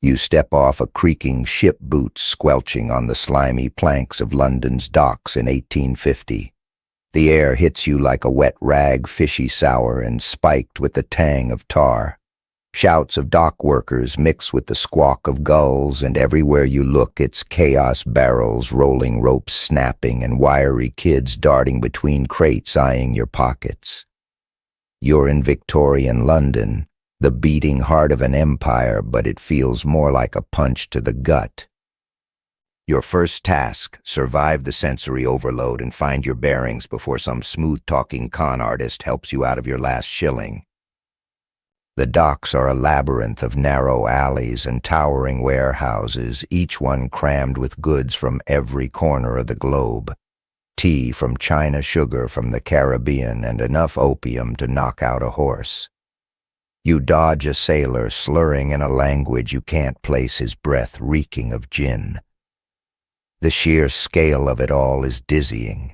You step off a creaking ship boot squelching on the slimy planks of London's docks in 1850. The air hits you like a wet rag, fishy sour and spiked with the tang of tar. Shouts of dock workers mix with the squawk of gulls, and everywhere you look it's chaos, barrels rolling, ropes snapping, and wiry kids darting between crates eyeing your pockets. You're in Victorian London, the beating heart of an empire, but it feels more like a punch to the gut. Your first task, survive the sensory overload and find your bearings before some smooth-talking con artist helps you out of your last shilling. The docks are a labyrinth of narrow alleys and towering warehouses, each one crammed with goods from every corner of the globe. Tea from China, sugar from the Caribbean, and enough opium to knock out a horse. You dodge a sailor slurring in a language you can't place, his breath reeking of gin. The sheer scale of it all is dizzying.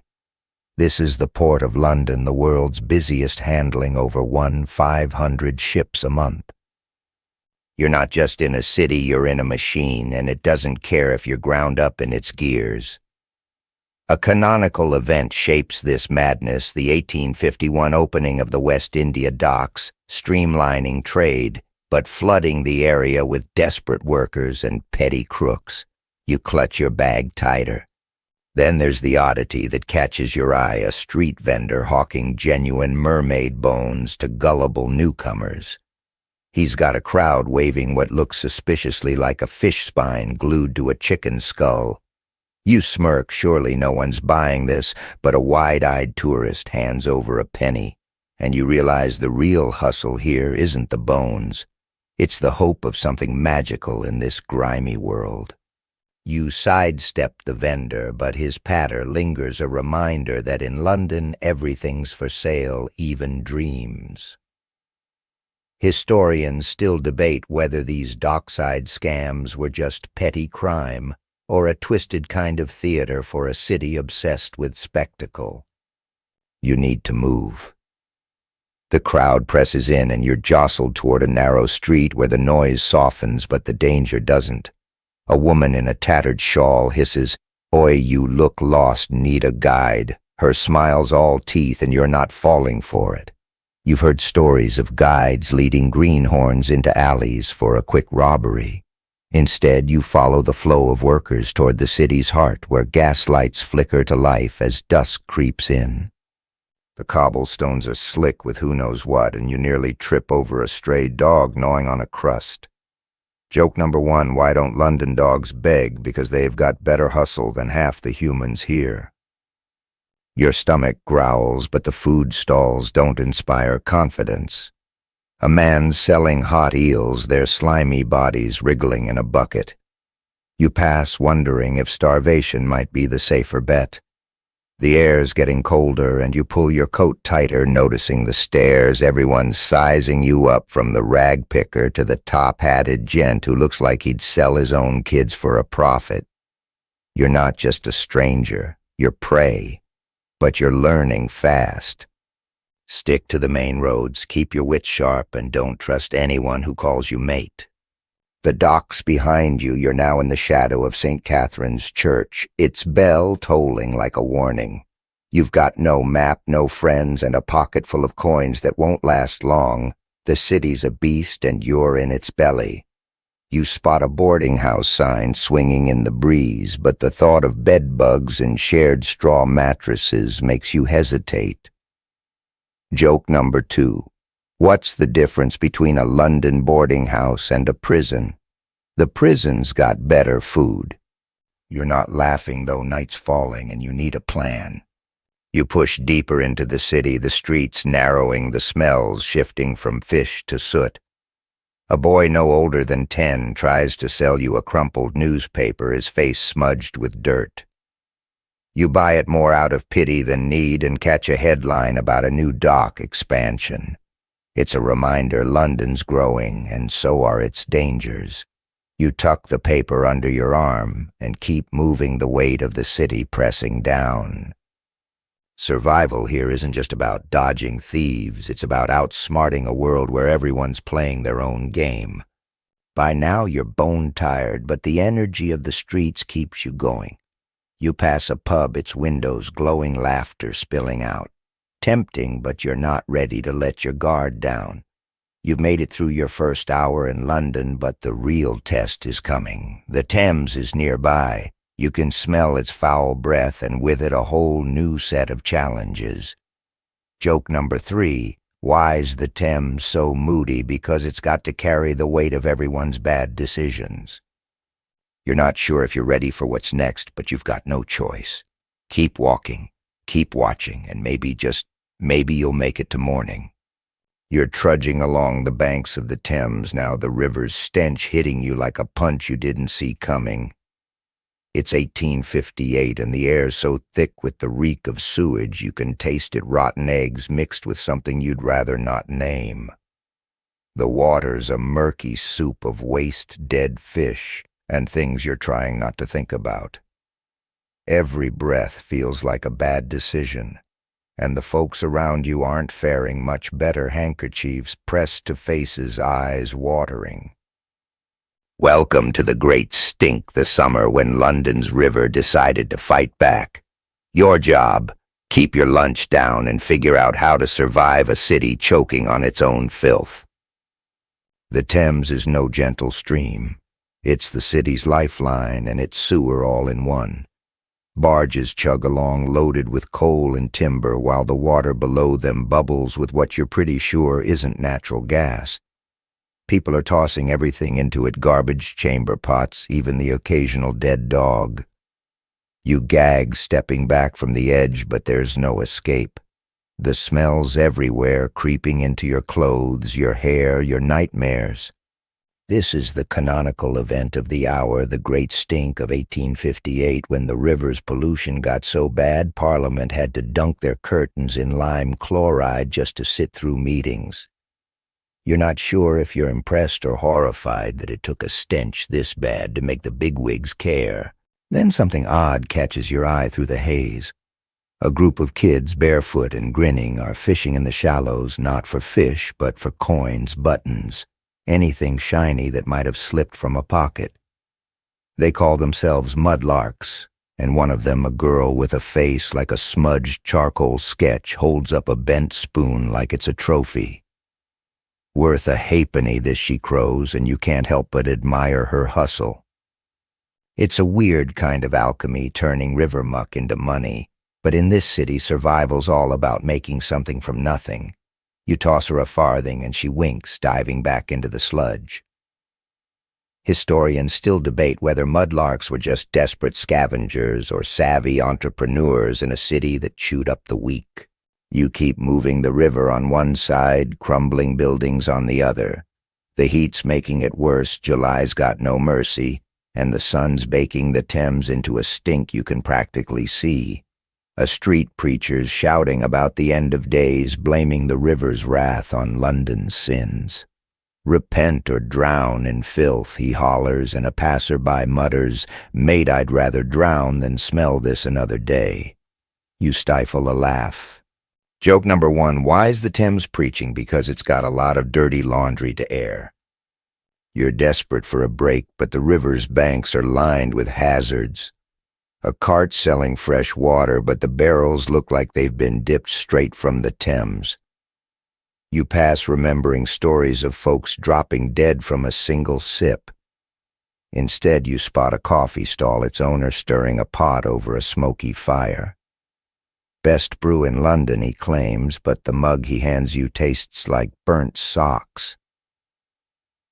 This is the port of London, the world's busiest, handling over 500 ships a month. You're not just in a city, you're in a machine, and it doesn't care if you're ground up in its gears. A canonical event shapes this madness, the 1851 opening of the West India docks, streamlining trade, but flooding the area with desperate workers and petty crooks. You clutch your bag tighter. Then there's the oddity that catches your eye, a street vendor hawking genuine mermaid bones to gullible newcomers. He's got a crowd waving what looks suspiciously like a fish spine glued to a chicken skull. You smirk, surely no one's buying this, but a wide-eyed tourist hands over a penny, and you realize the real hustle here isn't the bones. It's the hope of something magical in this grimy world. You sidestep the vendor, but his patter lingers, a reminder that in London everything's for sale, even dreams. Historians still debate whether these dockside scams were just petty crime or a twisted kind of theater for a city obsessed with spectacle. You need to move. The crowd presses in and you're jostled toward a narrow street where the noise softens but the danger doesn't. A woman in a tattered shawl hisses, "Oi, you look lost, need a guide." Her smile's all teeth and you're not falling for it. You've heard stories of guides leading greenhorns into alleys for a quick robbery. Instead, you follow the flow of workers toward the city's heart where gaslights flicker to life as dusk creeps in. The cobblestones are slick with who knows what, and you nearly trip over a stray dog gnawing on a crust. Joke number one, why don't London dogs beg? Because they've got better hustle than half the humans here. Your stomach growls, but the food stalls don't inspire confidence. A man selling hot eels, their slimy bodies wriggling in a bucket. You pass wondering if starvation might be the safer bet. The air's getting colder and you pull your coat tighter, noticing the stares, everyone sizing you up from the rag picker to the top-hatted gent who looks like he'd sell his own kids for a profit. You're not just a stranger, you're prey, but you're learning fast. Stick to the main roads, keep your wits sharp, and don't trust anyone who calls you mate. The docks behind you, you're now in the shadow of St. Catherine's Church, its bell tolling like a warning. You've got no map, no friends, and a pocket full of coins that won't last long. The city's a beast and you're in its belly. You spot a boarding house sign swinging in the breeze, but the thought of bed bugs and shared straw mattresses makes you hesitate. Joke number two. What's the difference between a London boarding house and a prison? The prison's got better food. You're not laughing though, night's falling and you need a plan. You push deeper into the city, the streets narrowing, the smells shifting from fish to soot. A boy no older than 10 tries to sell you a crumpled newspaper, his face smudged with dirt. You buy it more out of pity than need and catch a headline about a new dock expansion. It's a reminder London's growing, and so are its dangers. You tuck the paper under your arm and keep moving, the weight of the city pressing down. Survival here isn't just about dodging thieves, it's about outsmarting a world where everyone's playing their own game. By now you're bone-tired, but the energy of the streets keeps you going. You pass a pub, its windows glowing, laughter spilling out. Tempting, but you're not ready to let your guard down. You've made it through your first hour in London, but the real test is coming. The Thames is nearby. You can smell its foul breath, and with it a whole new set of challenges. Joke number 3, why's the Thames so moody? Because it's got to carry the weight of everyone's bad decisions. You're not sure if you're ready for what's next, but you've got no choice. Keep walking, keep watching, and maybe you'll make it to morning. You're trudging along the banks of the Thames now, the river's stench hitting you like a punch you didn't see coming. It's 1858, and the air's so thick with the reek of sewage you can taste it, rotten eggs mixed with something you'd rather not name. The water's a murky soup of waste dead fish and things you're trying not to think about. Every breath feels like a bad decision, and the folks around you aren't faring much better, handkerchiefs pressed to faces, eyes watering. Welcome to the great stink, the summer when London's river decided to fight back. Your job, keep your lunch down and figure out how to survive a city choking on its own filth. The Thames is no gentle stream. It's the city's lifeline and its sewer all in one. Barges chug along loaded with coal and timber while the water below them bubbles with what you're pretty sure isn't natural gas. People are tossing everything into it, garbage chamber pots, even the occasional dead dog. You gag stepping back from the edge, but there's no escape. The smells everywhere, creeping into your clothes, your hair, your nightmares. This is the canonical event of the hour, the great stink of 1858, when the river's pollution got so bad Parliament had to dunk their curtains in lime chloride just to sit through meetings. You're not sure if you're impressed or horrified that it took a stench this bad to make the bigwigs care. Then something odd catches your eye through the haze. A group of kids, barefoot and grinning, are fishing in the shallows, not for fish, but for coins, buttons, anything shiny that might have slipped from a pocket. They call themselves mudlarks, and one of them, a girl with a face like a smudged charcoal sketch, holds up a bent spoon like it's a trophy. Worth a halfpenny, this, she crows, and you can't help but admire her hustle. It's a weird kind of alchemy, turning river muck into money, but in this city survival's all about making something from nothing. You toss her a farthing and she winks, diving back into the sludge. Historians still debate whether mudlarks were just desperate scavengers or savvy entrepreneurs in a city that chewed up the weak. You keep moving the river on one side, crumbling buildings on the other. The heat's making it worse, July's got no mercy, and the sun's baking the Thames into a stink you can practically see. A street preacher's shouting about the end of days, blaming the river's wrath on London's sins. Repent or drown in filth, he hollers, and a passerby mutters, mate, I'd rather drown than smell this another day. You stifle a laugh. Joke number 1, why's the Thames preaching? Because it's got a lot of dirty laundry to air. You're desperate for a break, but the river's banks are lined with hazards. A cart selling fresh water, but the barrels look like they've been dipped straight from the Thames. You pass remembering stories of folks dropping dead from a single sip. Instead, you spot a coffee stall, its owner stirring a pot over a smoky fire. Best brew in London, he claims, but the mug he hands you tastes like burnt socks.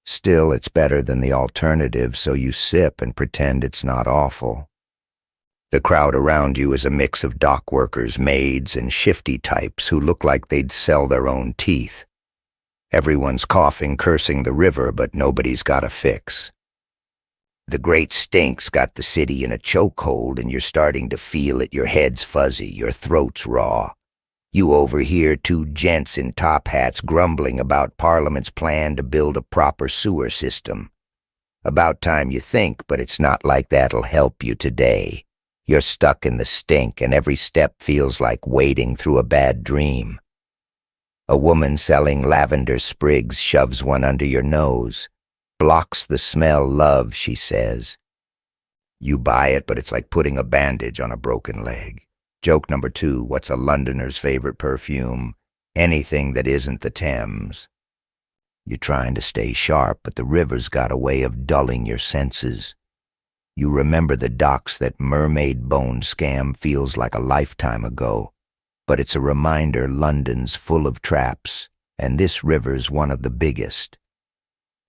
Still, it's better than the alternative, so you sip and pretend it's not awful. The crowd around you is a mix of dock workers, maids, and shifty types who look like they'd sell their own teeth. Everyone's coughing, cursing the river, but nobody's got a fix. The great stink's got the city in a chokehold, and you're starting to feel it. Your head's fuzzy, your throat's raw. You overhear 2 gents in top hats grumbling about Parliament's plan to build a proper sewer system. About time you think, but it's not like that'll help you today. You're stuck in the stink, and every step feels like wading through a bad dream. A woman selling lavender sprigs shoves one under your nose. Blocks the smell love, she says. You buy it, but it's like putting a bandage on a broken leg. Joke number 2, what's a Londoner's favorite perfume? Anything that isn't the Thames. You're trying to stay sharp, but the river's got a way of dulling your senses. You remember the docks that mermaid bone scam feels like a lifetime ago, but it's a reminder London's full of traps, and this river's one of the biggest.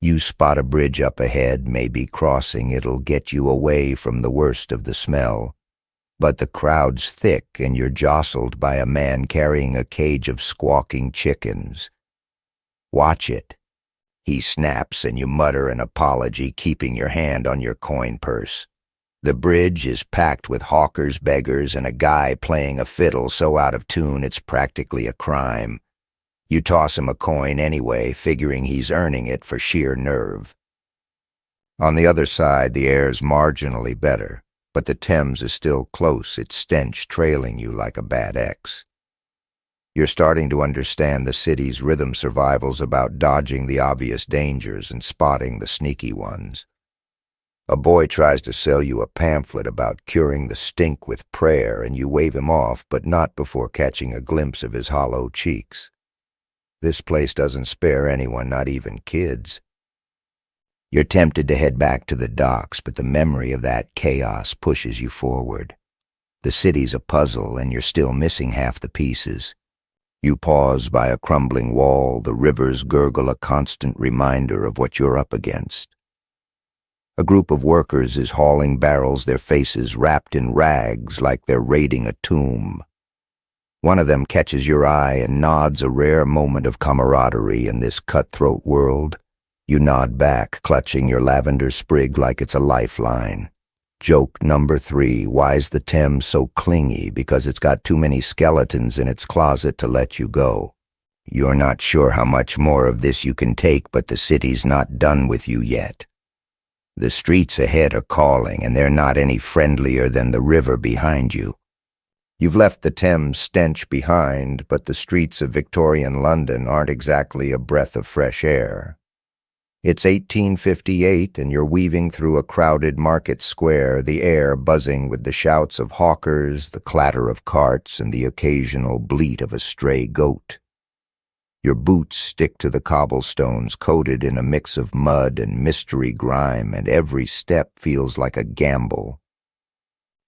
You spot a bridge up ahead, maybe crossing it'll get you away from the worst of the smell, but the crowd's thick and you're jostled by a man carrying a cage of squawking chickens. Watch it. He snaps and you mutter an apology, keeping your hand on your coin purse. The bridge is packed with hawkers, beggars, and a guy playing a fiddle so out of tune it's practically a crime. You toss him a coin anyway, figuring he's earning it for sheer nerve. On the other side, the air's marginally better, but the Thames is still close, its stench trailing you like a bad ex. You're starting to understand the city's rhythm survival's about dodging the obvious dangers and spotting the sneaky ones. A boy tries to sell you a pamphlet about curing the stink with prayer, and you wave him off, but not before catching a glimpse of his hollow cheeks. This place doesn't spare anyone, not even kids. You're tempted to head back to the docks, but the memory of that chaos pushes you forward. The city's a puzzle, and you're still missing half the pieces. You pause by a crumbling wall, the river's gurgle a constant reminder of what you're up against. A group of workers is hauling barrels, their faces wrapped in rags like they're raiding a tomb. One of them catches your eye and nods, a rare moment of camaraderie in this cutthroat world. You nod back, clutching your lavender sprig like it's a lifeline. Joke number 3, why's the Thames so clingy? Because it's got too many skeletons in its closet to let you go. You're not sure how much more of this you can take, but the city's not done with you yet. The streets ahead are calling, and they're not any friendlier than the river behind you. You've left the Thames stench behind, but the streets of Victorian London aren't exactly a breath of fresh air. It's 1858, and you're weaving through a crowded market square, the air buzzing with the shouts of hawkers, the clatter of carts, and the occasional bleat of a stray goat. Your boots stick to the cobblestones, coated in a mix of mud and mystery grime, and every step feels like a gamble.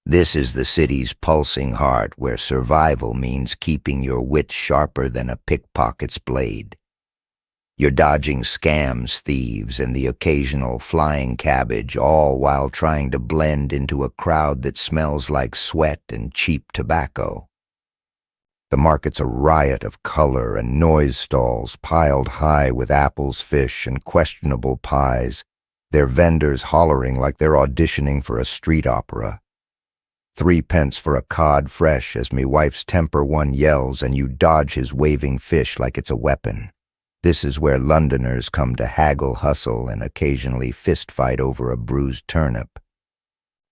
This is the city's pulsing heart, where survival means keeping your wits sharper than a pickpocket's blade. You're dodging scams, thieves, and the occasional flying cabbage, all while trying to blend into a crowd that smells like sweat and cheap tobacco. The market's a riot of color and noise stalls piled high with apples, fish, and questionable pies, their vendors hollering like they're auditioning for a street opera. 3 pence for a cod fresh as me wife's temper one yells, and you dodge his waving fish like it's a weapon. This is where Londoners come to haggle, hustle, and occasionally fist-fight over a bruised turnip.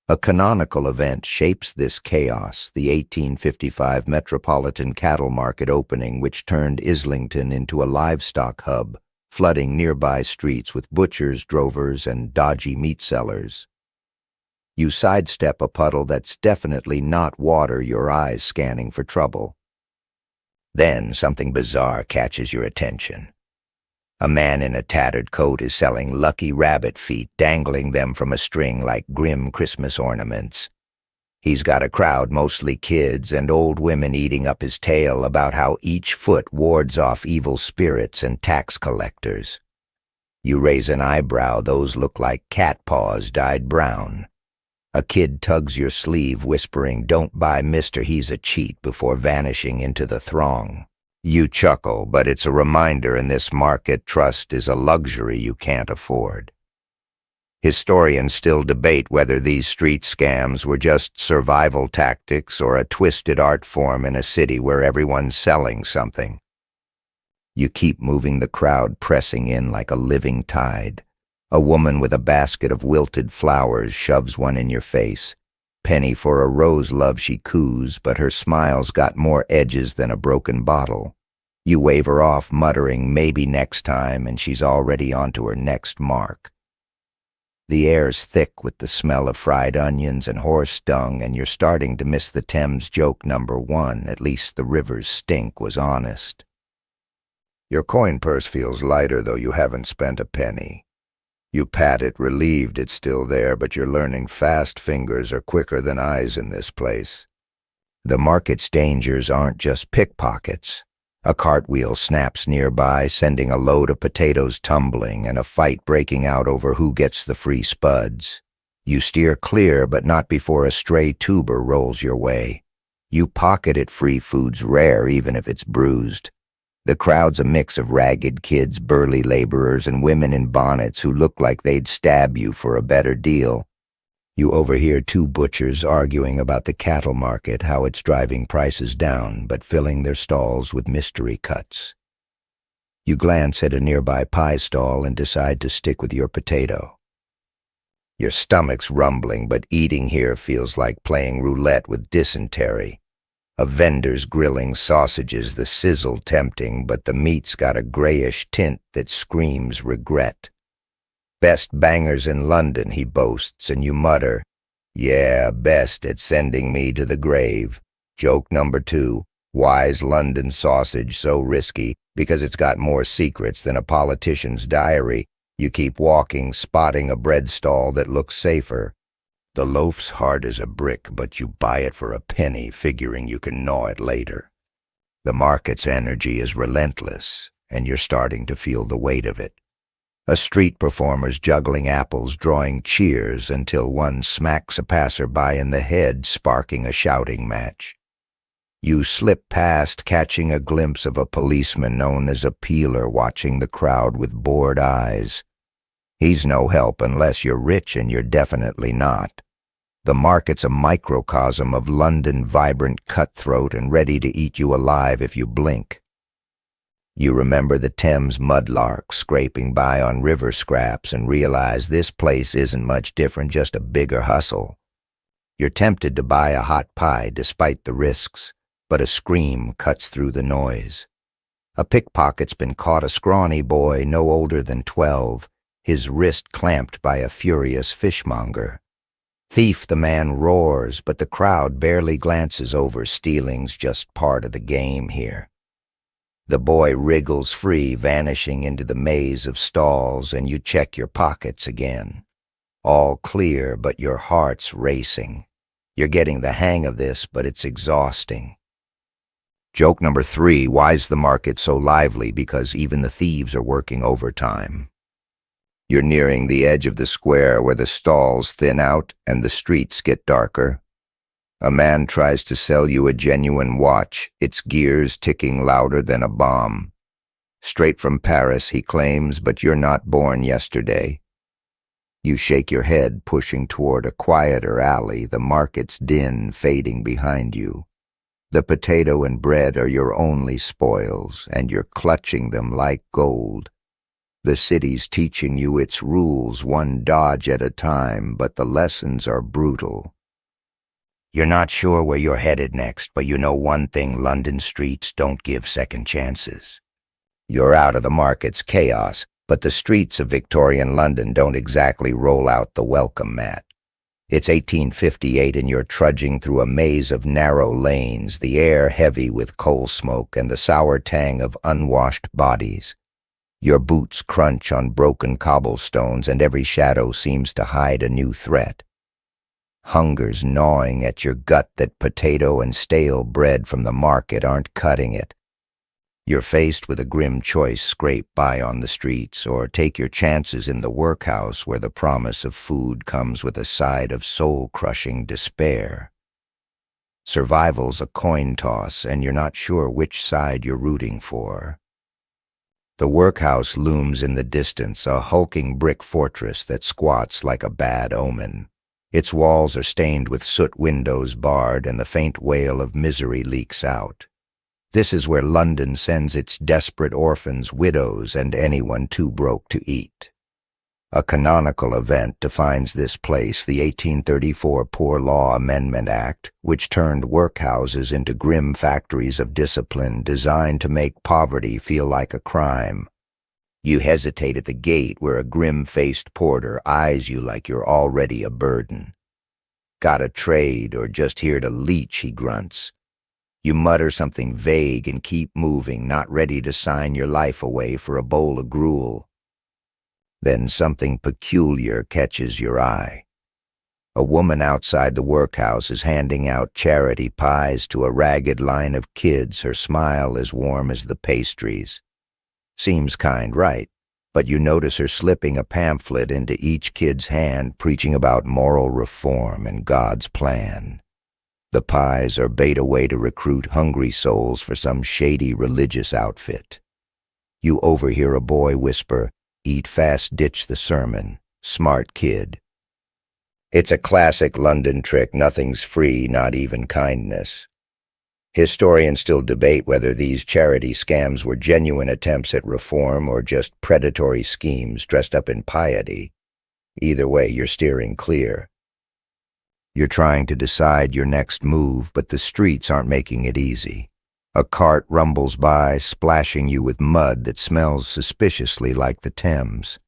A canonical event shapes this chaos, the 1855 Metropolitan Cattle Market opening, which turned Islington into a livestock hub, flooding nearby streets with butchers, drovers, and dodgy meat sellers. You sidestep a puddle that's definitely not water, your eyes scanning for trouble. Then something bizarre catches your attention. A man in a tattered coat is selling lucky rabbit feet, dangling them from a string like grim Christmas ornaments. He's got a crowd, mostly kids and old women, eating up his tale about how each foot wards off evil spirits and tax collectors. You raise an eyebrow, those look like cat paws dyed brown. A kid tugs your sleeve, whispering, "Don't buy Mister, he's a cheat," before vanishing into the throng. You chuckle, but it's a reminder in this market trust is a luxury you can't afford. Historians still debate whether these street scams were just survival tactics or a twisted art form in a city where everyone's selling something. You keep moving, the crowd pressing in like a living tide. A woman with a basket of wilted flowers shoves one in your face. Penny for a rose, love, she coos, but her smile's got more edges than a broken bottle. You wave her off, muttering, "Maybe next time," and she's already onto her next mark. The air's thick with the smell of fried onions and horse dung, and you're starting to miss the Thames joke number one. At least the river's stink was honest. Your coin purse feels lighter, though you haven't spent a penny. You pat it, relieved it's still there, but you're learning fast fingers are quicker than eyes in this place. The market's dangers aren't just pickpockets. A cartwheel snaps nearby, sending a load of potatoes tumbling, and a fight breaking out over who gets the free spuds. You steer clear, but not before a stray tuber rolls your way. You pocket it. Free food's rare, even if it's bruised. The crowd's a mix of ragged kids, burly laborers, and women in bonnets who look like they'd stab you for a better deal. You overhear two butchers arguing about the cattle market, how it's driving prices down, but filling their stalls with mystery cuts. You glance at a nearby pie stall and decide to stick with your potato. Your stomach's rumbling, but eating here feels like playing roulette with dysentery. A vendor's grilling sausages, the sizzle tempting, but the meat's got a grayish tint that screams regret. Best bangers in London, he boasts, and you mutter, yeah, best at sending me to the grave. Joke number two, why's London sausage so risky? Because it's got more secrets than a politician's diary. You keep walking, spotting a bread stall that looks safer. The loaf's hard as a brick, but you buy it for a penny, figuring you can gnaw it later. The market's energy is relentless, and you're starting to feel the weight of it. A street performer's juggling apples, drawing cheers until one smacks a passerby in the head, sparking a shouting match. You slip past, catching a glimpse of a policeman known as a peeler watching the crowd with bored eyes. He's no help unless you're rich, and you're definitely not. The market's a microcosm of London, vibrant, cutthroat, and ready to eat you alive if you blink. You remember the Thames mudlark scraping by on river scraps and realize this place isn't much different, just a bigger hustle. You're tempted to buy a hot pie despite the risks, but a scream cuts through the noise. A pickpocket's been caught, a scrawny boy no older than 12, his wrist clamped by a furious fishmonger. Thief, the man roars, but the crowd barely glances over. Stealing's just part of the game here. The boy wriggles free, vanishing into the maze of stalls, and you check your pockets again. All clear, but your heart's racing. You're getting the hang of this, but it's exhausting. Joke number 3, why's the market so lively? Because even the thieves are working overtime. You're nearing the edge of the square where the stalls thin out and the streets get darker. A man tries to sell you a genuine watch, its gears ticking louder than a bomb. Straight from Paris, he claims, but you're not born yesterday. You shake your head, pushing toward a quieter alley, the market's din fading behind you. The potato and bread are your only spoils, and you're clutching them like gold. The city's teaching you its rules, one dodge at a time, but the lessons are brutal. You're not sure where you're headed next, but you know one thing: London streets don't give second chances. You're out of the market's chaos, but the streets of Victorian London don't exactly roll out the welcome mat. It's 1858 and you're trudging through a maze of narrow lanes, the air heavy with coal smoke and the sour tang of unwashed bodies. Your boots crunch on broken cobblestones, and every shadow seems to hide a new threat. Hunger's gnawing at your gut that potato and stale bread from the market aren't cutting it. You're faced with a grim choice: scrape by on the streets, or take your chances in the workhouse where the promise of food comes with a side of soul-crushing despair. Survival's a coin toss, and you're not sure which side you're rooting for. The workhouse looms in the distance, a hulking brick fortress that squats like a bad omen. Its walls are stained with soot, windows barred, and the faint wail of misery leaks out. This is where London sends its desperate orphans, widows, and anyone too broke to eat. A canonical event defines this place, the 1834 Poor Law Amendment Act, which turned workhouses into grim factories of discipline designed to make poverty feel like a crime. You hesitate at the gate where a grim-faced porter eyes you like you're already a burden. Got a trade or just here to leech, he grunts. You mutter something vague and keep moving, not ready to sign your life away for a bowl of gruel. Then something peculiar catches your eye. A woman outside the workhouse is handing out charity pies to a ragged line of kids, her smile as warm as the pastries. Seems kind, right? But you notice her slipping a pamphlet into each kid's hand, preaching about moral reform and God's plan. The pies are bait a way to recruit hungry souls for some shady religious outfit. You overhear a boy whisper, "Eat fast, ditch the sermon. Smart kid." It's a classic London trick. Nothing's free, not even kindness. Historians still debate whether these charity scams were genuine attempts at reform or just predatory schemes dressed up in piety. Either way, you're steering clear. You're trying to decide your next move, but the streets aren't making it easy. A cart rumbles by, splashing you with mud that smells suspiciously like the Thames.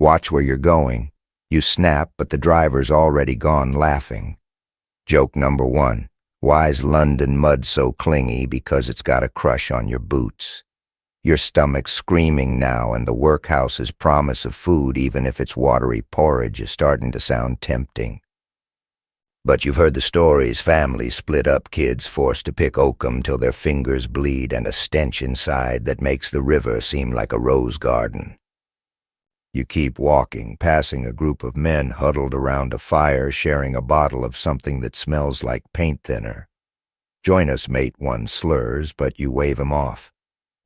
Watch where you're going. You snap, but the driver's already gone laughing. Joke number 1. Why's London mud so clingy? Because it's got a crush on your boots. Your stomach's screaming now, and the workhouse's promise of food, even if it's watery porridge, is starting to sound tempting. But you've heard the stories: families split up, kids forced to pick oakum till their fingers bleed, and a stench inside that makes the river seem like a rose garden. You keep walking, passing a group of men huddled around a fire sharing a bottle of something that smells like paint thinner. "Join us, mate," one slurs, but you wave him off.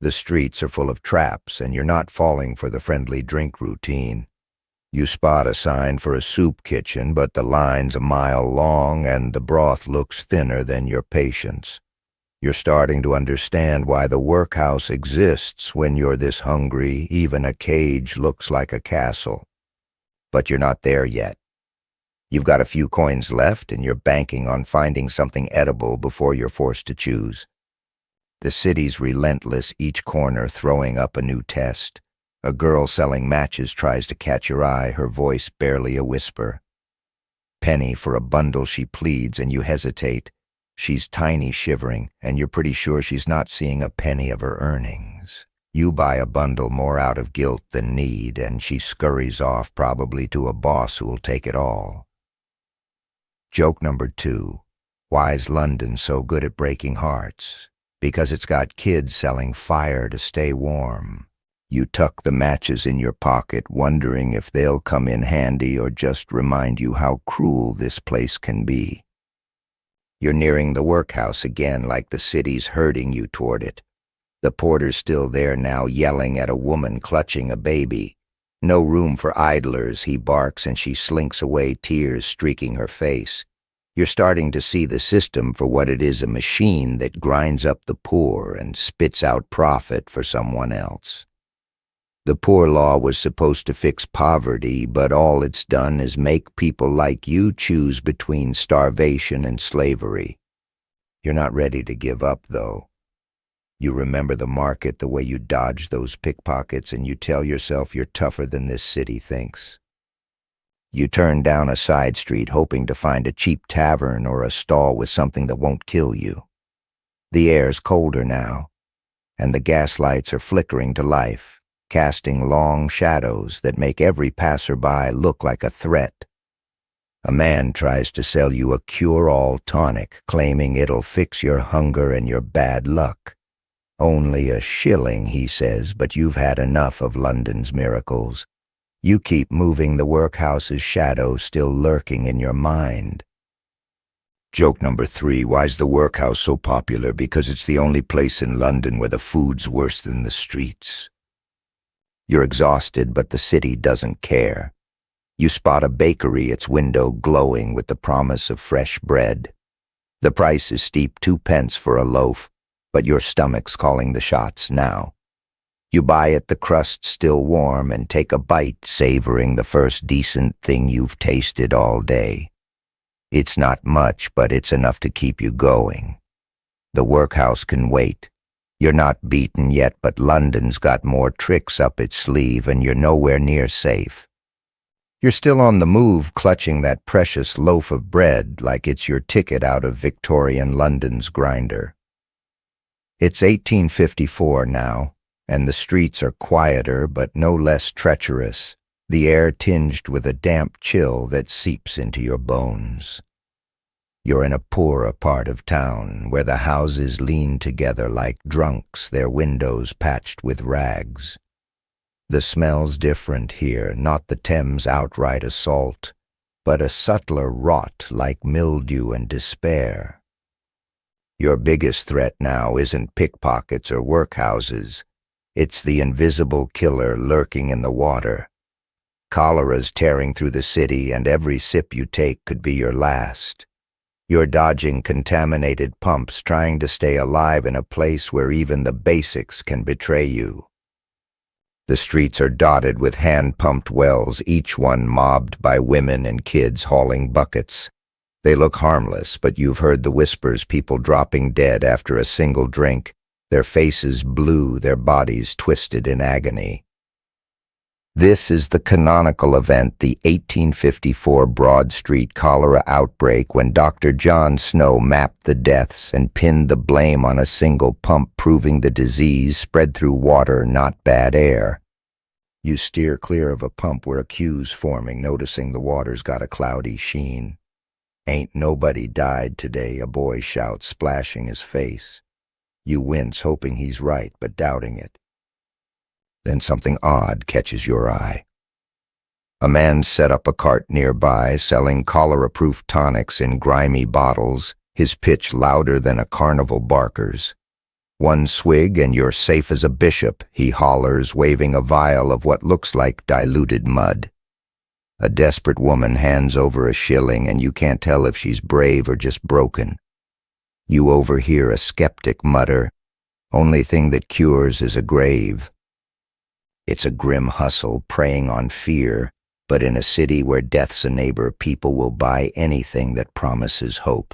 The streets are full of traps, and you're not falling for the friendly drink routine. You spot a sign for a soup kitchen, but the line's a mile long and the broth looks thinner than your patience. You're starting to understand why the workhouse exists. When you're this hungry, even a cage looks like a castle. But you're not there yet. You've got a few coins left, and you're banking on finding something edible before you're forced to choose. The city's relentless, each corner throwing up a new test. A girl selling matches tries to catch your eye, her voice barely a whisper. Penny for a bundle, she pleads, and you hesitate. She's tiny, shivering, and you're pretty sure she's not seeing a penny of her earnings. You buy a bundle more out of guilt than need, and she scurries off, probably to a boss who'll take it all. Joke number 2. Why's London so good at breaking hearts? Because it's got kids selling fire to stay warm. You tuck the matches in your pocket, wondering if they'll come in handy or just remind you how cruel this place can be. You're nearing the workhouse again, like the city's herding you toward it. The porter's still there now, yelling at a woman clutching a baby. No room for idlers, he barks, and she slinks away, tears streaking her face. You're starting to see the system for what it is: a machine that grinds up the poor and spits out profit for someone else. The Poor Law was supposed to fix poverty, but all it's done is make people like you choose between starvation and slavery. You're not ready to give up, though. You remember the market, the way you dodge those pickpockets, and you tell yourself you're tougher than this city thinks. You turn down a side street, hoping to find a cheap tavern or a stall with something that won't kill you. The air's colder now, and the gas lights are flickering to life, casting long shadows that make every passerby look like a threat. A man tries to sell you a cure-all tonic, claiming it'll fix your hunger and your bad luck. Only a shilling, he says, but you've had enough of London's miracles. You keep moving, the workhouse's shadow still lurking in your mind. Joke number 3, why's the workhouse so popular? Because it's the only place in London where the food's worse than the streets. You're exhausted, but the city doesn't care. You spot a bakery, its window glowing with the promise of fresh bread. The price is steep, 2 pence for a loaf, but your stomach's calling the shots now. You buy it, the crust still warm, and take a bite, savoring the first decent thing you've tasted all day. It's not much, but it's enough to keep you going. The workhouse can wait. You're not beaten yet, but London's got more tricks up its sleeve and you're nowhere near safe. You're still on the move, clutching that precious loaf of bread like it's your ticket out of Victorian London's grinder. It's 1854 now, and the streets are quieter but no less treacherous, the air tinged with a damp chill that seeps into your bones. You're in a poorer part of town, where the houses lean together like drunks, their windows patched with rags. The smell's different here, not the Thames outright assault, but a subtler rot like mildew and despair. Your biggest threat now isn't pickpockets or workhouses. It's the invisible killer lurking in the water. Cholera's tearing through the city, and every sip you take could be your last. You're dodging contaminated pumps, trying to stay alive in a place where even the basics can betray you. The streets are dotted with hand-pumped wells, each one mobbed by women and kids hauling buckets. They look harmless, but you've heard the whispers, people dropping dead after a single drink, their faces blue, their bodies twisted in agony. This is the canonical event, the 1854 Broad Street cholera outbreak, when Dr. John Snow mapped the deaths and pinned the blame on a single pump, proving the disease spread through water, not bad air. You steer clear of a pump where a queue's forming, noticing the water's got a cloudy sheen. "Ain't nobody died today," a boy shouts, splashing his face. You wince, hoping he's right, but doubting it. Then something odd catches your eye. A man set up a cart nearby, selling cholera-proof tonics in grimy bottles, his pitch louder than a carnival barker's. "One swig and you're safe as a bishop," he hollers, waving a vial of what looks like diluted mud. A desperate woman hands over a shilling, and you can't tell if she's brave or just broken. You overhear a skeptic mutter, "Only thing that cures is a grave." It's a grim hustle, preying on fear, but in a city where death's a neighbor, people will buy anything that promises hope.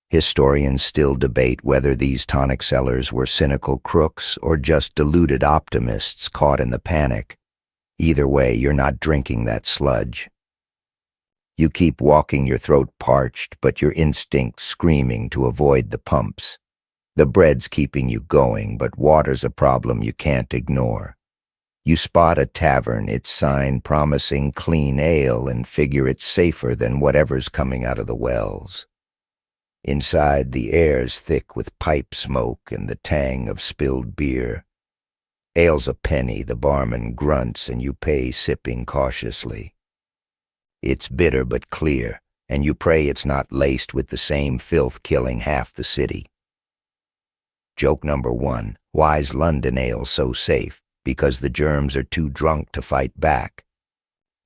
Historians still debate whether these tonic sellers were cynical crooks or just deluded optimists caught in the panic. Either way, you're not drinking that sludge. You keep walking, your throat parched, but your instincts screaming to avoid the pumps. The bread's keeping you going, but water's a problem you can't ignore. You spot a tavern, its sign promising clean ale, and figure it's safer than whatever's coming out of the wells. Inside, the air's thick with pipe smoke and the tang of spilled beer. "Ale's a penny," the barman grunts, and you pay, sipping cautiously. It's bitter but clear, and you pray it's not laced with the same filth killing half the city. Joke number 1, why's London ale so safe? Because the germs are too drunk to fight back.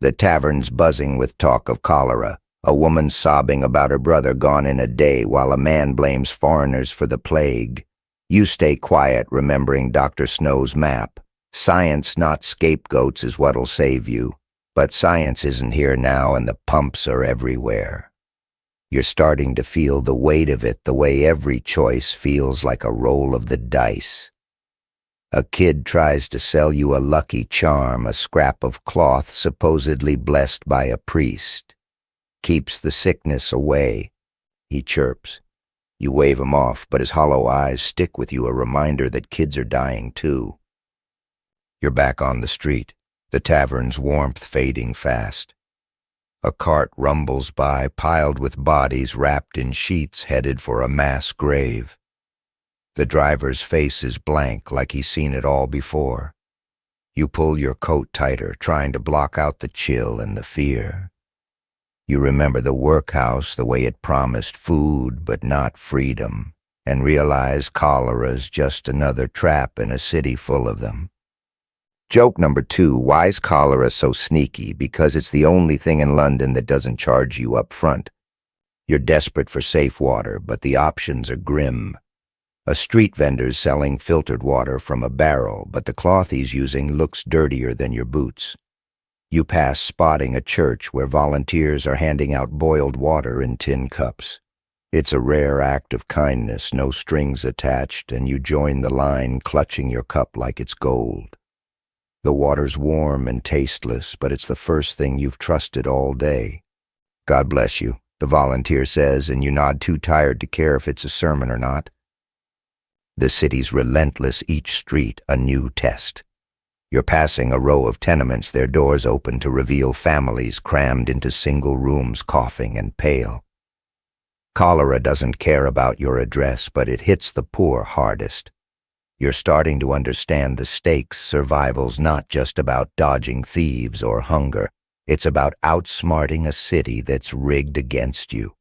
The tavern's buzzing with talk of cholera, a woman sobbing about her brother gone in a day, while a man blames foreigners for the plague. You stay quiet, remembering Dr. Snow's map. Science, not scapegoats, is what'll save you. But science isn't here now, and the pumps are everywhere. You're starting to feel the weight of it, the way every choice feels like a roll of the dice. A kid tries to sell you a lucky charm, a scrap of cloth supposedly blessed by a priest. Keeps the sickness away, he chirps. You wave him off, but his hollow eyes stick with you, a reminder that kids are dying too. You're back on the street, the tavern's warmth fading fast. A cart rumbles by, piled with bodies wrapped in sheets, headed for a mass grave. The driver's face is blank, like he's seen it all before. You pull your coat tighter, trying to block out the chill and the fear. You remember the workhouse, the way it promised food but not freedom, and realize cholera's just another trap in a city full of them. Joke number 2, why's cholera so sneaky? Because it's the only thing in London that doesn't charge you up front. You're desperate for safe water, but the options are grim. A street vendor's selling filtered water from a barrel, but the cloth he's using looks dirtier than your boots. You pass, spotting a church where volunteers are handing out boiled water in tin cups. It's a rare act of kindness, no strings attached, and you join the line clutching your cup like it's gold. The water's warm and tasteless, but it's the first thing you've trusted all day. God bless you, the volunteer says, and you nod too tired to care if it's a sermon or not. The city's relentless, each street a new test. You're passing a row of tenements, their doors open to reveal families crammed into single rooms, coughing and pale. Cholera doesn't care about your address, but it hits the poor hardest. You're starting to understand the stakes. Survival's not just about dodging thieves or hunger. It's about outsmarting a city that's rigged against you.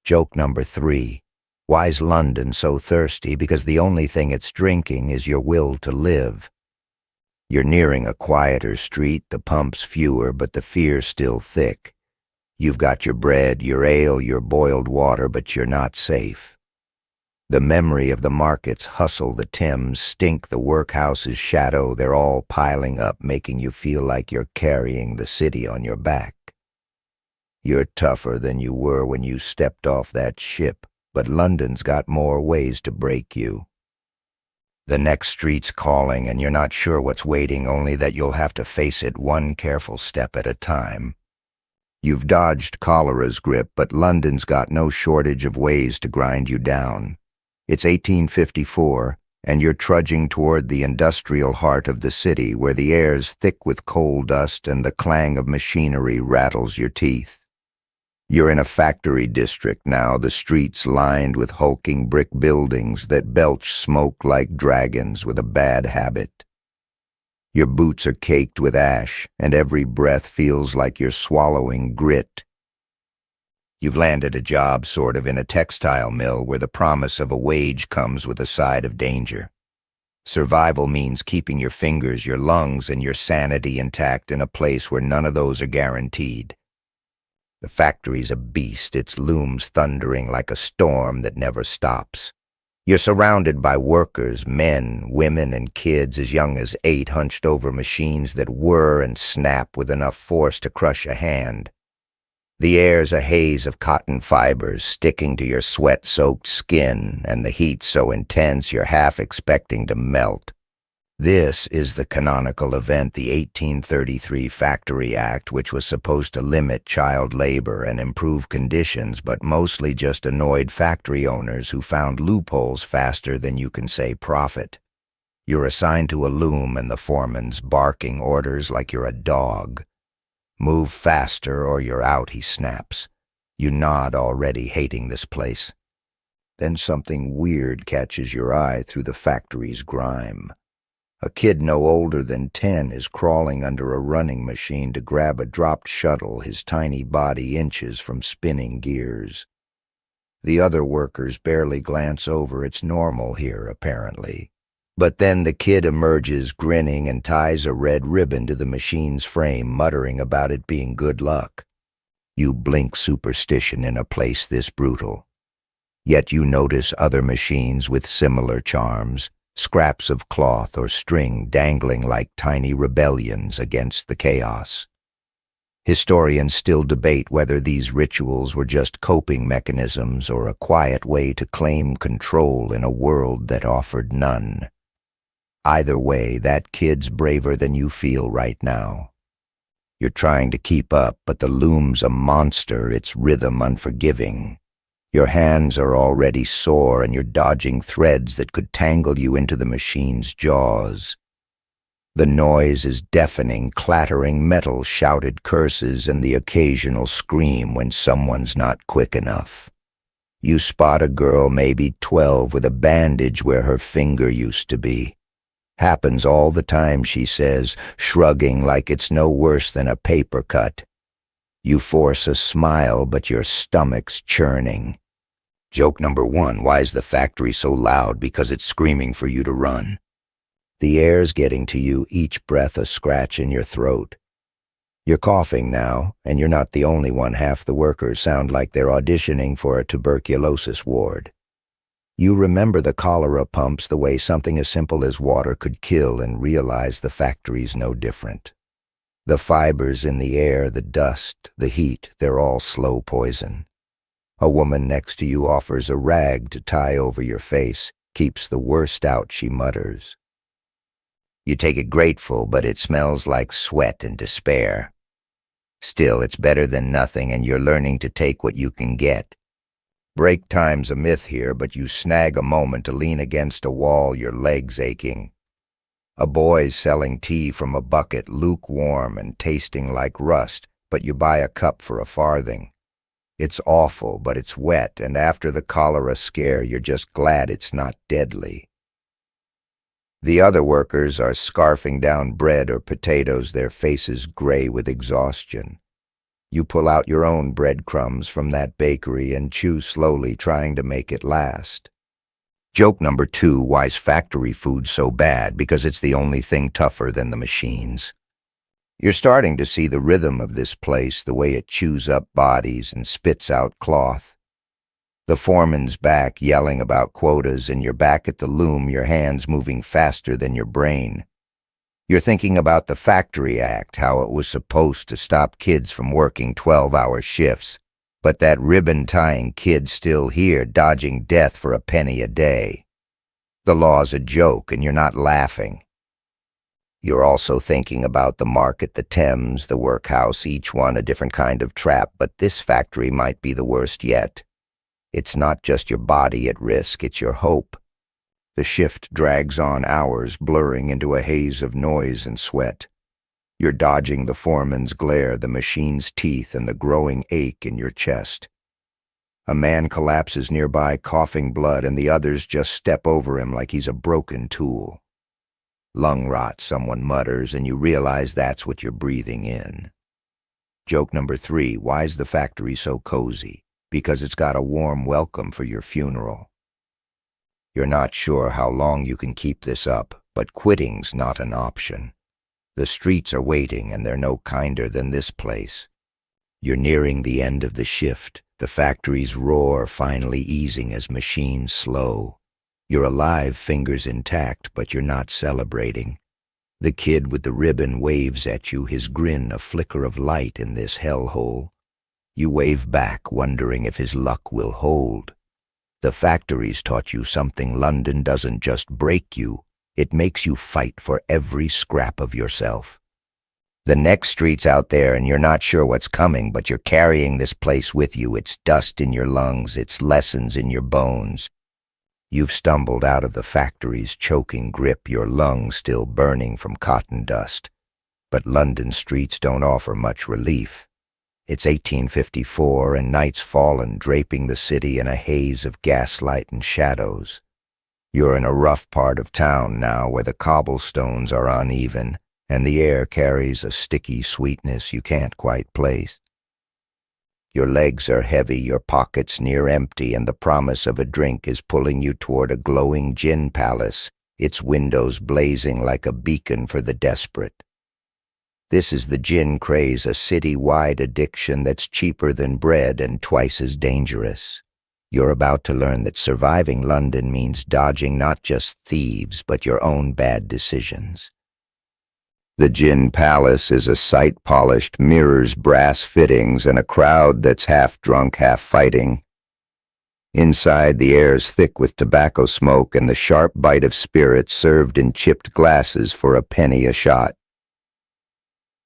Joke number 3. Why's London so thirsty? Because the only thing it's drinking is your will to live. You're nearing a quieter street, the pumps fewer, but the fear still thick. You've got your bread, your ale, your boiled water, but you're not safe. The memory of the markets hustle, the Thames stink, the workhouse's shadow, they're all piling up, making you feel like you're carrying the city on your back. You're tougher than you were when you stepped off that ship, but London's got more ways to break you. The next street's calling, and you're not sure what's waiting, only that you'll have to face it one careful step at a time. You've dodged cholera's grip, but London's got no shortage of ways to grind you down. It's 1854, and you're trudging toward the industrial heart of the city, where the air's thick with coal dust and the clang of machinery rattles your teeth. You're in a factory district now, the streets lined with hulking brick buildings that belch smoke like dragons with a bad habit. Your boots are caked with ash, and every breath feels like you're swallowing grit. You've landed a job sort of in a textile mill where the promise of a wage comes with a side of danger. Survival means keeping your fingers, your lungs, and your sanity intact in a place where none of those are guaranteed. The factory's a beast, its looms thundering like a storm that never stops. You're surrounded by workers, men, women, and kids as young as 8 hunched over machines that whir and snap with enough force to crush a hand. The air's a haze of cotton fibers sticking to your sweat-soaked skin, and the heat's so intense you're half expecting to melt. This is the canonical event, the 1833 Factory Act, which was supposed to limit child labor and improve conditions, but mostly just annoyed factory owners who found loopholes faster than you can say profit. You're assigned to a loom, and the foreman's barking orders like you're a dog. Move faster or you're out, he snaps. You nod, already hating this place. Then something weird catches your eye through the factory's grime. A kid no older than 10 is crawling under a running machine to grab a dropped shuttle, his tiny body inches from spinning gears. The other workers barely glance over. It's normal here, apparently. But then the kid emerges grinning and ties a red ribbon to the machine's frame, muttering about it being good luck. You blink superstition in a place this brutal. Yet you notice other machines with similar charms, scraps of cloth or string dangling like tiny rebellions against the chaos. Historians still debate whether these rituals were just coping mechanisms or a quiet way to claim control in a world that offered none. Either way, that kid's braver than you feel right now. You're trying to keep up, but the loom's a monster, its rhythm unforgiving. Your hands are already sore, and you're dodging threads that could tangle you into the machine's jaws. The noise is deafening, clattering metal, shouted curses, and the occasional scream when someone's not quick enough. You spot a girl, maybe 12, with a bandage where her finger used to be. Happens all the time, she says, shrugging like it's no worse than a paper cut. You force a smile, but your stomach's churning. Joke number 1, why's the factory so loud? Because it's screaming for you to run. The air's getting to you, each breath a scratch in your throat. You're coughing now, and you're not the only one. Half the workers sound like they're auditioning for a tuberculosis ward. You remember the cholera pumps, the way something as simple as water could kill, and realize the factory's no different. The fibers in the air, the dust, the heat, they're all slow poison. A woman next to you offers a rag to tie over your face, keeps the worst out, she mutters. You take it grateful, but it smells like sweat and despair. Still, it's better than nothing, and you're learning to take what you can get. Break time's a myth here, but you snag a moment to lean against a wall, your legs aching. A boy's selling tea from a bucket, lukewarm and tasting like rust, but you buy a cup for a farthing. It's awful, but it's wet, and after the cholera scare, you're just glad it's not deadly. The other workers are scarfing down bread or potatoes, their faces gray with exhaustion. You pull out your own breadcrumbs from that bakery and chew slowly, trying to make it last. Joke number 2, why's factory food so bad? Because it's the only thing tougher than the machines. You're starting to see the rhythm of this place, the way it chews up bodies and spits out cloth. The foreman's back yelling about quotas, and you're back at the loom, your hands moving faster than your brain. You're thinking about the Factory Act, how it was supposed to stop kids from working 12-hour shifts. But that ribbon-tying kid's still here, dodging death for a penny a day. The law's a joke, and you're not laughing. You're also thinking about the market, the Thames, the workhouse, each one a different kind of trap, but this factory might be the worst yet. It's not just your body at risk, it's your hope. The shift drags on hours, blurring into a haze of noise and sweat. You're dodging the foreman's glare, the machine's teeth, and the growing ache in your chest. A man collapses nearby, coughing blood, and the others just step over him like he's a broken tool. Lung rot, someone mutters, and you realize that's what you're breathing in. Joke number 3, why's the factory so cozy? Because it's got a warm welcome for your funeral. You're not sure how long you can keep this up, but quitting's not an option. The streets are waiting, and they're no kinder than this place. You're nearing the end of the shift, the factory's roar finally easing as machines slow. You're alive, fingers intact, but you're not celebrating. The kid with the ribbon waves at you, his grin a flicker of light in this hellhole. You wave back, wondering if his luck will hold. The factory's taught you something. London doesn't just break you. It makes you fight for every scrap of yourself. The next street's out there, and you're not sure what's coming, but you're carrying this place with you. It's dust in your lungs, it's lessons in your bones. You've stumbled out of the factory's choking grip, your lungs still burning from cotton dust. But London streets don't offer much relief. It's 1854, and night's fallen, draping the city in a haze of gaslight and shadows. You're in a rough part of town now, where the cobblestones are uneven, and the air carries a sticky sweetness you can't quite place. Your legs are heavy, your pockets near empty, and the promise of a drink is pulling you toward a glowing gin palace, its windows blazing like a beacon for the desperate. This is the gin craze, a city-wide addiction that's cheaper than bread and twice as dangerous. You're about to learn that surviving London means dodging not just thieves, but your own bad decisions. The Gin Palace is a sight-polished, mirrors brass fittings, and a crowd that's half drunk, half fighting. Inside, the air's thick with tobacco smoke and the sharp bite of spirits served in chipped glasses for a penny a shot.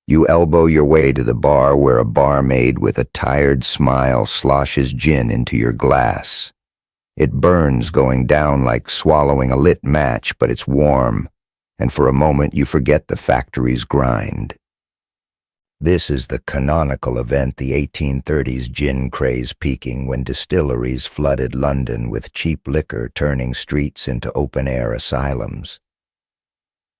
You elbow your way to the bar, where a barmaid with a tired smile sloshes gin into your glass. It burns, going down like swallowing a lit match, but it's warm, and for a moment you forget the factory's grind. This is the canonical event, the 1830s gin craze peaking, when distilleries flooded London with cheap liquor, turning streets into open-air asylums.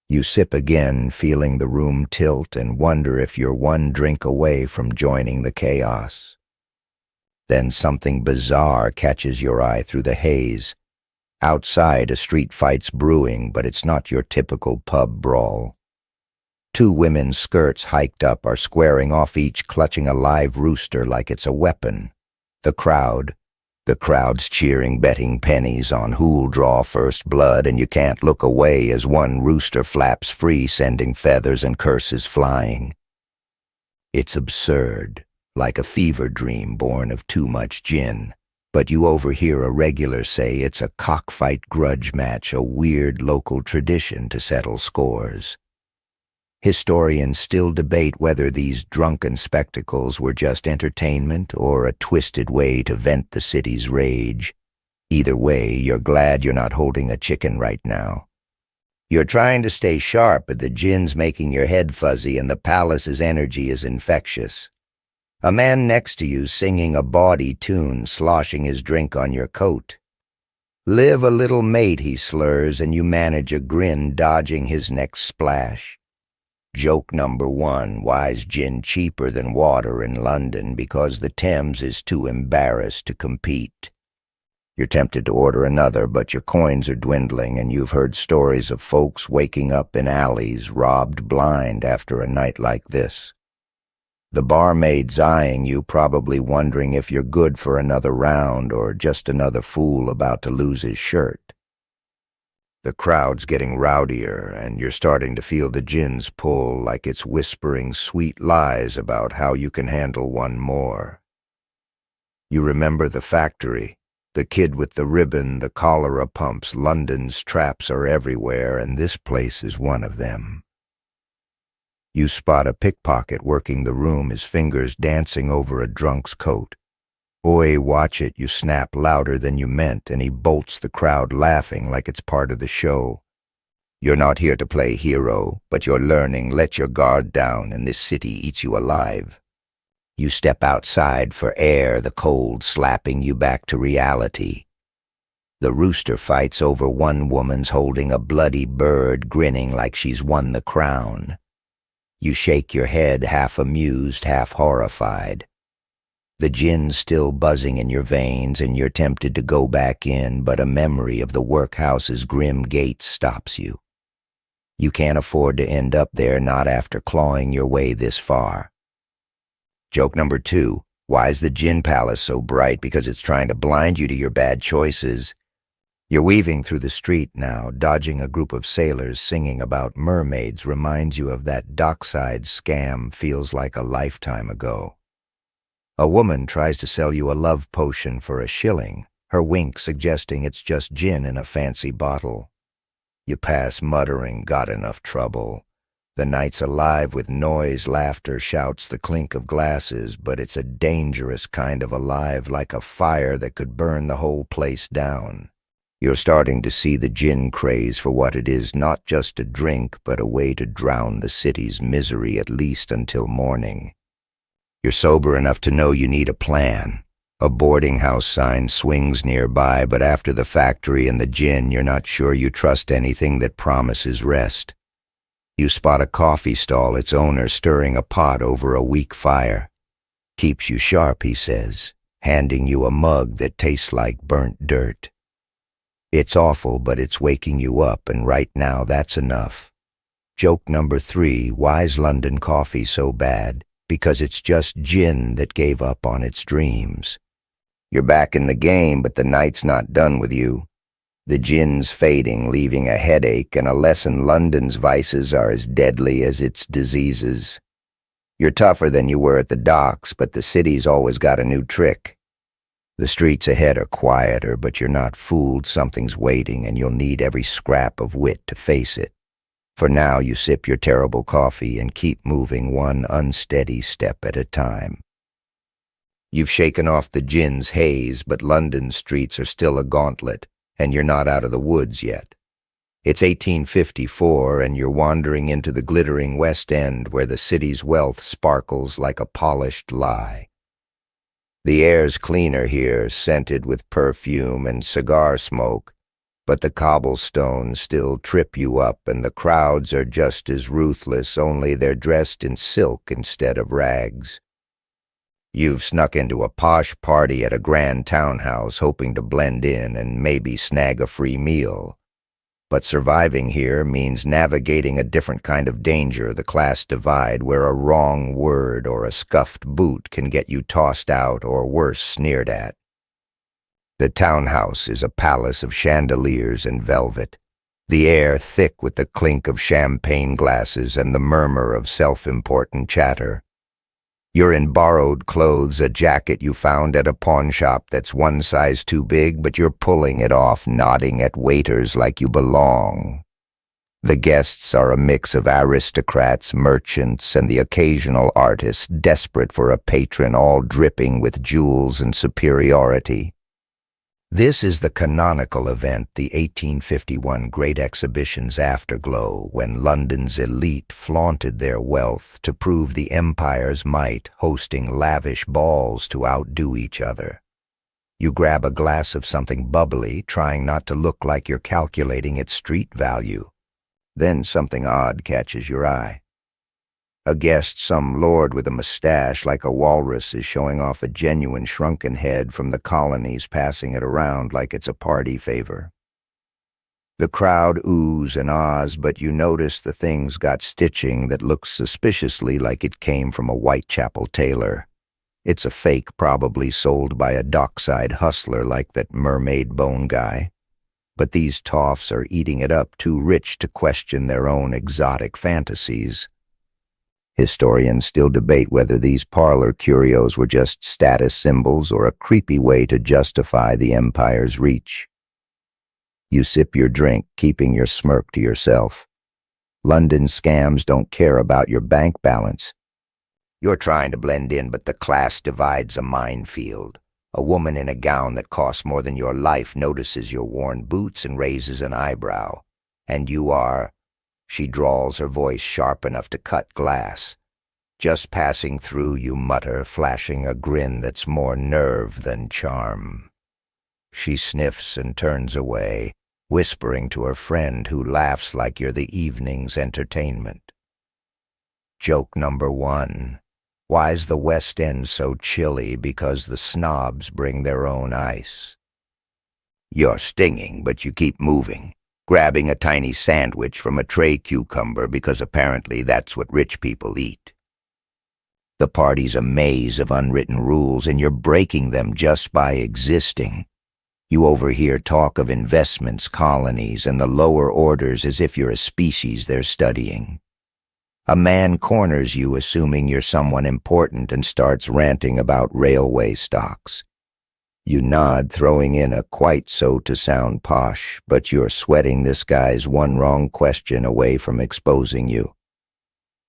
You sip again, feeling the room tilt, and wonder if you're one drink away from joining the chaos. Then something bizarre catches your eye through the haze. Outside, a street fight's brewing, but it's not your typical pub brawl. 2 women's skirts hiked up are squaring off, each clutching a live rooster like it's a weapon. The crowd's cheering, betting pennies on who'll draw first blood, and you can't look away as one rooster flaps free, sending feathers and curses flying. It's absurd, like a fever dream born of too much gin. but you overhear a regular say it's a cockfight grudge match, a weird local tradition to settle scores. Historians still debate whether these drunken spectacles were just entertainment or a twisted way to vent the city's rage. Either way, you're glad you're not holding a chicken right now. You're trying to stay sharp, but the gin's making your head fuzzy and the palace's energy is infectious. A man next to you singing a bawdy tune, sloshing his drink on your coat. "Live a little, mate," he slurs, and you manage a grin, dodging his next splash. Joke number one: why's gin cheaper than water in London? Because the Thames is too embarrassed to compete. You're tempted to order another, but your coins are dwindling, and you've heard stories of folks waking up in alleys, robbed blind after a night like this. The barmaid's eyeing you, probably wondering if you're good for another round or just another fool about to lose his shirt. The crowd's getting rowdier, and you're starting to feel the gin's pull, like it's whispering sweet lies about how you can handle one more. You remember the factory. The kid with the ribbon, the cholera pumps, London's traps are everywhere, and this place is one of them. You spot a pickpocket working the room, his fingers dancing over a drunk's coat. "Oi, watch it," you snap louder than you meant, and he bolts the crowd laughing like it's part of the show. You're not here to play hero, but you're learning. Let your guard down, and this city eats you alive. You step outside for air, the cold slapping you back to reality. The rooster fights over one woman's holding a bloody bird, grinning like she's won the crown. You shake your head, half amused, half horrified. The gin's still buzzing in your veins, and you're tempted to go back in, but a memory of the workhouse's grim gates stops you. You can't afford to end up there, not after clawing your way this far. Joke number two: why's the gin palace so bright? Because it's trying to blind you to your bad choices. You're weaving through the street now, dodging a group of sailors singing about mermaids reminds you of that dockside scam, feels like a lifetime ago. A woman tries to sell you a love potion for $1, her wink suggesting it's just gin in a fancy bottle. You pass muttering, "Got enough trouble." The night's alive with noise, laughter, shouts, the clink of glasses, but it's a dangerous kind of alive, like a fire that could burn the whole place down. You're starting to see the gin craze for what it is, not just a drink, but a way to drown the city's misery, at least until morning. You're sober enough to know you need a plan. A boarding house sign swings nearby, but after the factory and the gin, you're not sure you trust anything that promises rest. You spot a coffee stall, its owner stirring a pot over a weak fire. "Keeps you sharp," he says, handing you a mug that tastes like burnt dirt. It's awful, but it's waking you up, and right now that's enough. Joke number three: why's London coffee so bad? Because it's just gin that gave up on its dreams. You're back in the game, but the night's not done with you. The gin's fading, leaving a headache and a lesson: London's vices are as deadly as its diseases. You're tougher than you were at the docks, but the city's always got a new trick. The streets ahead are quieter, but you're not fooled. Something's waiting, and you'll need every scrap of wit to face it. For now, you sip your terrible coffee and keep moving one unsteady step at a time. You've shaken off the gin's haze, but London's streets are still a gauntlet, and you're not out of the woods yet. It's 1854, and you're wandering into the glittering West End where the city's wealth sparkles like a polished lie. The air's cleaner here, scented with perfume and cigar smoke, but the cobblestones still trip you up, and the crowds are just as ruthless, only they're dressed in silk instead of rags. You've snuck into a posh party at a grand townhouse, hoping to blend in and maybe snag a free meal. But surviving here means navigating a different kind of danger, the class divide, where a wrong word or a scuffed boot can get you tossed out or worse, sneered at. The townhouse is a palace of chandeliers and velvet, the air thick with the clink of champagne glasses and the murmur of self-important chatter. You're in borrowed clothes, a jacket you found at a pawn shop that's one size too big, but you're pulling it off, nodding at waiters like you belong. The guests are a mix of aristocrats, merchants, and the occasional artist, desperate for a patron, all dripping with jewels and superiority. This is the canonical event, the 1851 Great Exhibition's afterglow, when London's elite flaunted their wealth to prove the empire's might, hosting lavish balls to outdo each other. You grab a glass of something bubbly, trying not to look like you're calculating its street value. Then something odd catches your eye. A guest, some lord with a mustache like a walrus, is showing off a genuine shrunken head from the colonies, passing it around like it's a party favor. The crowd oohs and ahs, but you notice the thing's got stitching that looks suspiciously like it came from a Whitechapel tailor. It's a fake, probably sold by a dockside hustler like that mermaid bone guy. But these toffs are eating it up, too rich to question their own exotic fantasies. Historians still debate whether these parlor curios were just status symbols or a creepy way to justify the empire's reach. You sip your drink, keeping your smirk to yourself. London scams don't care about your bank balance. You're trying to blend in, but the class divide's a minefield. A woman in a gown that costs more than your life notices your worn boots and raises an eyebrow. And you are... She drawls, her voice sharp enough to cut glass. Just passing through, you mutter, flashing a grin that's more nerve than charm. She sniffs and turns away, whispering to her friend who laughs like you're the evening's entertainment. Joke number 1. Why's the West End so chilly? Because the snobs bring their own ice. You're stinging, but you keep moving, grabbing a tiny sandwich from a tray cucumber because apparently that's what rich people eat. The party's a maze of unwritten rules, and you're breaking them just by existing. You overhear talk of investments, colonies, and the lower orders as if you're a species they're studying. A man corners you, assuming you're someone important, and starts ranting about railway stocks. You nod, throwing in a quite so to sound posh, but you're sweating this guy's one wrong question away from exposing you.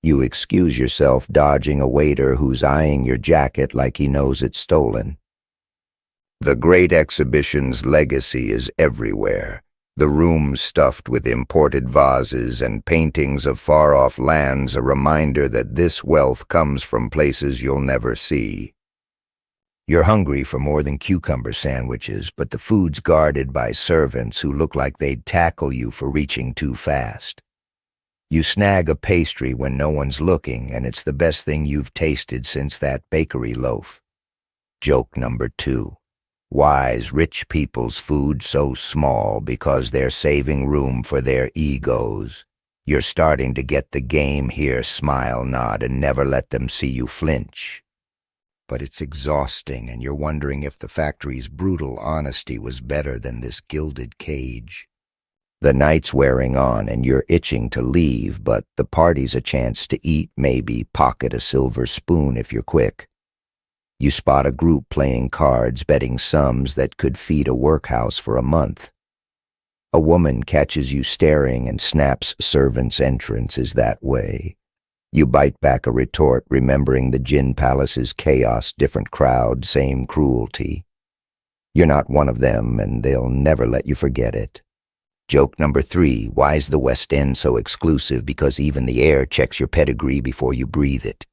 You excuse yourself, dodging a waiter who's eyeing your jacket like he knows it's stolen. The Great Exhibition's legacy is everywhere. The rooms stuffed with imported vases and paintings of far-off lands, a reminder that this wealth comes from places you'll never see. You're hungry for more than cucumber sandwiches, but the food's guarded by servants who look like they'd tackle you for reaching too fast. You snag a pastry when no one's looking, and it's the best thing you've tasted since that bakery loaf. Joke number 2. Why's rich people's food so small? Because they're saving room for their egos. You're starting to get the game here. Smile, nod, and never let them see you flinch. But it's exhausting, and you're wondering if the factory's brutal honesty was better than this gilded cage. The night's wearing on, and you're itching to leave, but the party's a chance to eat, maybe pocket a silver spoon if you're quick. You spot a group playing cards, betting sums that could feed a workhouse for a month. A woman catches you staring and snaps servant's entrance is that way. You bite back a retort, remembering the gin palace's chaos, different crowd, same cruelty. You're not one of them, and they'll never let you forget it. Joke number 3. Why's the West End so exclusive? Because even the air checks your pedigree before you breathe it.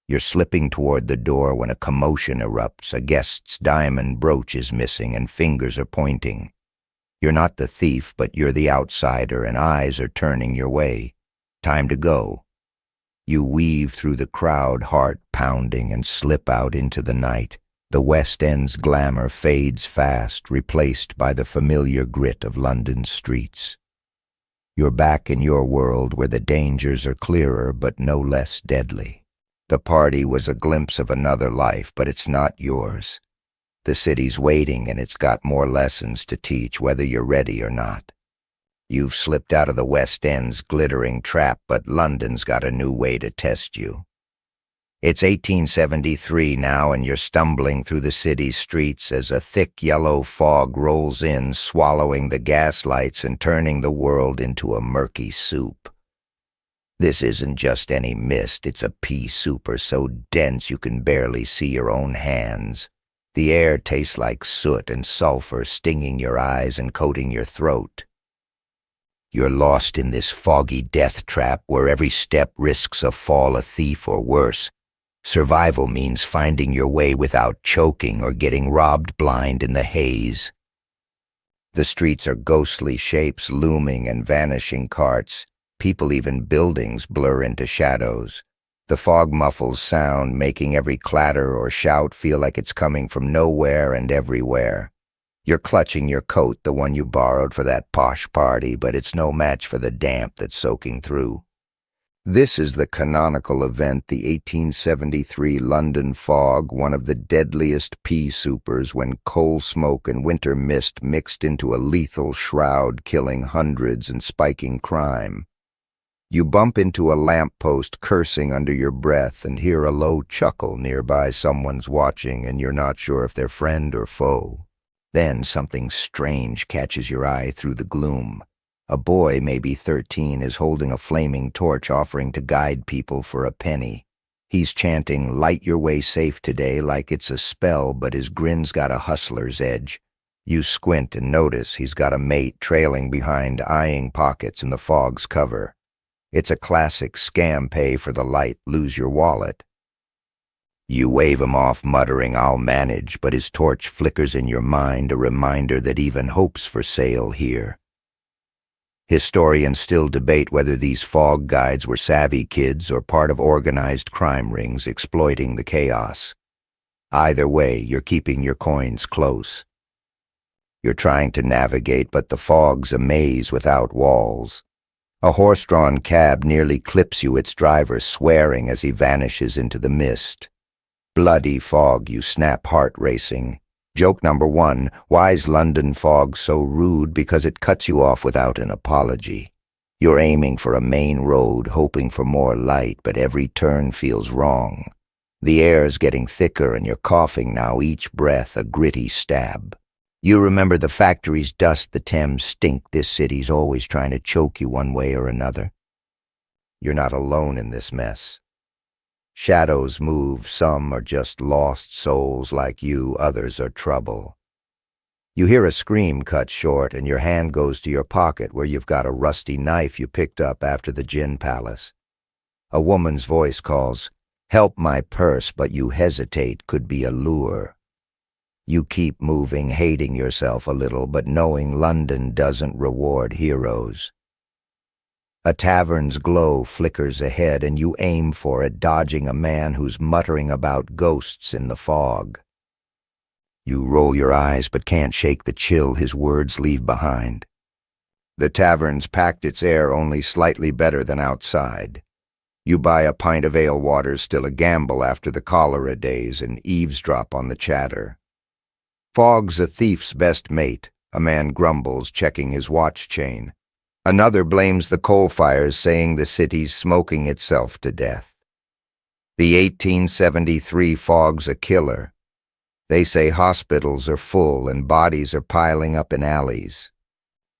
You're slipping toward the door when a commotion erupts. A guest's diamond brooch is missing and fingers are pointing. You're not the thief, but you're the outsider, and eyes are turning your way. Time to go. You weave through the crowd, heart pounding, and slip out into the night. The West End's glamour fades fast, replaced by the familiar grit of London's streets. You're back in your world where the dangers are clearer but no less deadly. The party was a glimpse of another life, but it's not yours. The city's waiting, and it's got more lessons to teach, whether you're ready or not. You've slipped out of the West End's glittering trap, but London's got a new way to test you. It's 1873 now, and you're stumbling through the city's streets as a thick yellow fog rolls in, swallowing the gas lights and turning the world into a murky soup. This isn't just any mist, it's a pea soup so dense you can barely see your own hands. The air tastes like soot and sulfur, stinging your eyes and coating your throat. You're lost in this foggy death trap where every step risks a fall, a thief, or worse. Survival means finding your way without choking or getting robbed blind in the haze. The streets are ghostly shapes, looming and vanishing carts. People, even buildings, blur into shadows. The fog muffles sound, making every clatter or shout feel like it's coming from nowhere and everywhere. You're clutching your coat, the one you borrowed for that posh party, but it's no match for the damp that's soaking through. This is the canonical event, the 1873 London fog, one of the deadliest pea soupers when coal smoke and winter mist mixed into a lethal shroud, killing hundreds and spiking crime. You bump into a lamppost, cursing under your breath, and hear a low chuckle nearby. Someone's watching, and you're not sure if they're friend or foe. Then something strange catches your eye through the gloom. A boy, maybe 13, is holding a flaming torch, offering to guide people for a penny. He's chanting, "Light your way safe today," like it's a spell, but his grin's got a hustler's edge. You squint and notice he's got a mate trailing behind, eyeing pockets in the fog's cover. It's a classic scam, pay for the light, lose your wallet. You wave him off, muttering, "I'll manage," but his torch flickers in your mind, a reminder that even hope's for sale here. Historians still debate whether these fog guides were savvy kids or part of organized crime rings exploiting the chaos. Either way, you're keeping your coins close. You're trying to navigate, but the fog's a maze without walls. A horse-drawn cab nearly clips you, its driver swearing as he vanishes into the mist. Bloody fog, you snap, heart racing. Joke number 1, why's London fog so rude? Because it cuts you off without an apology. You're aiming for a main road, hoping for more light, but every turn feels wrong. The air's getting thicker and you're coughing now, each breath a gritty stab. You remember the factory's dust, the Thames stink. This city's always trying to choke you one way or another. You're not alone in this mess. Shadows move, some are just lost souls like you, others are trouble. You hear a scream cut short, and your hand goes to your pocket where you've got a rusty knife you picked up after the gin palace. A woman's voice calls, "Help my purse," but you hesitate, could be a lure. You keep moving, hating yourself a little, but knowing London doesn't reward heroes. A tavern's glow flickers ahead, and you aim for it, dodging a man who's muttering about ghosts in the fog. You roll your eyes but can't shake the chill his words leave behind. The tavern's packed its air only slightly better than outside. You buy a pint of ale, water's still a gamble after the cholera days, and eavesdrop on the chatter. Fog's a thief's best mate, a man grumbles, checking his watch chain. Another blames the coal fires, saying the city's smoking itself to death. The 1873 fog's a killer. They say hospitals are full and bodies are piling up in alleys.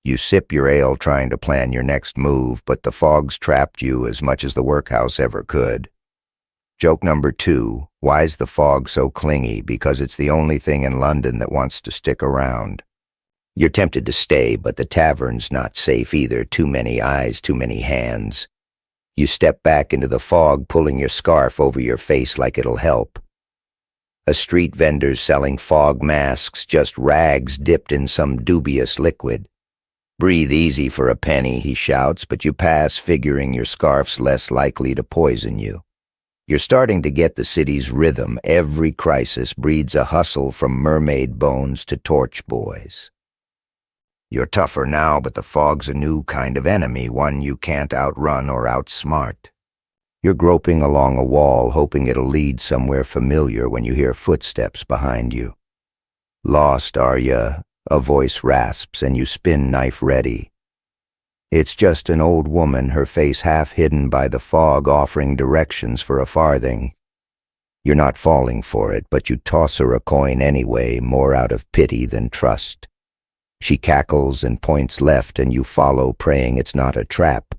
You sip your ale trying to plan your next move, but the fog's trapped you as much as the workhouse ever could. Joke number 2, why's the fog so clingy? Because it's the only thing in London that wants to stick around. You're tempted to stay, but the tavern's not safe either. Too many eyes, too many hands. You step back into the fog, pulling your scarf over your face like it'll help. A street vendor's selling fog masks, just rags dipped in some dubious liquid. "Breathe easy for a penny," he shouts, but you pass, figuring your scarf's less likely to poison you. You're starting to get the city's rhythm. Every crisis breeds a hustle, from mermaid bones to torch boys. You're tougher now, but the fog's a new kind of enemy, one you can't outrun or outsmart. You're groping along a wall, hoping it'll lead somewhere familiar, when you hear footsteps behind you. "Lost, are ya?" a voice rasps, and you spin, knife ready. It's just an old woman, her face half hidden by the fog, offering directions for a farthing. You're not falling for it, but you toss her a coin anyway, more out of pity than trust. She cackles and points left, and you follow, praying it's not a trap.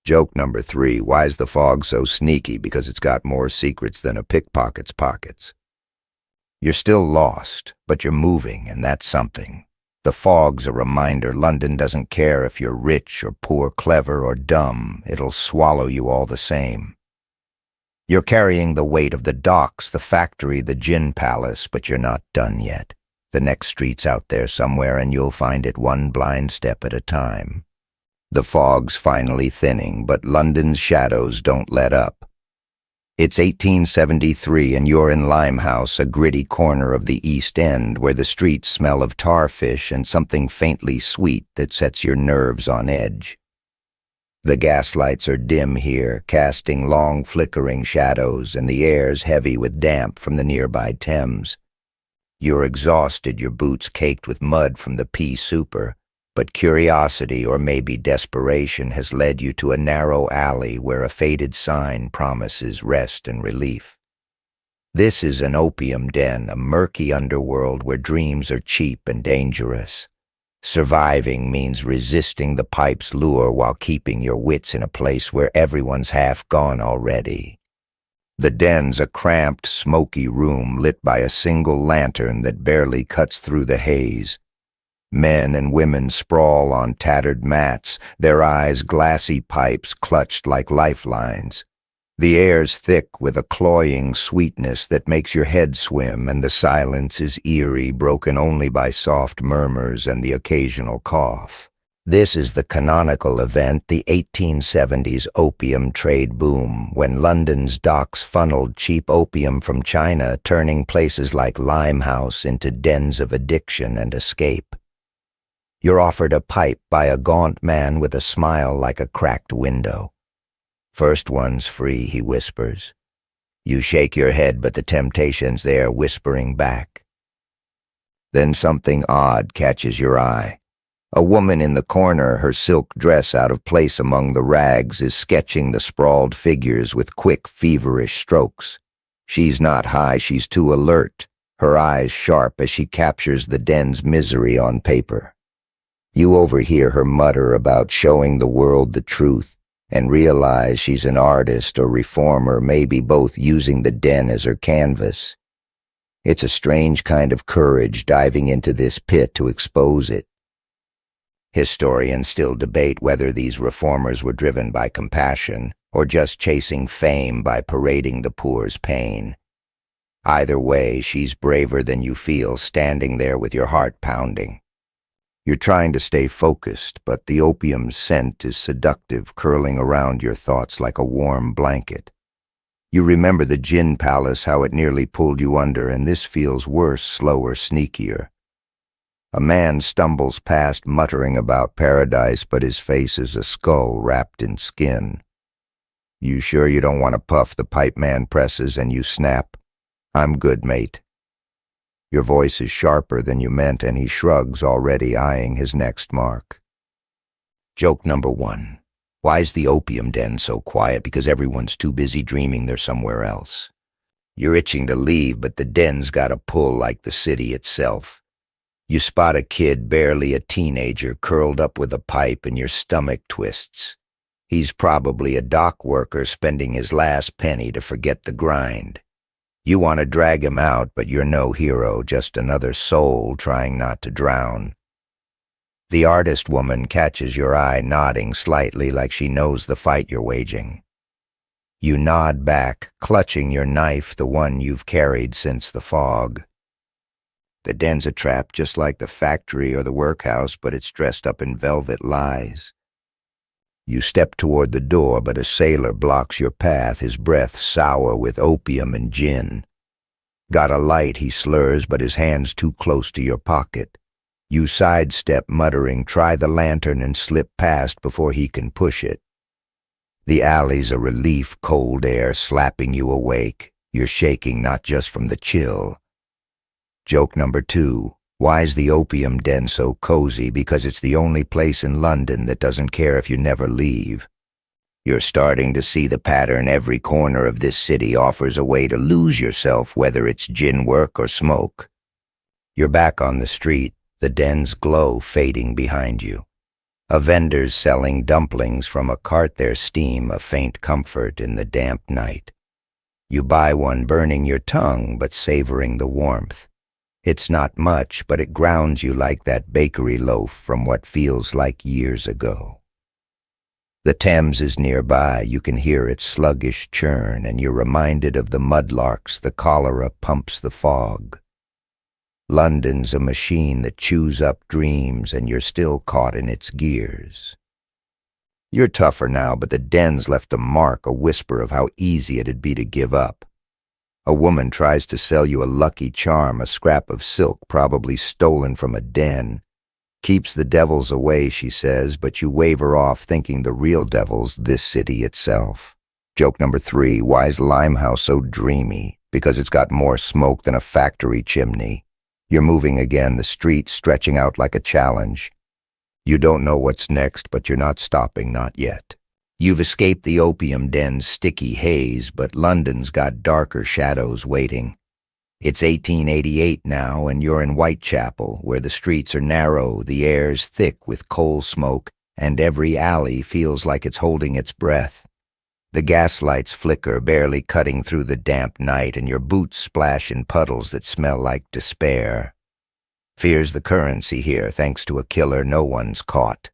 Joke number 3, why's the fog so sneaky? Because it's got more secrets than a pickpocket's pockets. You're still lost, but you're moving, and that's something. The fog's a reminder London doesn't care if you're rich or poor, clever or dumb. It'll swallow you all the same. You're carrying the weight of the docks, the factory, the gin palace, but you're not done yet. The next street's out there somewhere, and you'll find it one blind step at a time. The fog's finally thinning, but London's shadows don't let up. It's 1873, and you're in Limehouse, a gritty corner of the East End, where the streets smell of tarfish and something faintly sweet that sets your nerves on edge. The gaslights are dim here, casting long flickering shadows, and the air's heavy with damp from the nearby Thames. You're exhausted, your boots caked with mud from the pea souper, but curiosity, or maybe desperation, has led you to a narrow alley where a faded sign promises rest and relief. This is an opium den, a murky underworld where dreams are cheap and dangerous. Surviving means resisting the pipe's lure while keeping your wits in a place where everyone's half gone already. The den's a cramped, smoky room lit by a single lantern that barely cuts through the haze. Men and women sprawl on tattered mats, their eyes glassy pipes clutched like lifelines. The air's thick with a cloying sweetness that makes your head swim, and the silence is eerie, broken only by soft murmurs and the occasional cough. This is the canonical event, the 1870s opium trade boom, when London's docks funneled cheap opium from China, turning places like Limehouse into dens of addiction and escape. You're offered a pipe by a gaunt man with a smile like a cracked window. "First one's free," he whispers. You shake your head, but the temptation's there, whispering back. Then something odd catches your eye. A woman in the corner, her silk dress out of place among the rags, is sketching the sprawled figures with quick, feverish strokes. She's not high, she's too alert, her eyes sharp as she captures the den's misery on paper. You overhear her mutter about showing the world the truth, and realize she's an artist or reformer, maybe both, using the den as her canvas. It's a strange kind of courage, diving into this pit to expose it. Historians still debate whether these reformers were driven by compassion or just chasing fame by parading the poor's pain. Either way, she's braver than you feel, standing there with your heart pounding. You're trying to stay focused, but the opium's scent is seductive, curling around your thoughts like a warm blanket. You remember the gin palace, how it nearly pulled you under, and this feels worse, slower, sneakier. A man stumbles past, muttering about paradise, but his face is a skull wrapped in skin. "You sure you don't want to puff?" the pipe man presses, and you snap. "I'm good, mate." Your voice is sharper than you meant, and he shrugs, already eyeing his next mark. Joke number 1. Why's the opium den so quiet? Because everyone's too busy dreaming they're somewhere else. You're itching to leave, but the den's got a pull like the city itself. You spot a kid, barely a teenager, curled up with a pipe, and your stomach twists. He's probably a dock worker spending his last penny to forget the grind. You want to drag him out, but you're no hero, just another soul trying not to drown. The artist woman catches your eye, nodding slightly like she knows the fight you're waging. You nod back, clutching your knife, the one you've carried since the fog. The den's a trap, just like the factory or the workhouse, but it's dressed up in velvet lies. You step toward the door, but a sailor blocks your path, his breath sour with opium and gin. "Got a light," he slurs, but his hand's too close to your pocket. You sidestep, muttering, "Try the lantern," and slip past before he can push it. The alley's a relief, cold air slapping you awake. You're shaking not just from the chill. Joke number 2. Why's the opium den so cozy? Because it's the only place in London that doesn't care if you never leave. You're starting to see the pattern. Every corner of this city offers a way to lose yourself, whether it's gin work or smoke. You're back on the street, the den's glow fading behind you. A vendor's selling dumplings from a cart, their steam a faint comfort in the damp night. You buy one, burning your tongue but savoring the warmth. It's not much, but it grounds you like that bakery loaf from what feels like years ago. The Thames is nearby. You can hear its sluggish churn, and you're reminded of the mudlarks the cholera pumps the fog. London's a machine that chews up dreams, and you're still caught in its gears. You're tougher now, but the den's left a mark, a whisper of how easy it'd be to give up. A woman tries to sell you a lucky charm, a scrap of silk probably stolen from a den. Keeps the devils away, she says, but you wave her off, thinking the real devil's this city itself. Joke number 3, why's Limehouse so dreamy? Because it's got more smoke than a factory chimney. You're moving again, the street stretching out like a challenge. You don't know what's next, but you're not stopping, not yet. You've escaped the opium den's sticky haze, but London's got darker shadows waiting. It's 1888 now, and you're in Whitechapel, where the streets are narrow, the air's thick with coal smoke, and every alley feels like it's holding its breath. The gaslights flicker, barely cutting through the damp night, and your boots splash in puddles that smell like despair. Fear's the currency here, thanks to a killer no one's caught.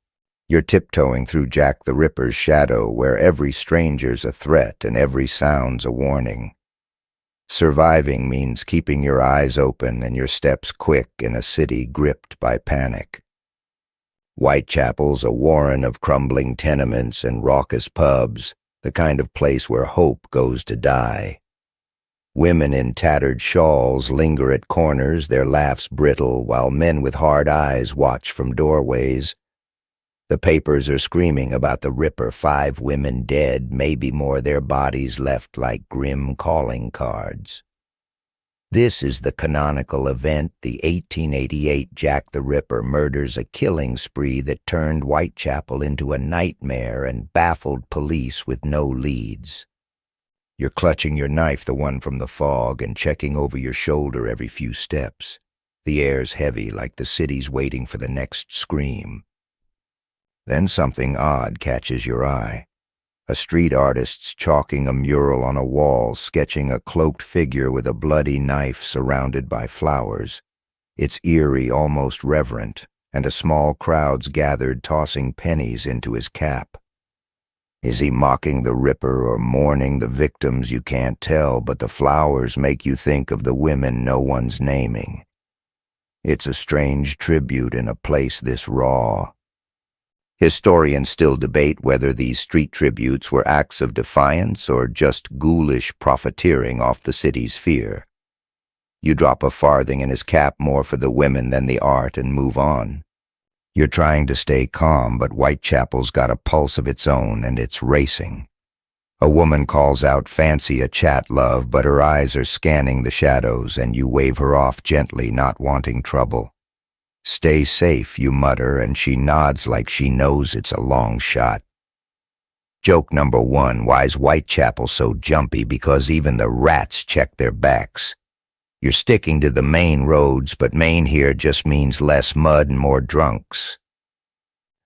You're tiptoeing through Jack the Ripper's shadow, where every stranger's a threat and every sound's a warning. Surviving means keeping your eyes open and your steps quick in a city gripped by panic. Whitechapel's a warren of crumbling tenements and raucous pubs, the kind of place where hope goes to die. Women in tattered shawls linger at corners, their laughs brittle, while men with hard eyes watch from doorways. The papers are screaming about the Ripper, 5 women dead, maybe more, their bodies left like grim calling cards. This is the canonical event, the 1888 Jack the Ripper murders, a killing spree that turned Whitechapel into a nightmare and baffled police with no leads. You're clutching your knife, the one from the fog, and checking over your shoulder every few steps. The air's heavy, like the city's waiting for the next scream. Then something odd catches your eye. A street artist's chalking a mural on a wall, sketching a cloaked figure with a bloody knife surrounded by flowers. It's eerie, almost reverent, and a small crowd's gathered, tossing pennies into his cap. Is he mocking the Ripper or mourning the victims? You can't tell, but the flowers make you think of the women no one's naming. It's a strange tribute in a place this raw. Historians still debate whether these street tributes were acts of defiance or just ghoulish profiteering off the city's fear. You drop a farthing in his cap, more for the women than the art, and move on. You're trying to stay calm, but Whitechapel's got a pulse of its own, and it's racing. A woman calls out, "Fancy a chat, love," but her eyes are scanning the shadows, and you wave her off gently, not wanting trouble. "Stay safe," you mutter, and she nods like she knows it's a long shot. Joke number 1, why's Whitechapel so jumpy? Because even the rats check their backs. You're sticking to the main roads, but main here just means less mud and more drunks.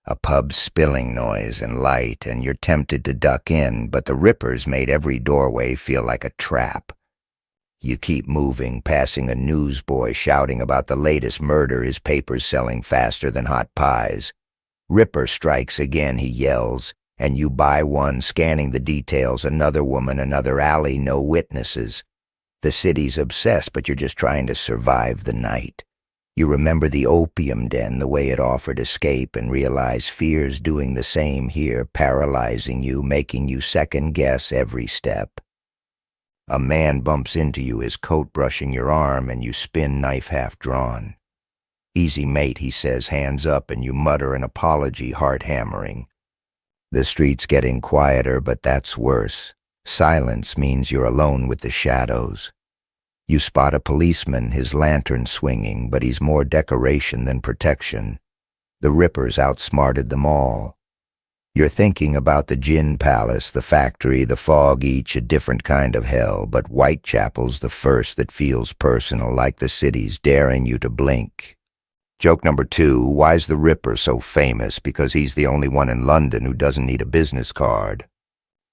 A pub's spilling noise and light, and you're tempted to duck in, but the Rippers made every doorway feel like a trap. You keep moving, passing a newsboy shouting about the latest murder, his papers selling faster than hot pies. "Ripper strikes again," he yells, and you buy one, scanning the details. Another woman, another alley, no witnesses. The city's obsessed, but you're just trying to survive the night. You remember the opium den, the way it offered escape, and realize fear's doing the same here, paralyzing you, making you second-guess every step. A man bumps into you, his coat brushing your arm, and you spin, knife half drawn. "Easy, mate," he says, hands up, and you mutter an apology, heart hammering. The street's getting quieter, but that's worse. Silence means you're alone with the shadows. You spot a policeman, his lantern swinging, but he's more decoration than protection. The Rippers outsmarted them all. You're thinking about the gin palace, the factory, the fog, each a different kind of hell, but Whitechapel's the first that feels personal, like the city's daring you to blink. Joke number 2, why's the Ripper so famous? Because he's the only one in London who doesn't need a business card.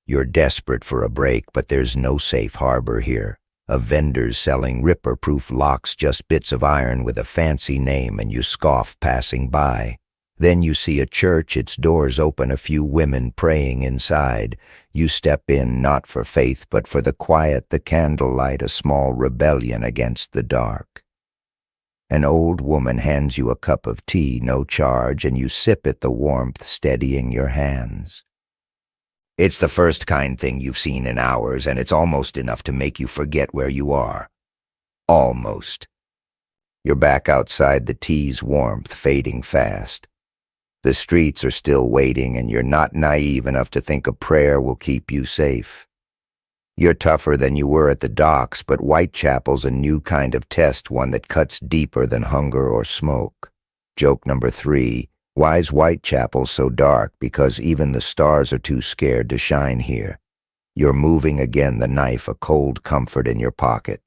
You're desperate for a break, but there's no safe harbor here. Of vendors selling Ripper-proof locks, just bits of iron with a fancy name, and you scoff passing by. Then you see a church, its doors open, a few women praying inside. You step in, not for faith, but for the quiet, the candlelight, a small rebellion against the dark. An old woman hands you a cup of tea, no charge, and you sip it, the warmth steadying your hands. It's the first kind thing you've seen in hours, and it's almost enough to make you forget where you are. Almost. You're back outside, the tea's warmth fading fast. The streets are still waiting, and you're not naive enough to think a prayer will keep you safe. You're tougher than you were at the docks, but Whitechapel's a new kind of test, one that cuts deeper than hunger or smoke. Joke number 3. Why's Whitechapel so dark? Because even the stars are too scared to shine here. You're moving again, the knife a cold comfort in your pocket.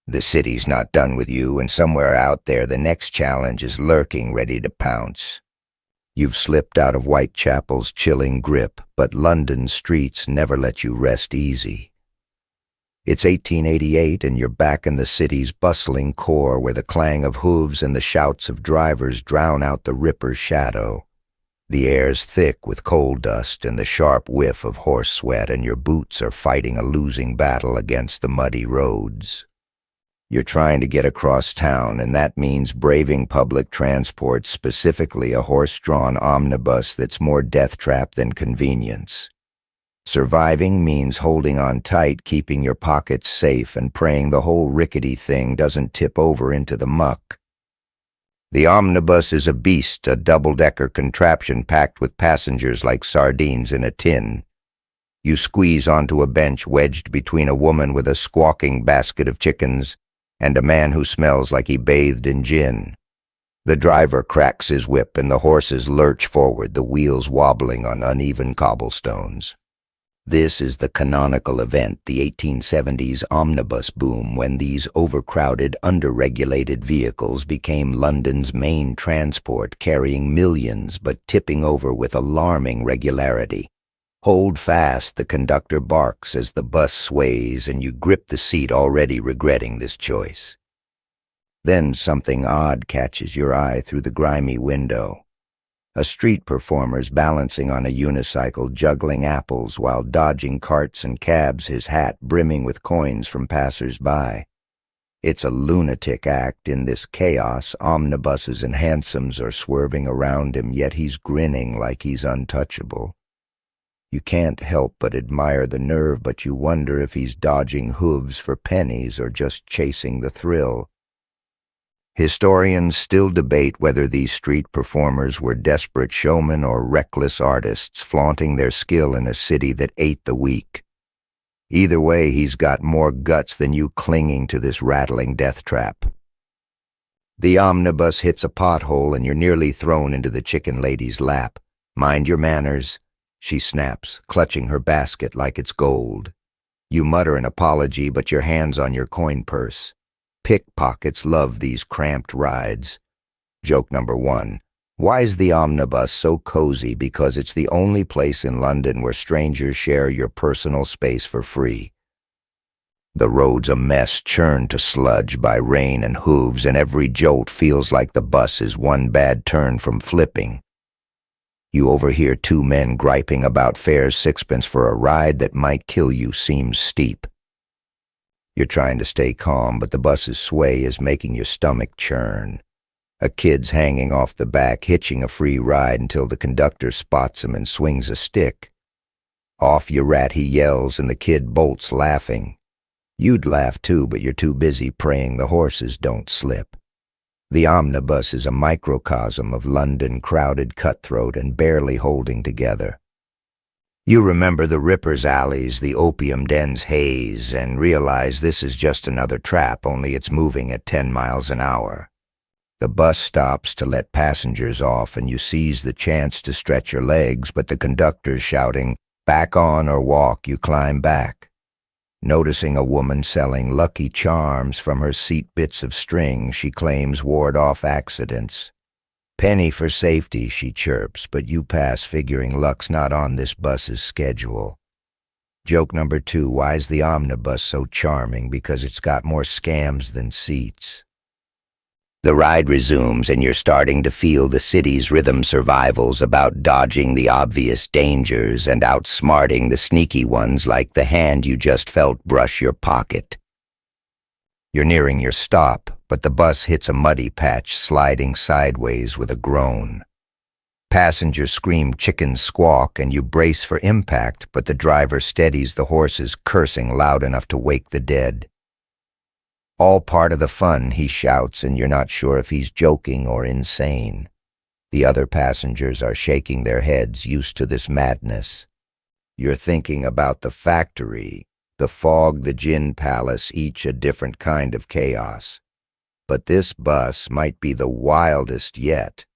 The city's not done with you, and somewhere out there the next challenge is lurking, ready to pounce. You've slipped out of Whitechapel's chilling grip, but London's streets never let you rest easy. It's 1888, and you're back in the city's bustling core, where the clang of hooves and the shouts of drivers drown out the Ripper's shadow. The air's thick with coal dust and the sharp whiff of horse sweat, and your boots are fighting a losing battle against the muddy roads. You're trying to get across town, and that means braving public transport, specifically a horse-drawn omnibus that's more death trap than convenience. Surviving means holding on tight, keeping your pockets safe, and praying the whole rickety thing doesn't tip over into the muck. The omnibus is a beast, a double-decker contraption packed with passengers like sardines in a tin. You squeeze onto a bench wedged between a woman with a squawking basket of chickens and a man who smells like he bathed in gin. The driver cracks his whip and the horses lurch forward, the wheels wobbling on uneven cobblestones. This is the canonical event, the 1870s omnibus boom, when these overcrowded, under-regulated vehicles became London's main transport, carrying millions but tipping over with alarming regularity. Hold fast, the conductor barks as the bus sways, and you grip the seat, already regretting this choice. Then something odd catches your eye through the grimy window. A street performer's balancing on a unicycle, juggling apples while dodging carts and cabs, his hat brimming with coins from passers-by. It's a lunatic act. In this chaos, omnibuses and hansoms are swerving around him, yet he's grinning like he's untouchable. You can't help but admire the nerve, but you wonder if he's dodging hooves for pennies or just chasing the thrill. Historians still debate whether these street performers were desperate showmen or reckless artists flaunting their skill in a city that ate the weak. Either way, he's got more guts than you clinging to this rattling death trap. The omnibus hits a pothole and you're nearly thrown into the chicken lady's lap. Mind your manners, she snaps, clutching her basket like it's gold. You mutter an apology, but your hand's on your coin purse. Pickpockets love these cramped rides. Joke number 1. Why's the omnibus so cozy? Because it's the only place in London where strangers share your personal space for free. The road's a mess, churned to sludge by rain and hooves, and every jolt feels like the bus is one bad turn from flipping. You overhear 2 men griping about fares, 6pence for a ride that might kill you seems steep. You're trying to stay calm, but the bus's sway is making your stomach churn. A kid's hanging off the back, hitching a free ride until the conductor spots him and swings a stick. Off you rat, he yells, and the kid bolts laughing. You'd laugh too, but you're too busy praying the horses don't slip. The omnibus is a microcosm of London, crowded, cutthroat, and barely holding together. You remember the Ripper's alleys, the opium den's haze, and realize this is just another trap, only it's moving at 10 miles an hour. The bus stops to let passengers off, and you seize the chance to stretch your legs, but the conductor's shouting, "Back on or walk," you climb back. Noticing a woman selling Lucky Charms from her seat bits of string she claims ward off accidents. "Penny for safety," she chirps, but you pass figuring luck's not on this bus's schedule. Joke number 2, why's the omnibus so charming? Because it's got more scams than seats. The ride resumes, and you're starting to feel the city's rhythm survival's about dodging the obvious dangers and outsmarting the sneaky ones like the hand you just felt brush your pocket. You're nearing your stop, but the bus hits a muddy patch, sliding sideways with a groan. Passengers scream chicken squawk, and you brace for impact, but the driver steadies the horses, cursing loud enough to wake the dead. "All part of the fun," he shouts, and you're not sure if he's joking or insane. The other passengers are shaking their heads, used to this madness. You're thinking about the factory, the fog, the gin palace, each a different kind of chaos. But this bus might be the wildest yet.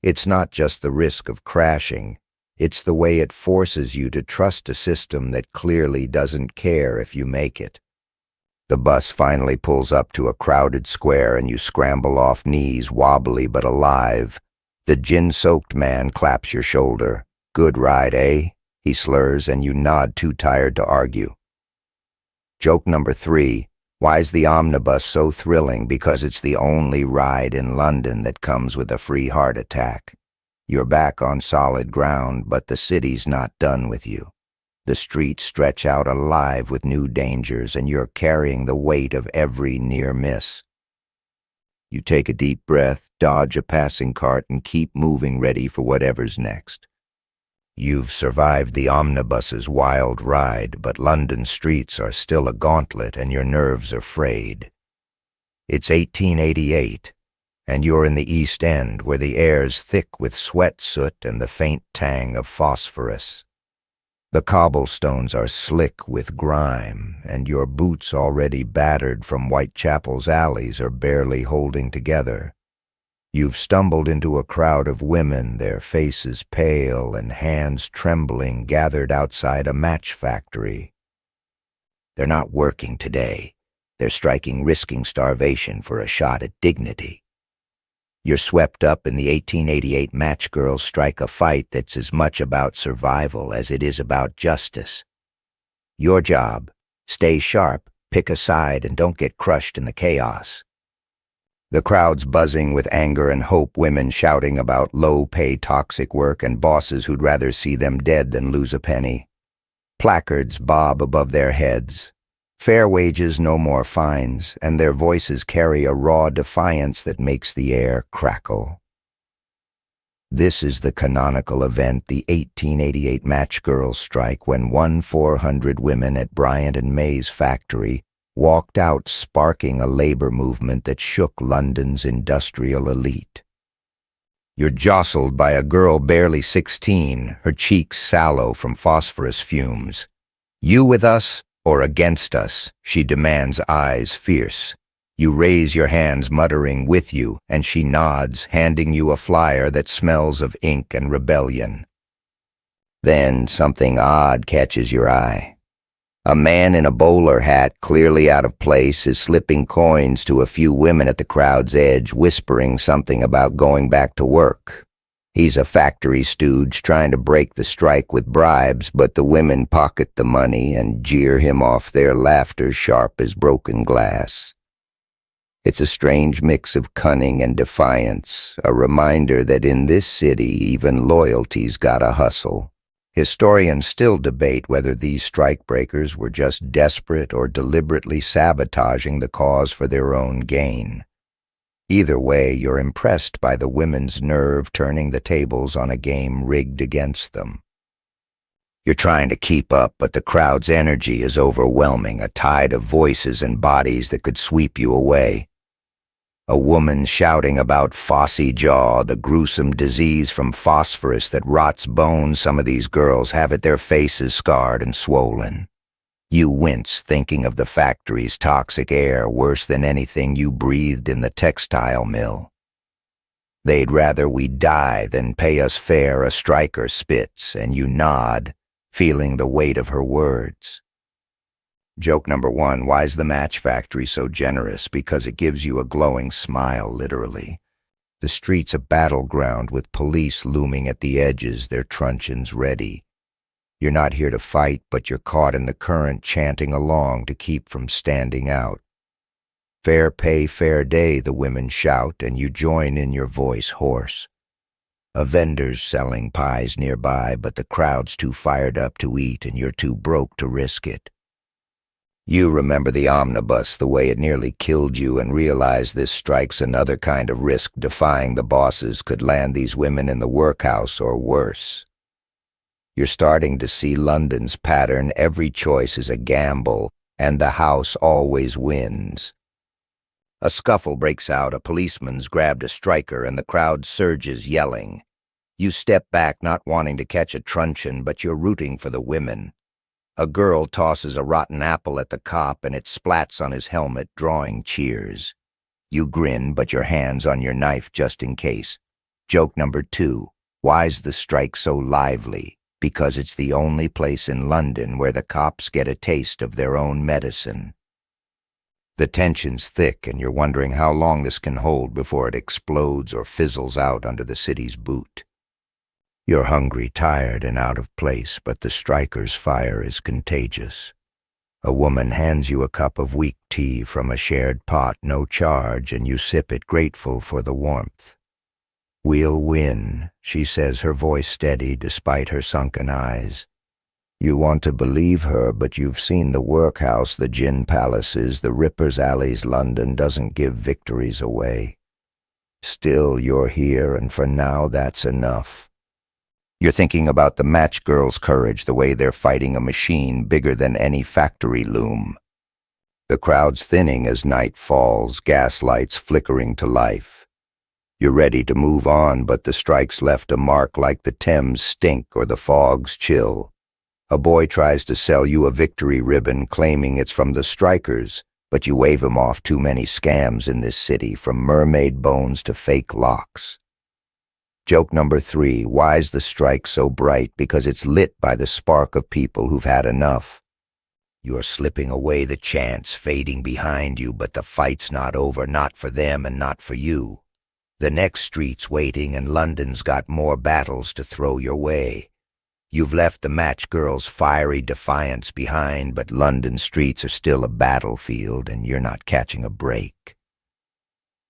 It's not just the risk of crashing, it's the way it forces you to trust a system that clearly doesn't care if you make it. The bus finally pulls up to a crowded square, and you scramble off, knees wobbly but alive. The gin-soaked man claps your shoulder. "Good ride, eh?" he slurs, and you nod, too tired to argue. Joke number 3, why's the omnibus so thrilling? Because it's the only ride in London that comes with a free heart attack. You're back on solid ground, but the city's not done with you. The streets stretch out alive with new dangers, and you're carrying the weight of every near miss. You take a deep breath, dodge a passing cart, and keep moving, ready for whatever's next. You've survived the omnibus's wild ride, but London streets are still a gauntlet, and your nerves are frayed. It's 1888, and you're in the East End, where the air's thick with sweat soot and the faint tang of phosphorus. The cobblestones are slick with grime, and your boots, already battered from Whitechapel's alleys, are barely holding together. You've stumbled into a crowd of women, their faces pale and hands trembling, gathered outside a match factory. They're not working today. They're striking, risking starvation for a shot at dignity. You're swept up in the 1888 match girls strike a fight that's as much about survival as it is about justice. Your job, stay sharp, pick a side, and don't get crushed in the chaos. The crowd's buzzing with anger and hope, women shouting about low-pay toxic work and bosses who'd rather see them dead than lose a penny. Placards bob above their heads. Fair wages, no more fines, and their voices carry a raw defiance that makes the air crackle. This is the canonical event, the 1888 match girls strike, when 400 women at Bryant and May's factory walked out, sparking a labor movement that shook London's industrial elite. You're jostled by a girl barely 16, her cheeks sallow from phosphorus fumes. "You with us or against us?" she demands, eyes fierce. You raise your hands, muttering, "With you," and she nods, handing you a flyer that smells of ink and rebellion. Then something odd catches your eye. A man in a bowler hat, clearly out of place, is slipping coins to a few women at the crowd's edge, whispering something about going back to work. He's a factory stooge trying to break the strike with bribes, but the women pocket the money and jeer him off, their laughter sharp as broken glass. It's a strange mix of cunning and defiance, a reminder that in this city even loyalty's gotta hustle. Historians still debate whether these strikebreakers were just desperate or deliberately sabotaging the cause for their own gain. Either way, you're impressed by the women's nerve, turning the tables on a game rigged against them. You're trying to keep up, but the crowd's energy is overwhelming, a tide of voices and bodies that could sweep you away. A woman shouting about phossy jaw, the gruesome disease from phosphorus that rots bones. Some of these girls have it, their faces scarred and swollen. You wince, thinking of the factory's toxic air, worse than anything you breathed in the textile mill. They'd rather we die than pay us fair, a striker spits, and you nod, feeling the weight of her words. Joke number 1, why's the match factory so generous? Because it gives you a glowing smile, literally. The street's a battleground with police looming at the edges, their truncheons ready. You're not here to fight, but you're caught in the current, chanting along to keep from standing out. Fair pay, fair day, the women shout, and you join in, your voice hoarse. A vendor's selling pies nearby, but the crowd's too fired up to eat, and you're too broke to risk it. You remember the omnibus, the way it nearly killed you, and realize this strikes another kind of risk defying the bosses could land these women in the workhouse or worse. You're starting to see London's pattern. Every choice is a gamble, and the house always wins. A scuffle breaks out, a policeman's grabbed a striker, and the crowd surges yelling. You step back, not wanting to catch a truncheon, but you're rooting for the women. A girl tosses a rotten apple at the cop, and it splats on his helmet, drawing cheers. You grin, but your hand's on your knife just in case. Joke number 2, why's the strike so lively? Because it's the only place in London where the cops get a taste of their own medicine. The tension's thick, and you're wondering how long this can hold before it explodes or fizzles out under the city's boot. You're hungry, tired, and out of place, but the striker's fire is contagious. A woman hands you a cup of weak tea from a shared pot, no charge, and you sip it, grateful for the warmth. We'll win, she says, her voice steady despite her sunken eyes. You want to believe her, but you've seen the workhouse, the gin palaces, the rippers' alleys. London doesn't give victories away. Still, you're here, and for now that's enough. You're thinking about the match girls' courage, the way they're fighting a machine bigger than any factory loom. The crowd's thinning as night falls, gaslights flickering to life. You're ready to move on, but the strike's left a mark like the Thames stink or the fog's chill. A boy tries to sell you a victory ribbon, claiming it's from the strikers, but you wave him off. Too many scams in this city, from mermaid bones to fake locks. Joke number 3, why's the strike so bright? Because it's lit by the spark of people who've had enough. You're slipping away, the chants fading behind you, but the fight's not over, not for them and not for you. The next street's waiting, and London's got more battles to throw your way. You've left the match girl's fiery defiance behind, but London streets are still a battlefield, and you're not catching a break.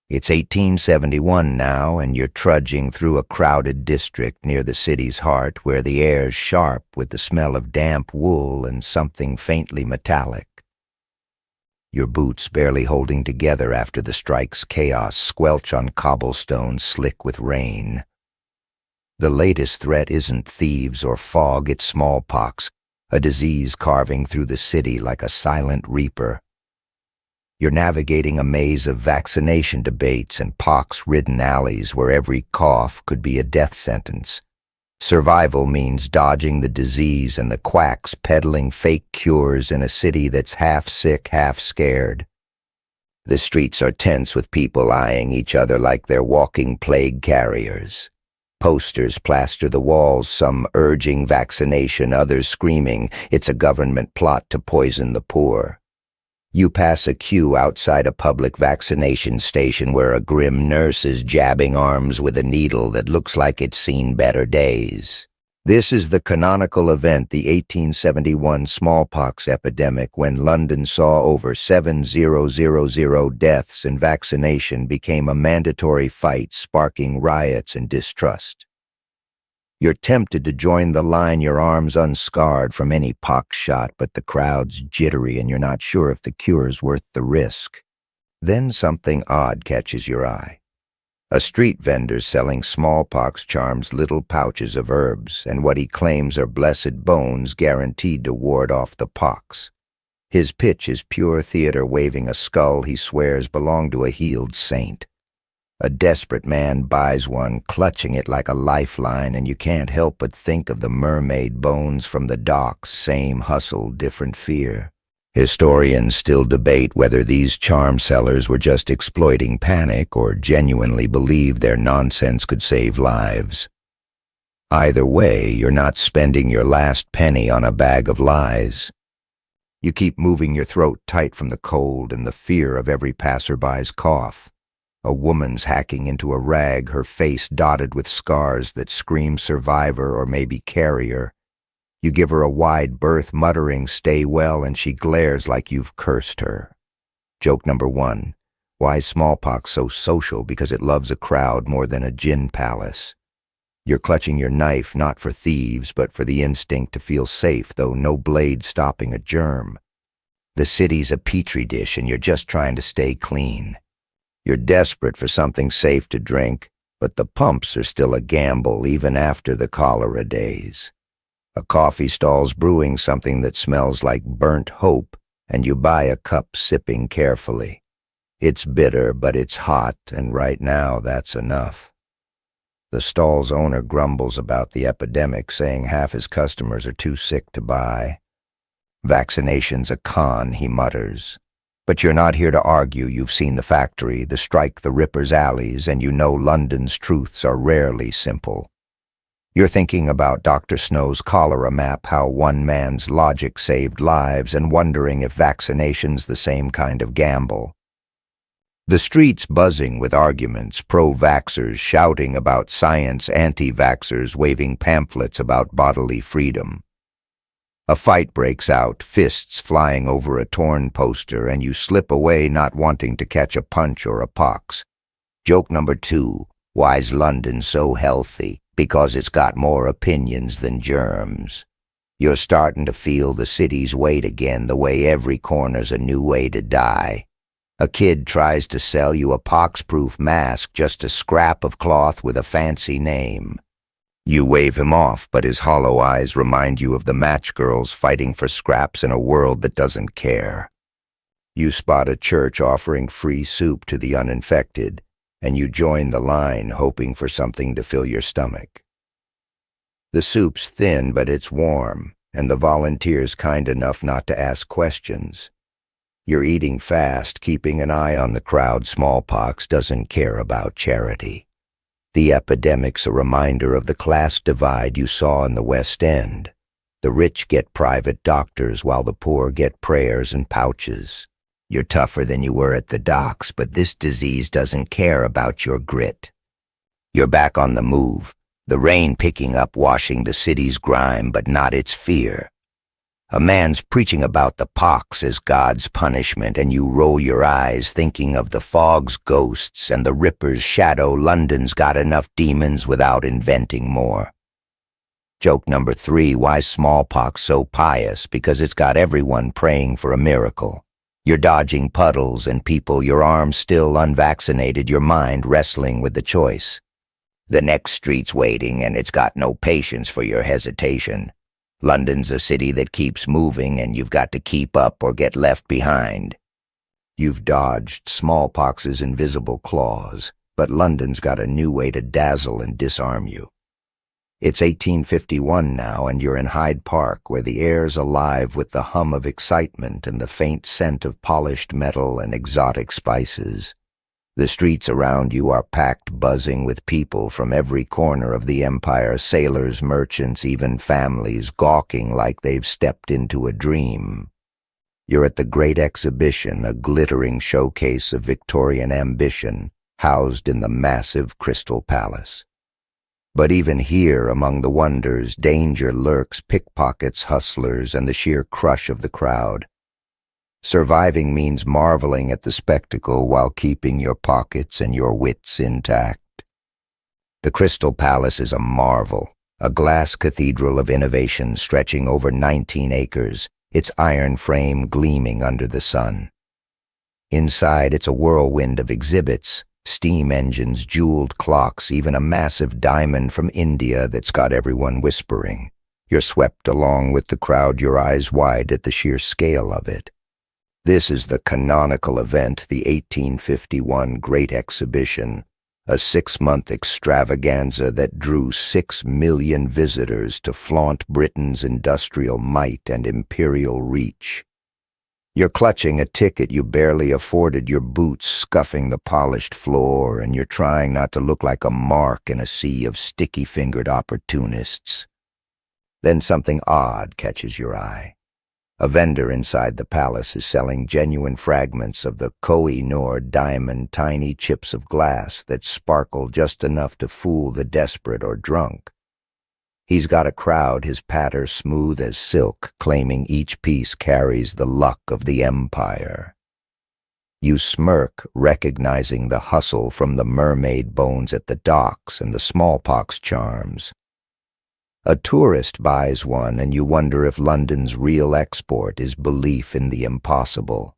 It's 1871 now, and you're trudging through a crowded district near the city's heart, where the air's sharp with the smell of damp wool and something faintly metallic. Your boots, barely holding together after the strike's chaos, squelch on cobblestones slick with rain. The latest threat isn't thieves or fog, it's smallpox, a disease carving through the city like a silent reaper. You're navigating a maze of vaccination debates and pox-ridden alleys where every cough could be a death sentence. Survival means dodging the disease and the quacks peddling fake cures in a city that's half sick, half scared. The streets are tense with people eyeing each other like they're walking plague carriers. Posters plaster the walls, some urging vaccination, others screaming it's a government plot to poison the poor. You pass a queue outside a public vaccination station where a grim nurse is jabbing arms with a needle that looks like it's seen better days. This is the canonical event, the 1871 smallpox epidemic, when London saw over 7,000 deaths and vaccination became a mandatory fight, sparking riots and distrust. You're tempted to join the line, your arms unscarred from any pox shot, but the crowd's jittery and you're not sure if the cure's worth the risk. Then something odd catches your eye. A street vendor selling smallpox charms, little pouches of herbs, and what he claims are blessed bones guaranteed to ward off the pox. His pitch is pure theater, waving a skull he swears belonged to a healed saint. A desperate man buys one, clutching it like a lifeline, and you can't help but think of the mermaid bones from the docks, same hustle, different fear. Historians still debate whether these charm sellers were just exploiting panic or genuinely believed their nonsense could save lives. Either way, you're not spending your last penny on a bag of lies. You keep moving your throat tight from the cold and the fear of every passerby's cough. A woman's hacking into a rag, her face dotted with scars that scream survivor or maybe carrier. You give her a wide berth muttering, "Stay well," and she glares like you've cursed her. Joke number 1. Why is smallpox so social? Because it loves a crowd more than a gin palace. You're clutching your knife not for thieves, but for the instinct to feel safe, though no blade stopping a germ. The city's a petri dish and you're just trying to stay clean. You're desperate for something safe to drink, but the pumps are still a gamble even after the cholera days. A coffee stall's brewing something that smells like burnt hope, and you buy a cup sipping carefully. It's bitter, but it's hot, and right now that's enough. The stall's owner grumbles about the epidemic, saying half his customers are too sick to buy. "Vaccination's a con," he mutters. But you're not here to argue. You've seen the factory, the strike the Ripper's alleys, and you know London's truths are rarely simple. You're thinking about Dr. Snow's cholera map, how one man's logic saved lives, and wondering if vaccination's the same kind of gamble. The streets buzzing with arguments, pro-vaxxers shouting about science, anti-vaxxers waving pamphlets about bodily freedom. A fight breaks out, fists flying over a torn poster, and you slip away not wanting to catch a punch or a pox. Joke number 2. Why's London so healthy? Because it's got more opinions than germs. You're starting to feel the city's weight again, the way every corner's a new way to die. A kid tries to sell you a pox-proof mask, just a scrap of cloth with a fancy name. You wave him off, but his hollow eyes remind you of the match girls fighting for scraps in a world that doesn't care. You spot a church offering free soup to the uninfected, and you join the line hoping for something to fill your stomach. The soup's thin, but it's warm, and the volunteers kind enough not to ask questions. You're eating fast, keeping an eye on the crowd. Smallpox doesn't care about charity. The epidemic's a reminder of the class divide you saw in the West End. The rich get private doctors while the poor get prayers and pouches. You're tougher than you were at the docks, but this disease doesn't care about your grit. You're back on the move, the rain picking up, washing the city's grime, but not its fear. A man's preaching about the pox as God's punishment, and you roll your eyes thinking of the fog's ghosts and the Ripper's shadow. London's got enough demons without inventing more. Joke number 3. Why smallpox so pious? Because it's got everyone praying for a miracle. You're dodging puddles and people, your arms still unvaccinated, your mind wrestling with the choice. The next street's waiting, and it's got no patience for your hesitation. London's a city that keeps moving, and you've got to keep up or get left behind. You've dodged smallpox's invisible claws, but London's got a new way to dazzle and disarm you. It's 1851 now, and you're in Hyde Park, where the air's alive with the hum of excitement and the faint scent of polished metal and exotic spices. The streets around you are packed, buzzing with people from every corner of the empire, sailors, merchants, even families, gawking like they've stepped into a dream. You're at the Great Exhibition, a glittering showcase of Victorian ambition, housed in the massive Crystal Palace. But even here, among the wonders, danger lurks, pickpockets, hustlers, and the sheer crush of the crowd. Surviving means marveling at the spectacle while keeping your pockets and your wits intact. The Crystal Palace is a marvel, a glass cathedral of innovation stretching over 19 acres, its iron frame gleaming under the sun. Inside, it's a whirlwind of exhibits, steam engines, jeweled clocks, even a massive diamond from India that's got everyone whispering. You're swept along with the crowd, your eyes wide at the sheer scale of it. This is the canonical event, the 1851 Great Exhibition, a 6-month extravaganza that drew 6 million visitors to flaunt Britain's industrial might and imperial reach. You're clutching a ticket you barely afforded, your boots scuffing the polished floor, and you're trying not to look like a mark in a sea of sticky-fingered opportunists. Then something odd catches your eye. A vendor inside the palace is selling genuine fragments of the Koh-i-Noor diamond, tiny chips of glass that sparkle just enough to fool the desperate or drunk. He's got a crowd, his patter smooth as silk, claiming each piece carries the luck of the empire. You smirk, recognizing the hustle from the mermaid bones at the docks and the smallpox charms. A tourist buys one, and you wonder if London's real export is belief in the impossible.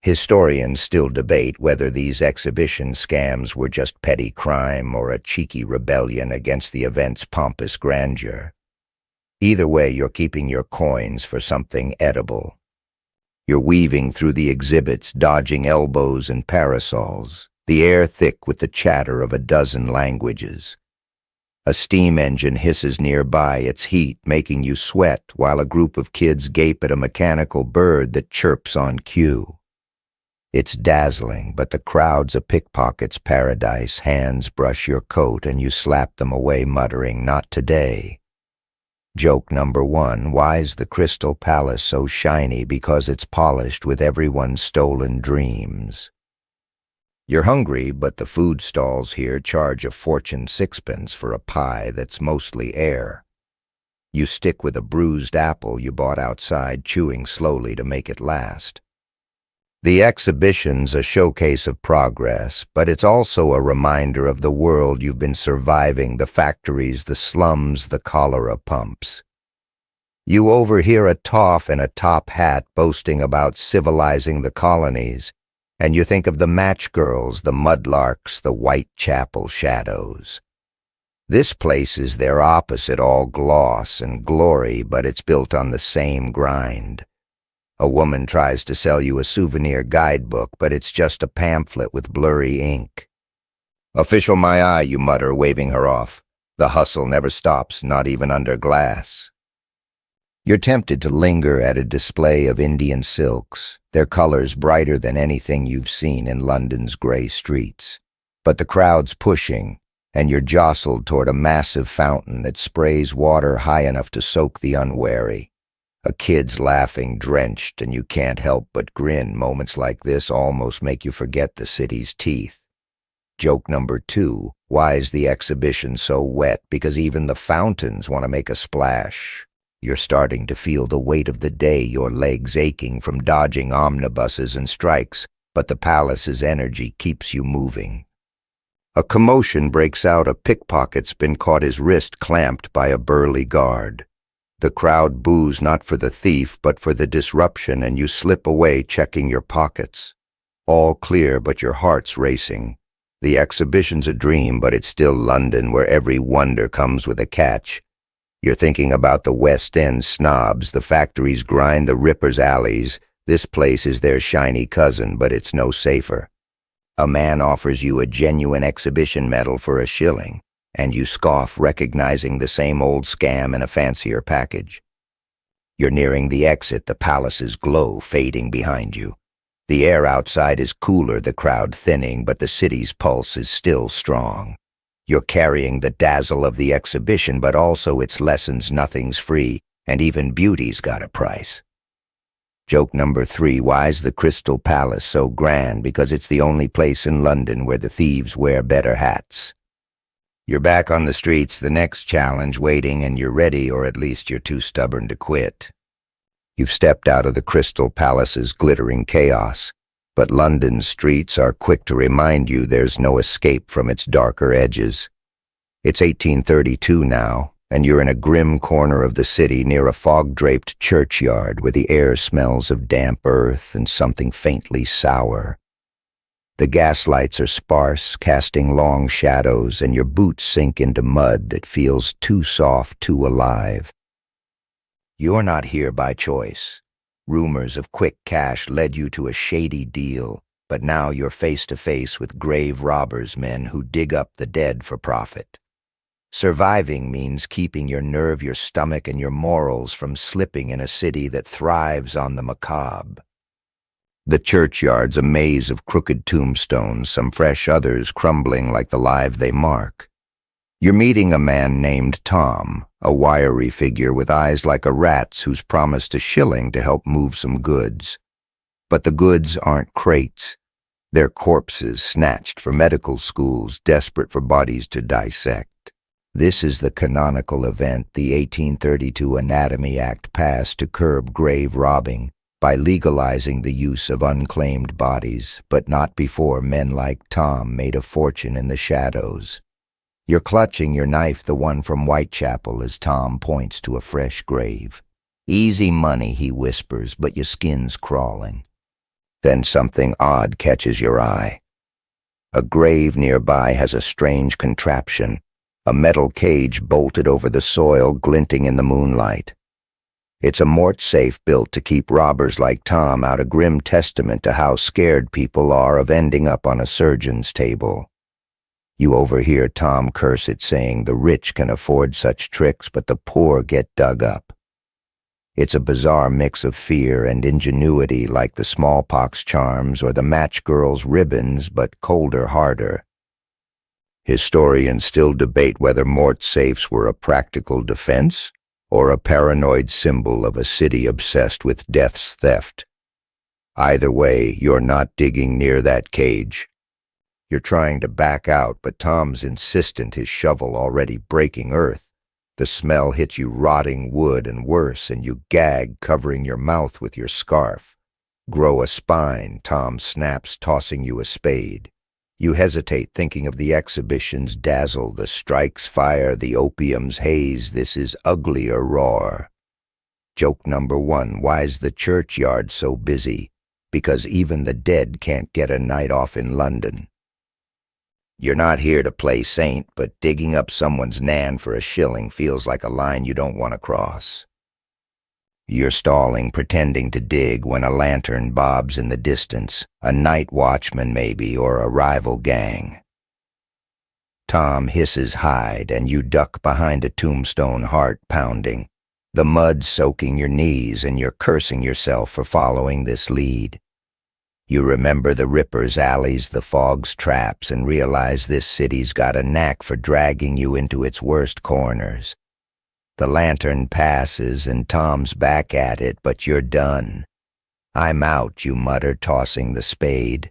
Historians still debate whether these exhibition scams were just petty crime or a cheeky rebellion against the event's pompous grandeur. Either way, you're keeping your coins for something edible. You're weaving through the exhibits, dodging elbows and parasols, the air thick with the chatter of a dozen languages. A steam engine hisses nearby, its heat making you sweat, while a group of kids gape at a mechanical bird that chirps on cue. It's dazzling, but the crowd's a pickpocket's paradise. Hands brush your coat and you slap them away, muttering, "Not today." Joke number 1, why's the Crystal Palace so shiny? Because it's polished with everyone's stolen dreams. You're hungry, but the food stalls here charge a fortune 6pence for a pie that's mostly air. You stick with a bruised apple you bought outside, chewing slowly to make it last. The exhibition's a showcase of progress, but it's also a reminder of the world you've been surviving, the factories, the slums, the cholera pumps. You overhear a toff in a top hat boasting about civilizing the colonies, and you think of the match girls, the mudlarks, the Whitechapel shadows. This place is their opposite, all gloss and glory, but it's built on the same grind. A woman tries to sell you a souvenir guidebook, but it's just a pamphlet with blurry ink. "Official my eye," you mutter, waving her off. The hustle never stops, not even under glass. You're tempted to linger at a display of Indian silks, their colors brighter than anything you've seen in London's gray streets. But the crowd's pushing, and you're jostled toward a massive fountain that sprays water high enough to soak the unwary. A kid's laughing, drenched, and you can't help but grin. Moments like this almost make you forget the city's teeth. Joke number 2, why's the exhibition so wet? Because even the fountains want to make a splash. You're starting to feel the weight of the day, your legs aching from dodging omnibuses and strikes, but the palace's energy keeps you moving. A commotion breaks out. A pickpocket's been caught, his wrist clamped by a burly guard. The crowd boos not for the thief, but for the disruption, and you slip away, checking your pockets. All clear, but your heart's racing. The exhibition's a dream, but it's still London, where every wonder comes with a catch. You're thinking about the West End snobs, the factories grind the rippers' alleys. This place is their shiny cousin, but it's no safer. A man offers you a genuine exhibition medal for a shilling, and you scoff, recognizing the same old scam in a fancier package. You're nearing the exit, the palace's glow fading behind you. The air outside is cooler, the crowd thinning, but the city's pulse is still strong. You're carrying the dazzle of the exhibition, but also its lessons: nothing's free, and even beauty's got a price. Joke number 3, why's the Crystal Palace so grand? Because it's the only place in London where the thieves wear better hats. You're back on the streets, the next challenge waiting, and you're ready, or at least you're too stubborn to quit. You've stepped out of the Crystal Palace's glittering chaos, but London's streets are quick to remind you there's no escape from its darker edges. It's 1832 now, and you're in a grim corner of the city near a fog-draped churchyard where the air smells of damp earth and something faintly sour. The gaslights are sparse, casting long shadows, and your boots sink into mud that feels too soft, too alive. You're not here by choice. Rumors of quick cash led you to a shady deal, but now you're face to face with grave robbers, men who dig up the dead for profit. Surviving means keeping your nerve, your stomach, and your morals from slipping in a city that thrives on the macabre. The churchyard's a maze of crooked tombstones, some fresh, others crumbling like the life they mark. You're meeting a man named Tom, a wiry figure with eyes like a rat's who's promised a shilling to help move some goods. But the goods aren't crates. They're corpses snatched for medical schools, desperate for bodies to dissect. This is the canonical event the 1832 Anatomy Act passed to curb grave robbing by legalizing the use of unclaimed bodies, but not before men like Tom made a fortune in the shadows. You're clutching your knife, the one from Whitechapel, as Tom points to a fresh grave. Easy money, he whispers, but your skin's crawling. Then something odd catches your eye. A grave nearby has a strange contraption, a metal cage bolted over the soil, glinting in the moonlight. It's a mort safe built to keep robbers like Tom out, a grim testament to how scared people are of ending up on a surgeon's table. You overhear Tom curse it, saying the rich can afford such tricks, but the poor get dug up. It's a bizarre mix of fear and ingenuity, like the smallpox charms or the match girl's ribbons, but colder, harder. Historians still debate whether mort safes were a practical defense or a paranoid symbol of a city obsessed with death's theft. Either way, you're not digging near that cage. You're trying to back out, but Tom's insistent, his shovel already breaking earth. The smell hits you, rotting wood and worse, and you gag, covering your mouth with your scarf. Grow a spine, Tom snaps, tossing you a spade. You hesitate, thinking of the exhibition's dazzle, the strike's fire, the opium's haze. This is uglier roar. Joke number 1, why's the churchyard so busy? Because even the dead can't get a night off in London. You're not here to play saint, but digging up someone's nan for a shilling feels like a line you don't want to cross. You're stalling, pretending to dig, when a lantern bobs in the distance, a night watchman maybe, or a rival gang. Tom hisses hide, and you duck behind a tombstone, heart pounding. The mud soaking your knees, and you're cursing yourself for following this lead. You remember the Ripper's alleys, the fog's traps, and realize this city's got a knack for dragging you into its worst corners. The lantern passes, and Tom's back at it, but you're done. I'm out, you mutter, tossing the spade.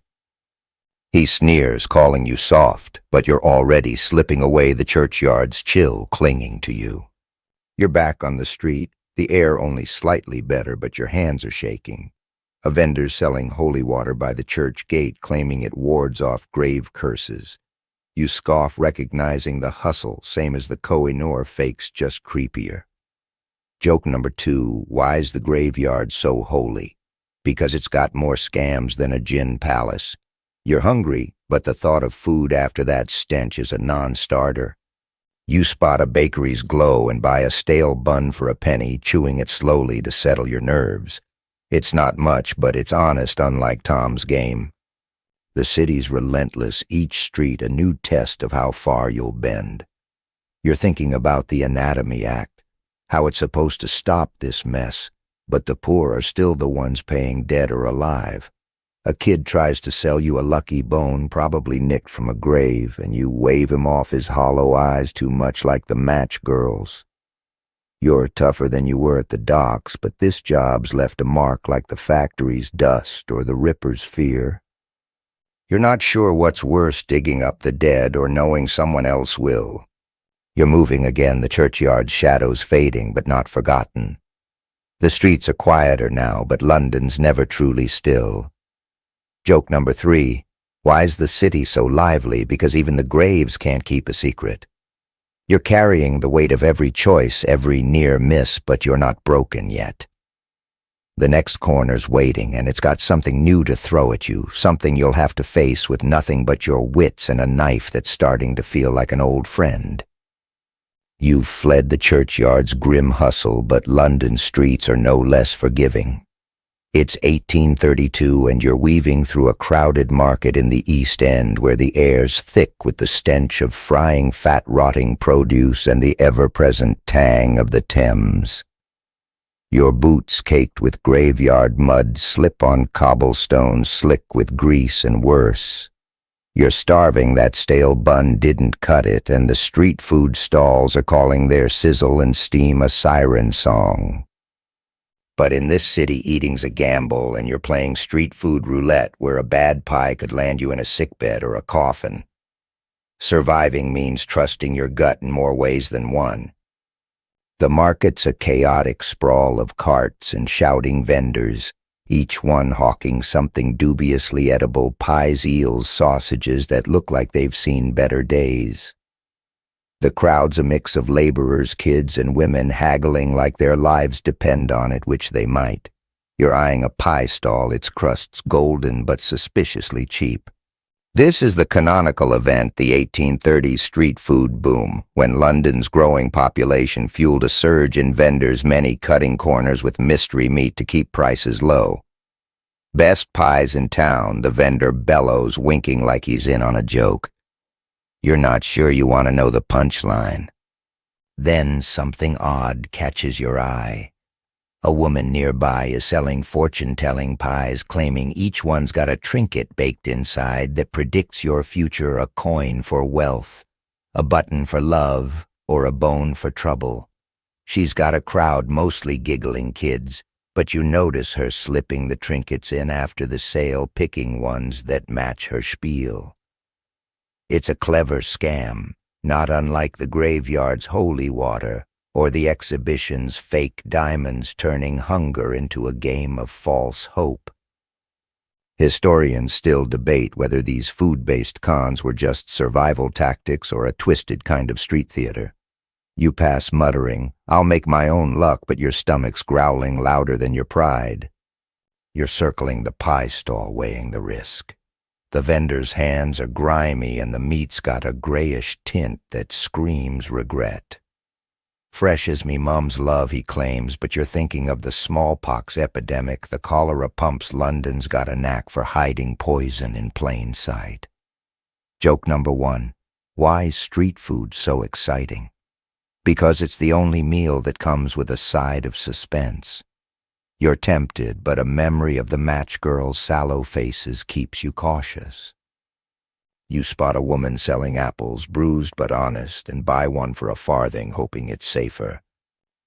He sneers, calling you soft, but you're already slipping away, the churchyard's chill clinging to you. You're back on the street, the air only slightly better, but your hands are shaking. A vendor's selling holy water by the church gate, claiming it wards off grave curses. You scoff, recognizing the hustle, same as the Koh-i-Noor fakes, just creepier. Joke number 2, why's the graveyard so holy? Because it's got more scams than a gin palace. You're hungry, but the thought of food after that stench is a non-starter. You spot a bakery's glow and buy a stale bun for a penny, chewing it slowly to settle your nerves. It's not much, but it's honest, unlike Tom's game. The city's relentless, each street a new test of how far you'll bend. You're thinking about the Anatomy Act, how it's supposed to stop this mess, but the poor are still the ones paying, dead or alive. A kid tries to sell you a lucky bone, probably nicked from a grave, and you wave him off, his hollow eyes too much like the match girls. You're tougher than you were at the docks, but this job's left a mark like the factory's dust or the Ripper's fear. You're not sure what's worse, digging up the dead or knowing someone else will. You're moving again, the churchyard's shadows fading, but not forgotten. The streets are quieter now, but London's never truly still. Joke number 3, why's the city so lively? Because even the graves can't keep a secret. You're carrying the weight of every choice, every near miss, but you're not broken yet. The next corner's waiting, and it's got something new to throw at you, something you'll have to face with nothing but your wits and a knife that's starting to feel like an old friend. You've fled the churchyard's grim hustle, but London streets are no less forgiving. It's 1832 and you're weaving through a crowded market in the East End where the air's thick with the stench of frying fat rotting produce and the ever-present tang of the Thames. Your boots caked with graveyard mud slip on cobblestones slick with grease and worse. You're starving, that stale bun didn't cut it, and the street food stalls are calling their sizzle and steam a siren song. But in this city, eating's a gamble, and you're playing street food roulette where a bad pie could land you in a sickbed or a coffin. Surviving means trusting your gut in more ways than one. The market's a chaotic sprawl of carts and shouting vendors, each one hawking something dubiously edible: pies, eels, sausages that look like they've seen better days. The crowd's a mix of laborers, kids, and women haggling like their lives depend on it, which they might. You're eyeing a pie stall, its crusts golden but suspiciously cheap. This is the canonical event, the 1830s street food boom, when London's growing population fueled a surge in vendors, many cutting corners with mystery meat to keep prices low. Best pies in town, the vendor bellows, winking like he's in on a joke. You're not sure you want to know the punchline. Then something odd catches your eye. A woman nearby is selling fortune-telling pies, claiming each one's got a trinket baked inside that predicts your future: a coin for wealth, a button for love, or a bone for trouble. She's got a crowd, mostly giggling kids, but you notice her slipping the trinkets in after the sale, picking ones that match her spiel. It's a clever scam, not unlike the graveyard's holy water, or the exhibition's fake diamonds, turning hunger into a game of false hope. Historians still debate whether these food-based cons were just survival tactics or a twisted kind of street theater. You pass muttering, "I'll make my own luck," but your stomach's growling louder than your pride. You're circling the pie stall, weighing the risk. The vendor's hands are grimy and the meat's got a grayish tint that screams regret. "Fresh as me mum's love," he claims, but you're thinking of the smallpox epidemic, the cholera pumps. London's got a knack for hiding poison in plain sight. Joke number 1. Why is street food so exciting? Because it's the only meal that comes with a side of suspense. You're tempted, but a memory of the match girl's sallow faces keeps you cautious. You spot a woman selling apples, bruised but honest, and buy one for a farthing, hoping it's safer.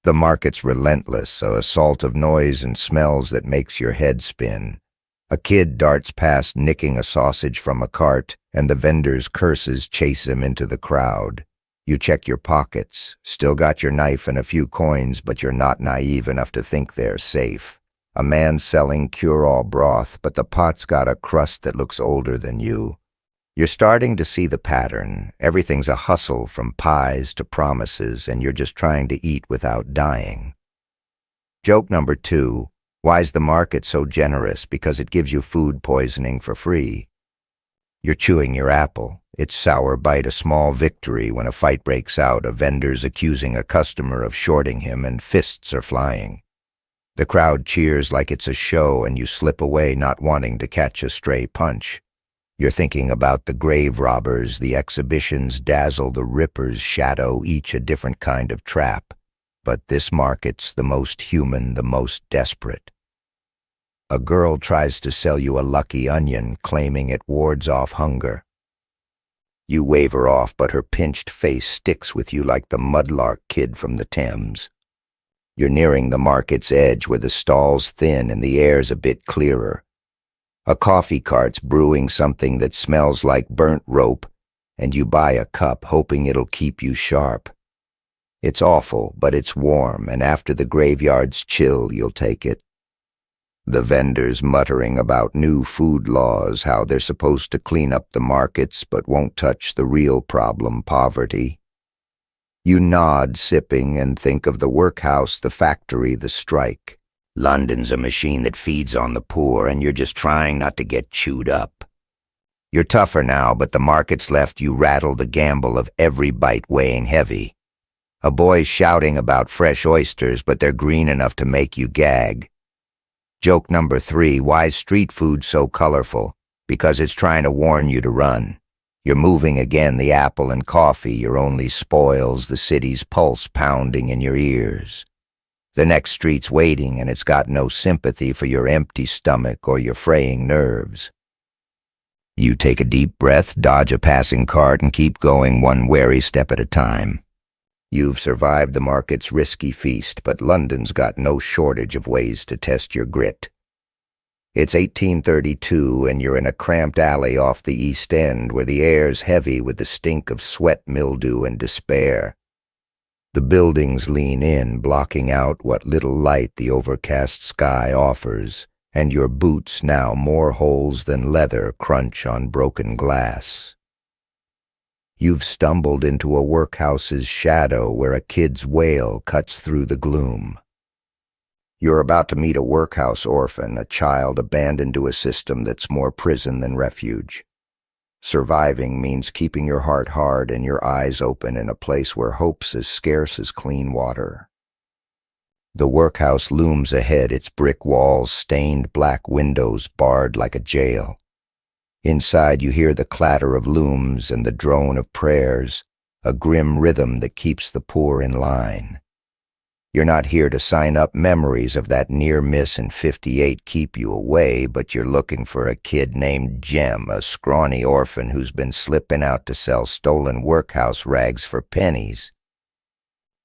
The market's relentless, a assault of noise and smells that makes your head spin. A kid darts past nicking a sausage from a cart, and the vendor's curses chase him into the crowd. You check your pockets, still got your knife and a few coins, but you're not naive enough to think they're safe. A man selling cure-all broth, but the pot's got a crust that looks older than you. You're starting to see the pattern. Everything's a hustle, from pies to promises, and you're just trying to eat without dying. Joke number 2. Why's the market so generous? Because it gives you food poisoning for free. You're chewing your apple. Its sour bite a small victory when a fight breaks out, a vendor's accusing a customer of shorting him, and fists are flying. The crowd cheers like it's a show, and you slip away, not wanting to catch a stray punch. You're thinking about the grave robbers, the exhibitions dazzle, the rippers shadow, each a different kind of trap. But this market's the most human, the most desperate. A girl tries to sell you a lucky onion, claiming it wards off hunger. You wave her off, but her pinched face sticks with you like the mudlark kid from the Thames. You're nearing the market's edge where the stall's thin and the air's a bit clearer. A coffee cart's brewing something that smells like burnt rope, and you buy a cup hoping it'll keep you sharp. It's awful, but it's warm, and after the graveyard's chill, you'll take it. The vendors muttering about new food laws, how they're supposed to clean up the markets but won't touch the real problem: poverty. You nod, sipping, and think of the workhouse, the factory, the strike. London's a machine that feeds on the poor, and you're just trying not to get chewed up. You're tougher now, but the market's left you rattle, the gamble of every bite weighing heavy. A boy's shouting about fresh oysters, but they're green enough to make you gag. Joke number 3, why is street food so colorful? Because it's trying to warn you to run. You're moving again, the apple and coffee, your only spoils, the city's pulse pounding in your ears. The next street's waiting, and it's got no sympathy for your empty stomach or your fraying nerves. You take a deep breath, dodge a passing cart, and keep going one wary step at a time. You've survived the market's risky feast, but London's got no shortage of ways to test your grit. It's 1832, and you're in a cramped alley off the East End where the air's heavy with the stink of sweat, mildew, and despair. The buildings lean in, blocking out what little light the overcast sky offers, and your boots, now more holes than leather, crunch on broken glass. You've stumbled into a workhouse's shadow where a kid's wail cuts through the gloom. You're about to meet a workhouse orphan, a child abandoned to a system that's more prison than refuge. Surviving means keeping your heart hard and your eyes open in a place where hope's as scarce as clean water. The workhouse looms ahead, its brick walls, stained black windows barred like a jail. Inside you hear the clatter of looms and the drone of prayers, a grim rhythm that keeps the poor in line. You're not here to sign up. Memories of that near miss in '58 keep you away, but you're looking for a kid named Jem, a scrawny orphan who's been slipping out to sell stolen workhouse rags for pennies.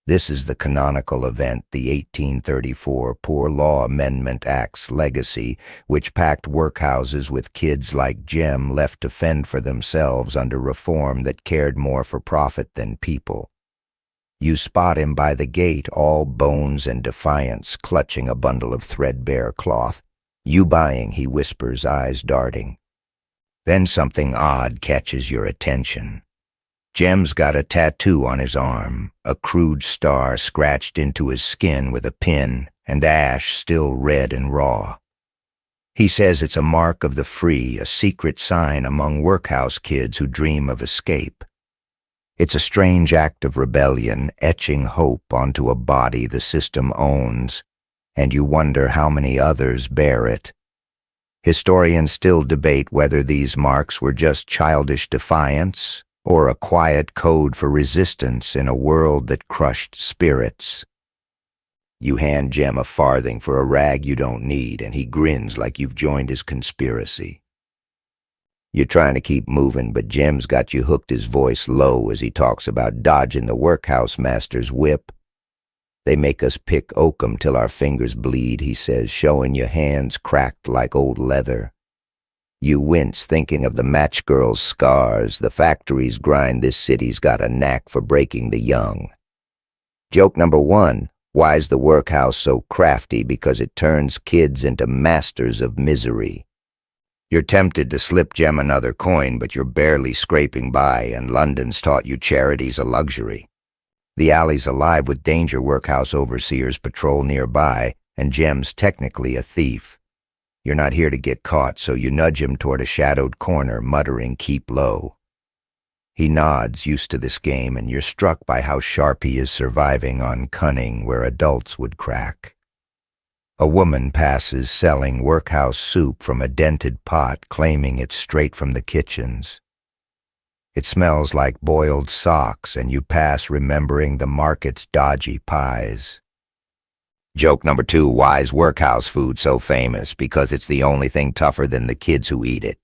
This is the canonical event, the 1834 Poor Law Amendment Act's legacy, which packed workhouses with kids like Jem left to fend for themselves under reform that cared more for profit than people. You spot him by the gate, all bones and defiance, clutching a bundle of threadbare cloth. "You buying," he whispers, eyes darting. Then something odd catches your attention. Jem's got a tattoo on his arm, a crude star scratched into his skin with a pin, and ash still red and raw. He says it's a mark of the free, a secret sign among workhouse kids who dream of escape. It's a strange act of rebellion, etching hope onto a body the system owns, and you wonder how many others bear it. Historians still debate whether these marks were just childish defiance or a quiet code for resistance in a world that crushed spirits. You hand Jem a farthing for a rag you don't need, and he grins like you've joined his conspiracy. You're trying to keep moving, but Jem's got you hooked, his voice low as he talks about dodging the workhouse master's whip. "They make us pick oakum till our fingers bleed," he says, showing you hands cracked like old leather. You wince, thinking of the match girl's scars. The factories grind this city's got a knack for breaking the young. Joke number 1, why's the workhouse so crafty? Because it turns kids into masters of misery. You're tempted to slip Jem another coin, but you're barely scraping by, and London's taught you charity's a luxury. The alley's alive with danger. Workhouse overseers patrol nearby, and Jem's technically a thief. You're not here to get caught, so you nudge him toward a shadowed corner, muttering, "Keep low." He nods, used to this game, and you're struck by how sharp he is, surviving on cunning where adults would crack. A woman passes selling workhouse soup from a dented pot, claiming it's straight from the kitchens. It smells like boiled socks, and you pass, remembering the market's dodgy pies. Joke number 2, why's workhouse food so famous? Because it's the only thing tougher than the kids who eat it.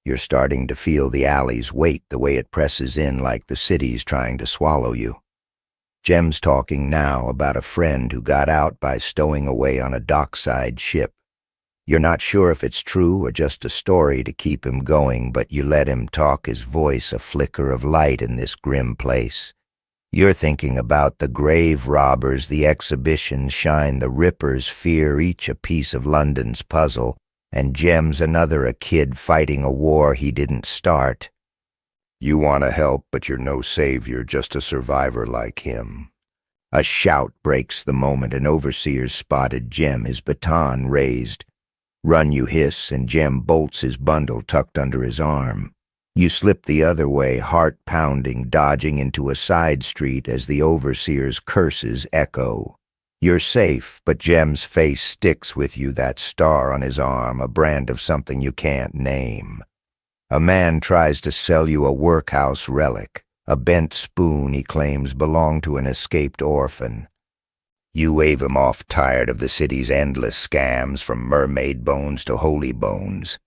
You're starting to feel the alley's weight, the way it presses in like the city's trying to swallow you. Jem's talking now about a friend who got out by stowing away on a dockside ship. You're not sure if it's true or just a story to keep him going, but you let him talk, his voice a flicker of light in this grim place. You're thinking about the grave robbers, the exhibitions shine, the rippers fear, each a piece of London's puzzle, and Jem's another, a kid fighting a war he didn't start. You want to help, but you're no savior, just a survivor like him. A shout breaks the moment. An overseer's spotted Jem, his baton raised. "Run," you hiss, and Jem bolts his bundle tucked under his arm. You slip the other way, heart pounding, dodging into a side street as the overseer's curses echo. You're safe, but Jem's face sticks with you, that star on his arm, a brand of something you can't name. A man tries to sell you a workhouse relic, a bent spoon he claims belonged to an escaped orphan. You wave him off, tired of the city's endless scams, from mermaid bones to holy bones.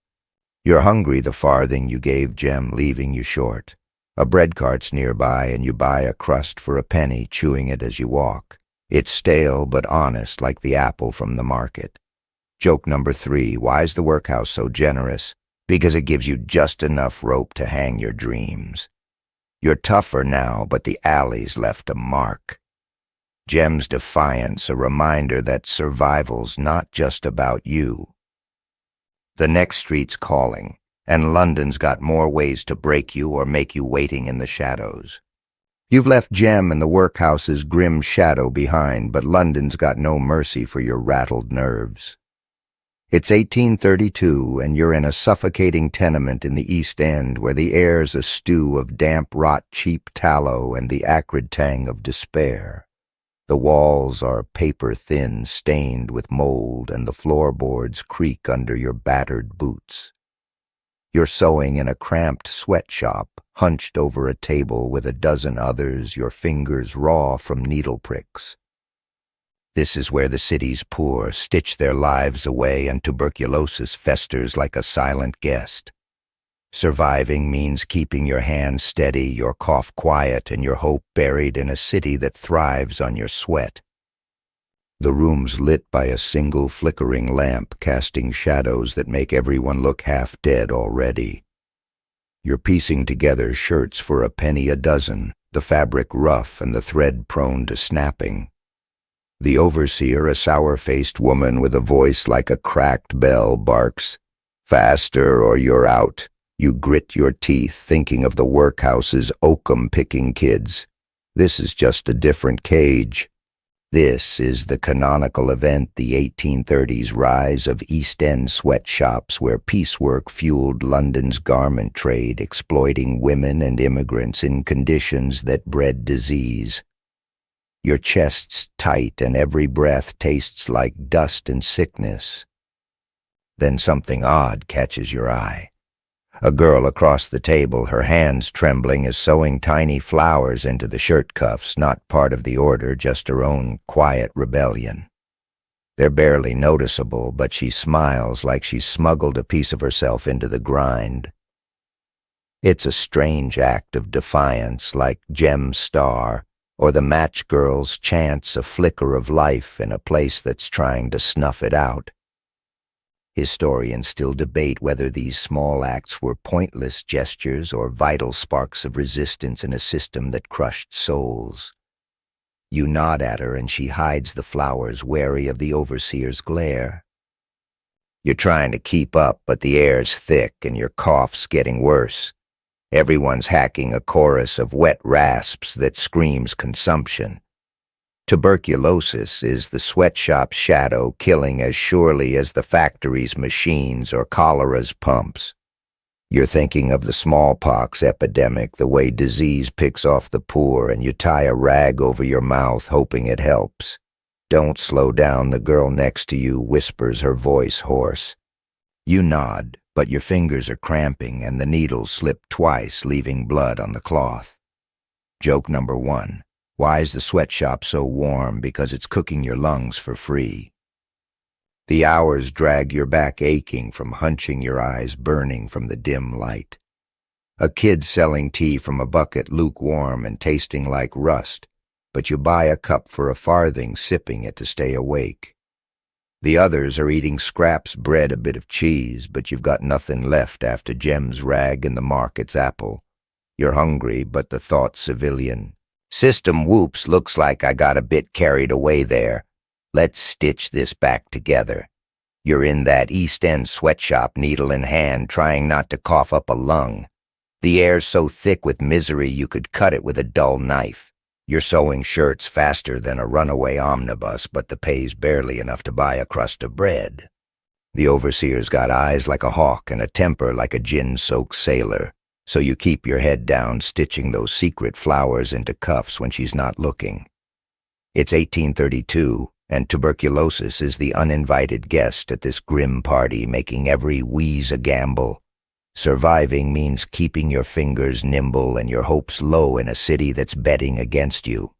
You're hungry, the farthing you gave Jem leaving you short. A bread cart's nearby, and you buy a crust for a penny, chewing it as you walk. It's stale but honest, like the apple from the market. Joke number 3, why's the workhouse so generous? Because it gives you just enough rope to hang your dreams. You're tougher now, but the alley's left a mark. Jem's defiance, a reminder that survival's not just about you. The next street's calling, and London's got more ways to break you or make you waiting in the shadows. You've left Jem and the workhouse's grim shadow behind, but London's got no mercy for your rattled nerves. It's 1832, and you're in a suffocating tenement in the East End where the air's a stew of damp rot, cheap tallow, and the acrid tang of despair. The walls are paper-thin, stained with mold, and the floorboards creak under your battered boots. You're sewing in a cramped sweatshop, hunched over a table with a dozen others, your fingers raw from needle pricks. This is where the city's poor stitch their lives away and tuberculosis festers like a silent guest. Surviving means keeping your hands steady, your cough quiet, and your hope buried in a city that thrives on your sweat. The room's lit by a single flickering lamp, casting shadows that make everyone look half dead already. You're piecing together shirts for a penny a dozen, the fabric rough and the thread prone to snapping. The overseer, a sour-faced woman with a voice like a cracked bell, barks, "Faster or you're out." You grit your teeth, thinking of the workhouse's oakum-picking kids. This is just a different cage. This is the canonical event, the 1830s rise of East End sweatshops where piecework fueled London's garment trade, exploiting women and immigrants in conditions that bred disease. Your chest's tight and every breath tastes like dust and sickness. Then something odd catches your eye. A girl across the table, her hands trembling, is sewing tiny flowers into the shirt cuffs, not part of the order, just her own quiet rebellion. They're barely noticeable, but she smiles like she's smuggled a piece of herself into the grind. It's a strange act of defiance, like Jem's star, or the match girl's chance, a flicker of life in a place that's trying to snuff it out. Historians still debate whether these small acts were pointless gestures or vital sparks of resistance in a system that crushed souls. You nod at her and she hides the flowers, wary of the overseer's glare. You're trying to keep up, but the air's thick and your cough's getting worse. Everyone's hacking a chorus of wet rasps that screams consumption. Tuberculosis is the sweatshop's shadow, killing as surely as the factory's machines or cholera's pumps. You're thinking of the smallpox epidemic, the way disease picks off the poor, and you tie a rag over your mouth, hoping it helps. "Don't slow down," the girl next to you whispers, her voice hoarse. You nod, but your fingers are cramping and the needles slip twice, leaving blood on the cloth. Joke number 1. Why is the sweatshop so warm? Because it's cooking your lungs for free. The hours drag your back aching from hunching, your eyes burning from the dim light. A kid selling tea from a bucket, lukewarm and tasting like rust, but you buy a cup for a farthing, sipping it to stay awake. The others are eating scraps, bread, a bit of cheese, but you've got nothing left after Jem's rag and the market's apple. You're hungry, but the thought's civilian. "System whoops, looks like I got a bit carried away there. Let's stitch this back together." You're in that East End sweatshop, needle in hand, trying not to cough up a lung. The air's so thick with misery you could cut it with a dull knife. You're sewing shirts faster than a runaway omnibus, but the pay's barely enough to buy a crust of bread. The overseer's got eyes like a hawk and a temper like a gin-soaked sailor. So you keep your head down, stitching those secret flowers into cuffs when she's not looking. It's 1832, And tuberculosis is the uninvited guest at this grim party, making every wheeze a gamble. Surviving means keeping your fingers nimble and your hopes low in a city that's betting against you.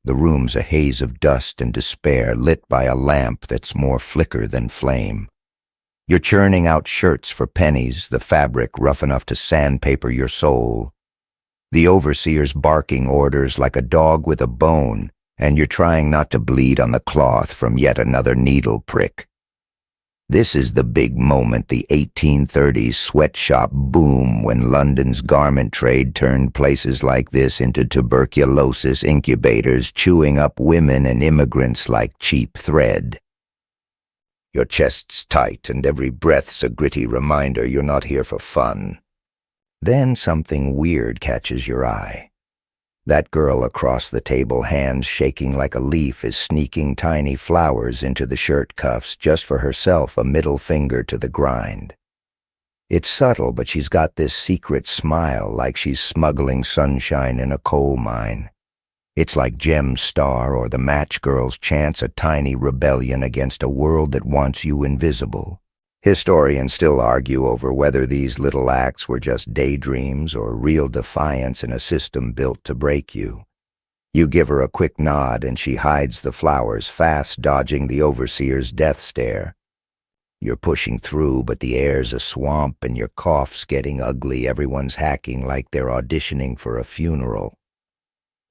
The room's a haze of dust and despair, lit by a lamp that's more flicker than flame. You're churning out shirts for pennies, the fabric rough enough to sandpaper your soul. The overseer's barking orders like a dog with a bone, and you're trying not to bleed on the cloth from yet another needle prick. This is the big moment, the 1830s sweatshop boom, when London's garment trade turned places like this into tuberculosis incubators, chewing up women and immigrants like cheap thread. Your chest's tight and every breath's a gritty reminder you're not here for fun. Then something weird catches your eye. That girl across the table, hands shaking like a leaf, is sneaking tiny flowers into the shirt cuffs just for herself, a middle finger to the grind. It's subtle, but she's got this secret smile like she's smuggling sunshine in a coal mine. It's like Jem's star or the match girl's chance, a tiny rebellion against a world that wants you invisible. Historians still argue over whether these little acts were just daydreams or real defiance in a system built to break you. You give her a quick nod and she hides the flowers fast, dodging the overseer's death stare. You're pushing through, but the air's a swamp and your cough's getting ugly. Everyone's hacking like they're auditioning for a funeral.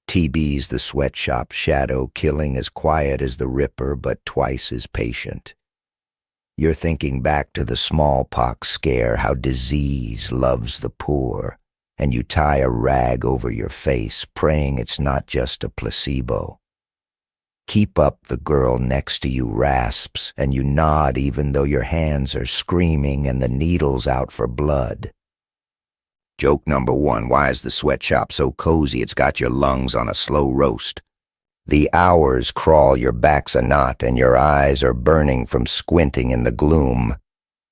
TB's the sweatshop shadow, killing as quiet as the Ripper, but twice as patient. You're thinking back to the smallpox scare, how disease loves the poor, and you tie a rag over your face, praying it's not just a placebo. Keep up, the girl next to you rasps, and you nod even though your hands are screaming and the needle's out for blood. Joke number 1, why is the sweatshop so cozy it's got your lungs on a slow roast? The hours crawl, your back's a knot, and your eyes are burning from squinting in the gloom.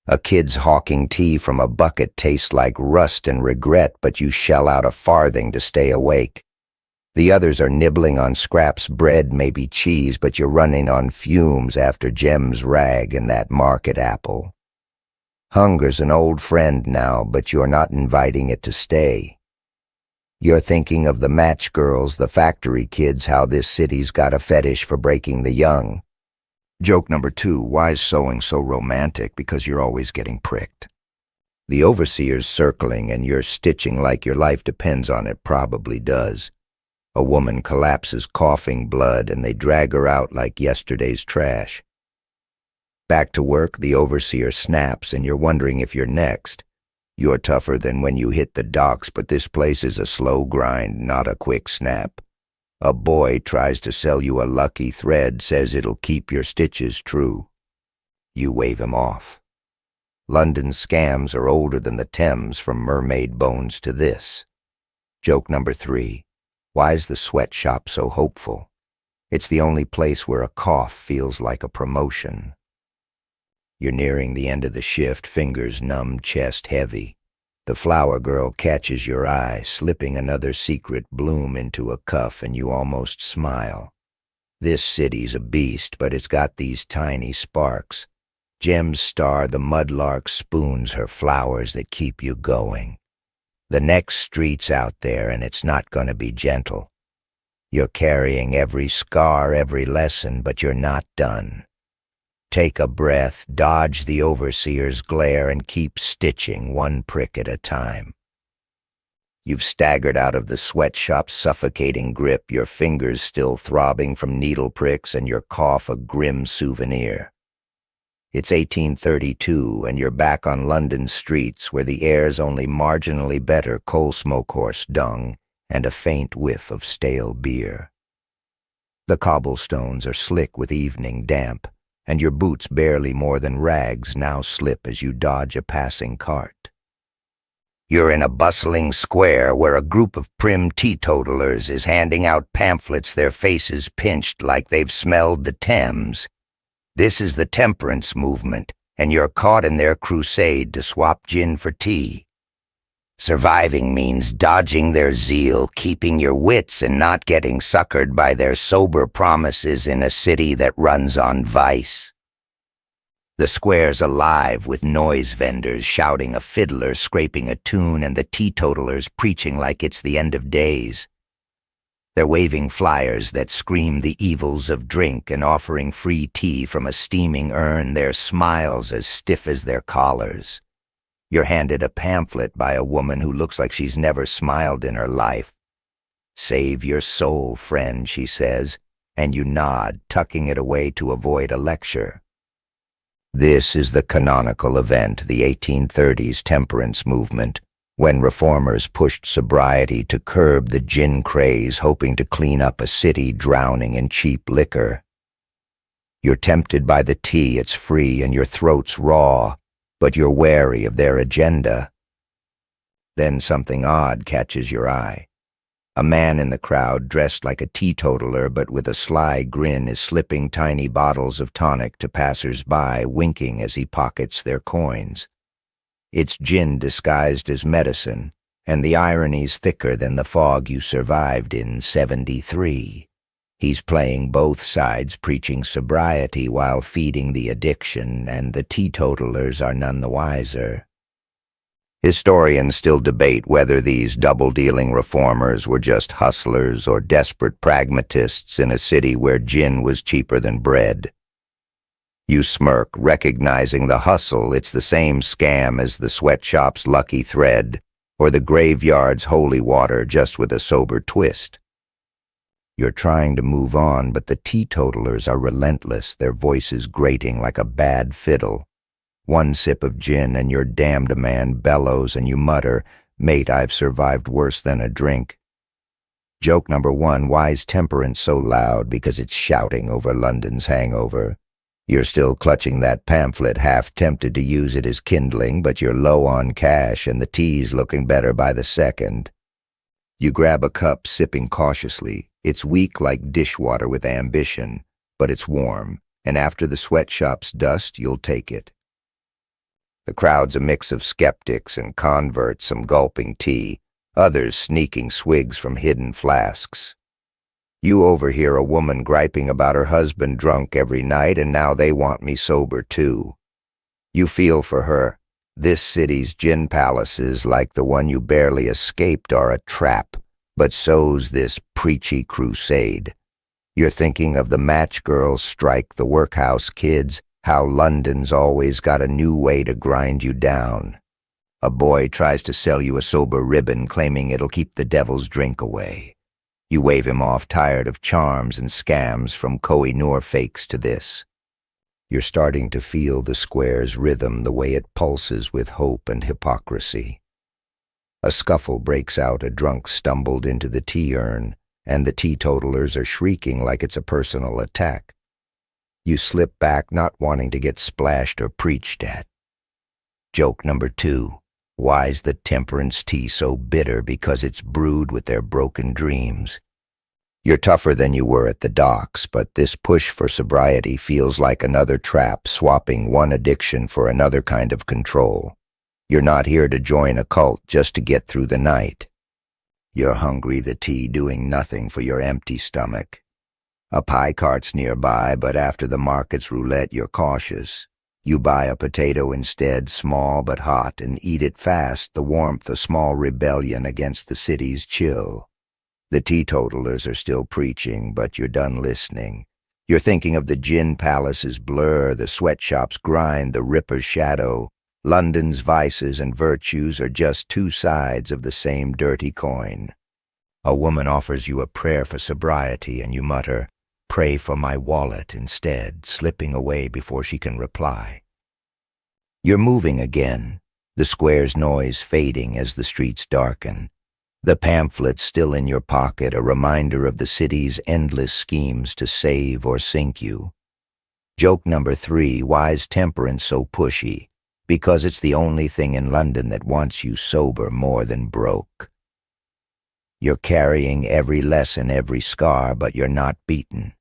A kid's hawking tea from a bucket tastes like rust and regret, but you shell out a farthing to stay awake. The others are nibbling on scraps, bread, maybe cheese, but you're running on fumes after Jem's rag and that market apple. Hunger's an old friend now, but you're not inviting it to stay. You're thinking of the match girls, the factory kids, how this city's got a fetish for breaking the young. Joke number 2, why is sewing so romantic? Because you're always getting pricked. The overseer's circling and you're stitching like your life depends on it, probably does. A woman collapses coughing blood and they drag her out like yesterday's trash. Back to work, the overseer snaps and you're wondering if you're next. You're tougher than when you hit the docks, but this place is a slow grind, not a quick snap. A boy tries to sell you a lucky thread, says it'll keep your stitches true. You wave him off. London's scams are older than the Thames, from mermaid bones to this. Joke number 3, why's the sweatshop so hopeful? It's the only place where a cough feels like a promotion. You're nearing the end of the shift, fingers numb, chest heavy. The flower girl catches your eye, slipping another secret bloom into a cuff, and you almost smile. This city's a beast, but it's got these tiny sparks. Jem's star, the mudlark, spoons her flowers that keep you going. The next street's out there, and it's not gonna be gentle. You're carrying every scar, every lesson, but you're not done. Take a breath, dodge the overseer's glare, and keep stitching, one prick at a time. You've staggered out of the sweatshop's suffocating grip, your fingers still throbbing from needle pricks and your cough a grim souvenir. It's 1832, and you're back on London streets where the air's only marginally better, coal smoke horse dung and a faint whiff of stale beer. The cobblestones are slick with evening damp, and your boots, barely more than rags, now slip as you dodge a passing cart. You're in a bustling square where a group of prim teetotalers is handing out pamphlets, their faces pinched like they've smelled the Thames. This is the temperance movement, and you're caught in their crusade to swap gin for tea. Surviving means dodging their zeal, keeping your wits, and not getting suckered by their sober promises in a city that runs on vice. The square's alive with noise vendors shouting, a fiddler scraping a tune, and the teetotalers preaching like it's the end of days. They're waving flyers that scream the evils of drink and offering free tea from a steaming urn, their smiles as stiff as their collars. You're handed a pamphlet by a woman who looks like she's never smiled in her life. "Save your soul, friend," she says, and you nod, tucking it away to avoid a lecture. This is the canonical event, the 1830s temperance movement, when reformers pushed sobriety to curb the gin craze, hoping to clean up a city drowning in cheap liquor. You're tempted by the tea, it's free, and your throat's raw, but you're wary of their agenda. Then something odd catches your eye. A man in the crowd, dressed like a teetotaler but with a sly grin, is slipping tiny bottles of tonic to passers-by, winking as he pockets their coins. It's gin disguised as medicine, and the irony's thicker than the fog you survived in '73. He's playing both sides, preaching sobriety while feeding the addiction, and the teetotalers are none the wiser. Historians still debate whether these double-dealing reformers were just hustlers or desperate pragmatists in a city where gin was cheaper than bread. You smirk, recognizing the hustle. It's the same scam as the sweatshop's lucky thread or the graveyard's holy water, just with a sober twist. You're trying to move on, but the teetotalers are relentless, their voices grating like a bad fiddle. One sip of gin and your damned man bellows, and you mutter, "Mate, I've survived worse than a drink." Joke number one, why is temperance so loud? Because it's shouting over London's hangover. You're still clutching that pamphlet, half tempted to use it as kindling, but you're low on cash and the tea's looking better by the second. You grab a cup, sipping cautiously. It's weak like dishwater with ambition, but it's warm, and after the sweatshop's dust, you'll take it. The crowd's a mix of skeptics and converts, some gulping tea, others sneaking swigs from hidden flasks. You overhear a woman griping about her husband drunk every night, and now they want me sober too. You feel for her. This city's gin palaces, like the one you barely escaped, are a trap, but so's this preachy crusade. You're thinking of the match girls' strike, the workhouse kids, how London's always got a new way to grind you down. A boy tries to sell you a sober ribbon, claiming it'll keep the devil's drink away. You wave him off, tired of charms and scams, from Koh-i-Noor fakes to this. You're starting to feel the square's rhythm, the way it pulses with hope and hypocrisy. A scuffle breaks out, a drunk stumbled into the tea urn, and the teetotalers are shrieking like it's a personal attack. You slip back, not wanting to get splashed or preached at. Joke number two, why's the temperance tea so bitter? Because it's brewed with their broken dreams. You're tougher than you were at the docks, but this push for sobriety feels like another trap, swapping one addiction for another kind of control. You're not here to join a cult, just to get through the night. You're hungry, the tea doing nothing for your empty stomach. A pie cart's nearby, but after the market's roulette, you're cautious. You buy a potato instead, small but hot, and eat it fast, the warmth a small rebellion against the city's chill. The teetotalers are still preaching, but you're done listening. You're thinking of the gin palace's blur, the sweatshop's grind, the ripper's shadow. London's vices and virtues are just two sides of the same dirty coin. A woman offers you a prayer for sobriety, and you mutter, "Pray for my wallet," instead, slipping away before she can reply. You're moving again, the square's noise fading as the streets darken. The pamphlet still in your pocket, a reminder of the city's endless schemes to save or sink you. Joke number three, why's temperance so pushy? Because it's the only thing in London that wants you sober more than broke. You're carrying every lesson, every scar, but you're not beaten.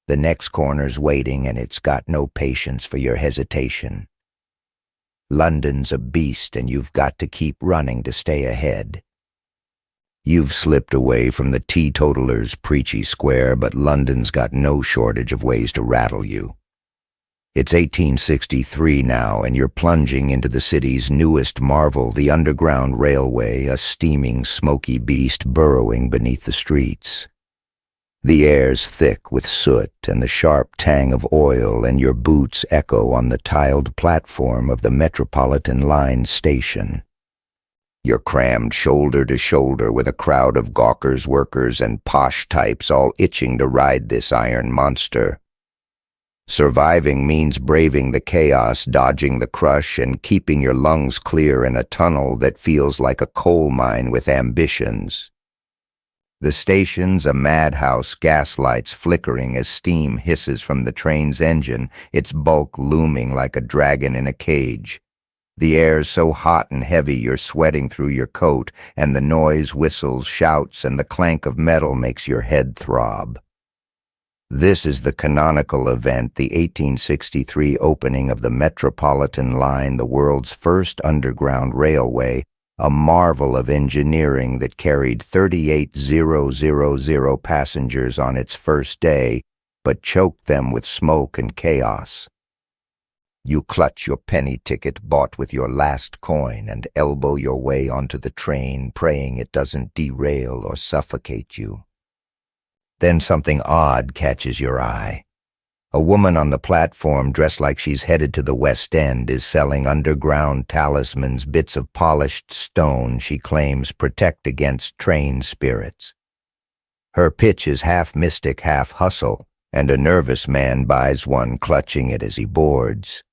The next corner's waiting, and it's got no patience for your hesitation. London's a beast and you've got to keep running to stay ahead. You've slipped away from the teetotalers' preachy square, but London's got no shortage of ways to rattle you. It's 1863 now, and you're plunging into the city's newest marvel, the Underground Railway, a steaming, smoky beast burrowing beneath the streets. The air's thick with soot and the sharp tang of oil, and your boots echo on the tiled platform of the Metropolitan Line station. You're crammed shoulder to shoulder with a crowd of gawkers, workers, and posh types all itching to ride this iron monster. Surviving means braving the chaos, dodging the crush, and keeping your lungs clear in a tunnel that feels like a coal mine with ambitions. The station's a madhouse, gaslights flickering as steam hisses from the train's engine, its bulk looming like a dragon in a cage. The air's so hot and heavy you're sweating through your coat, and the noise whistles, shouts, and the clank of metal makes your head throb. This is the canonical event, the 1863 opening of the Metropolitan Line, the world's first underground railway, a marvel of engineering that carried 38,000 passengers on its first day, but choked them with smoke and chaos. You clutch your penny ticket bought with your last coin and elbow your way onto the train, praying it doesn't derail or suffocate you. Then something odd catches your eye. A woman on the platform, dressed like she's headed to the West End, is selling underground talismans, bits of polished stone she claims protect against train spirits. Her pitch is half mystic, half hustle, and a nervous man buys one, clutching it as he boards.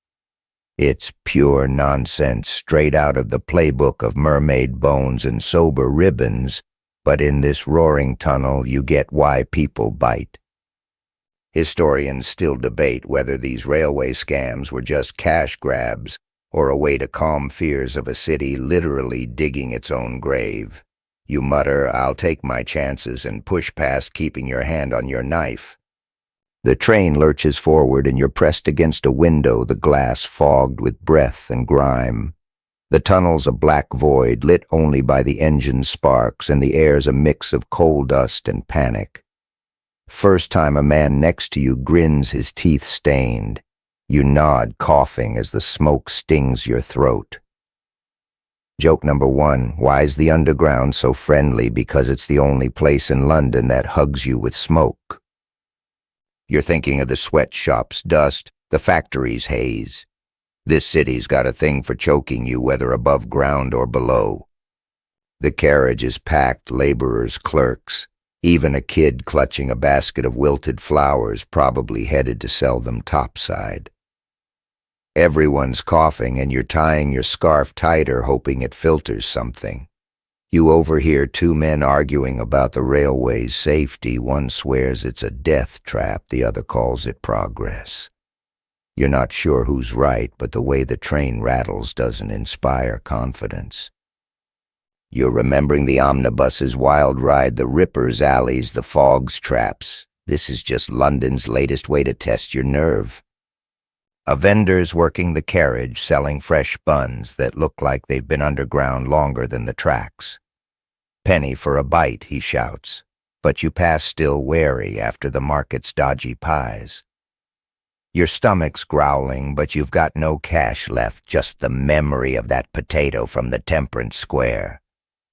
It's pure nonsense, straight out of the playbook of mermaid bones and sober ribbons, but in this roaring tunnel you get why people bite. Historians still debate whether these railway scams were just cash grabs or a way to calm fears of a city literally digging its own grave. You mutter, "I'll take my chances," and push past, keeping your hand on your knife. The train lurches forward and you're pressed against a window, the glass fogged with breath and grime. The tunnel's a black void, lit only by the engine's sparks, and the air's a mix of coal dust and panic. First time a man next to you grins, his teeth stained. You nod, coughing, as the smoke stings your throat. Joke number 1, why's the Underground so friendly? Because it's the only place in London that hugs you with smoke. You're thinking of the sweatshop's dust, the factory's haze. This city's got a thing for choking you, whether above ground or below. The carriage is packed, laborers, clerks, even a kid clutching a basket of wilted flowers, probably headed to sell them topside. Everyone's coughing and you're tying your scarf tighter, hoping it filters something. You overhear 2 men arguing about the railway's safety. One swears it's a death trap, the other calls it progress. You're not sure who's right, but the way the train rattles doesn't inspire confidence. You're remembering the omnibus's wild ride, the rippers' alleys, the fog's traps. This is just London's latest way to test your nerve. A vendor's working the carriage, selling fresh buns that look like they've been underground longer than the tracks. "Penny for a bite," he shouts, but you pass still wary after the market's dodgy pies. Your stomach's growling, but you've got no cash left, just the memory of that potato from the Temperance Square.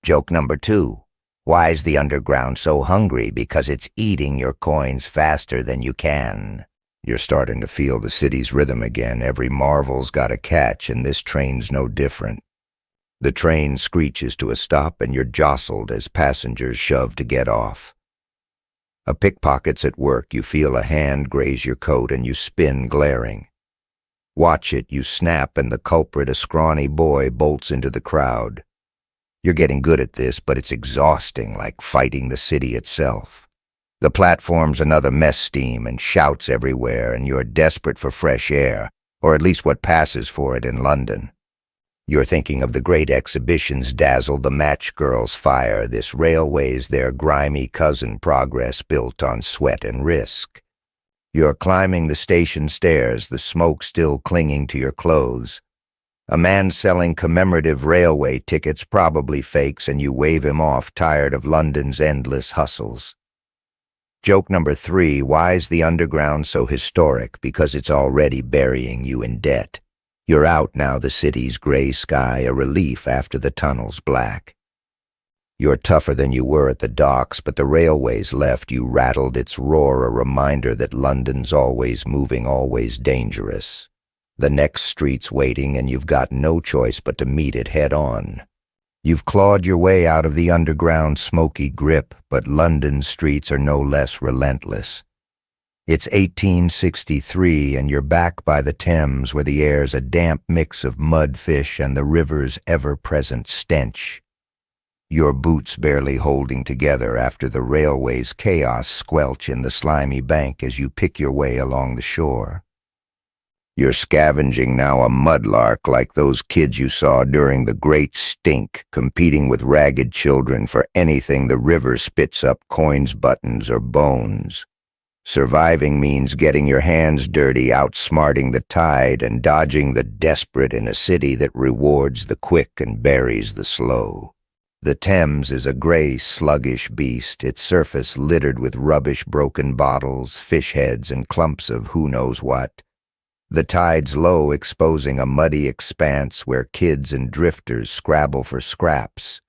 Joke number 2, why's the Underground so hungry? Because it's eating your coins faster than you can. You're starting to feel the city's rhythm again. Every marvel's got a catch, and this train's no different. The train screeches to a stop, and you're jostled as passengers shove to get off. A pickpocket's at work. You feel a hand graze your coat, and you spin, glaring. Watch it, you snap, and the culprit, a scrawny boy, bolts into the crowd. You're getting good at this, but it's exhausting, like fighting the city itself. The platform's another mess steam and shouts everywhere, and you're desperate for fresh air, or at least what passes for it in London. You're thinking of the great exhibitions dazzle, the match girls' fire. This railway's their grimy cousin, progress built on sweat and risk. You're climbing the station stairs, the smoke still clinging to your clothes. A man selling commemorative railway tickets, probably fakes, and you wave him off, tired of London's endless hustles. Joke number 3, why is the underground so historic? Because it's already burying you in debt. You're out now, the city's gray sky, a relief after the tunnel's black. You're tougher than you were at the docks, but the railways left you rattled, its roar a reminder that London's always moving, always dangerous. The next street's waiting, and you've got no choice but to meet it head on. You've clawed your way out of the underground's smoky grip, but London's streets are no less relentless. It's 1863, and you're back by the Thames, where the air's a damp mix of mudfish and the river's ever-present stench. Your boots barely holding together after the railway's chaos squelch in the slimy bank as you pick your way along the shore. You're scavenging now, a mudlark like those kids you saw during the Great Stink, competing with ragged children for anything the river spits up, coins, buttons, or bones. Surviving means getting your hands dirty, outsmarting the tide, and dodging the desperate in a city that rewards the quick and buries the slow. The Thames is a gray, sluggish beast, its surface littered with rubbish, broken bottles, fish heads, and clumps of who knows what. The tide's low, exposing a muddy expanse where kids and drifters scrabble for scraps.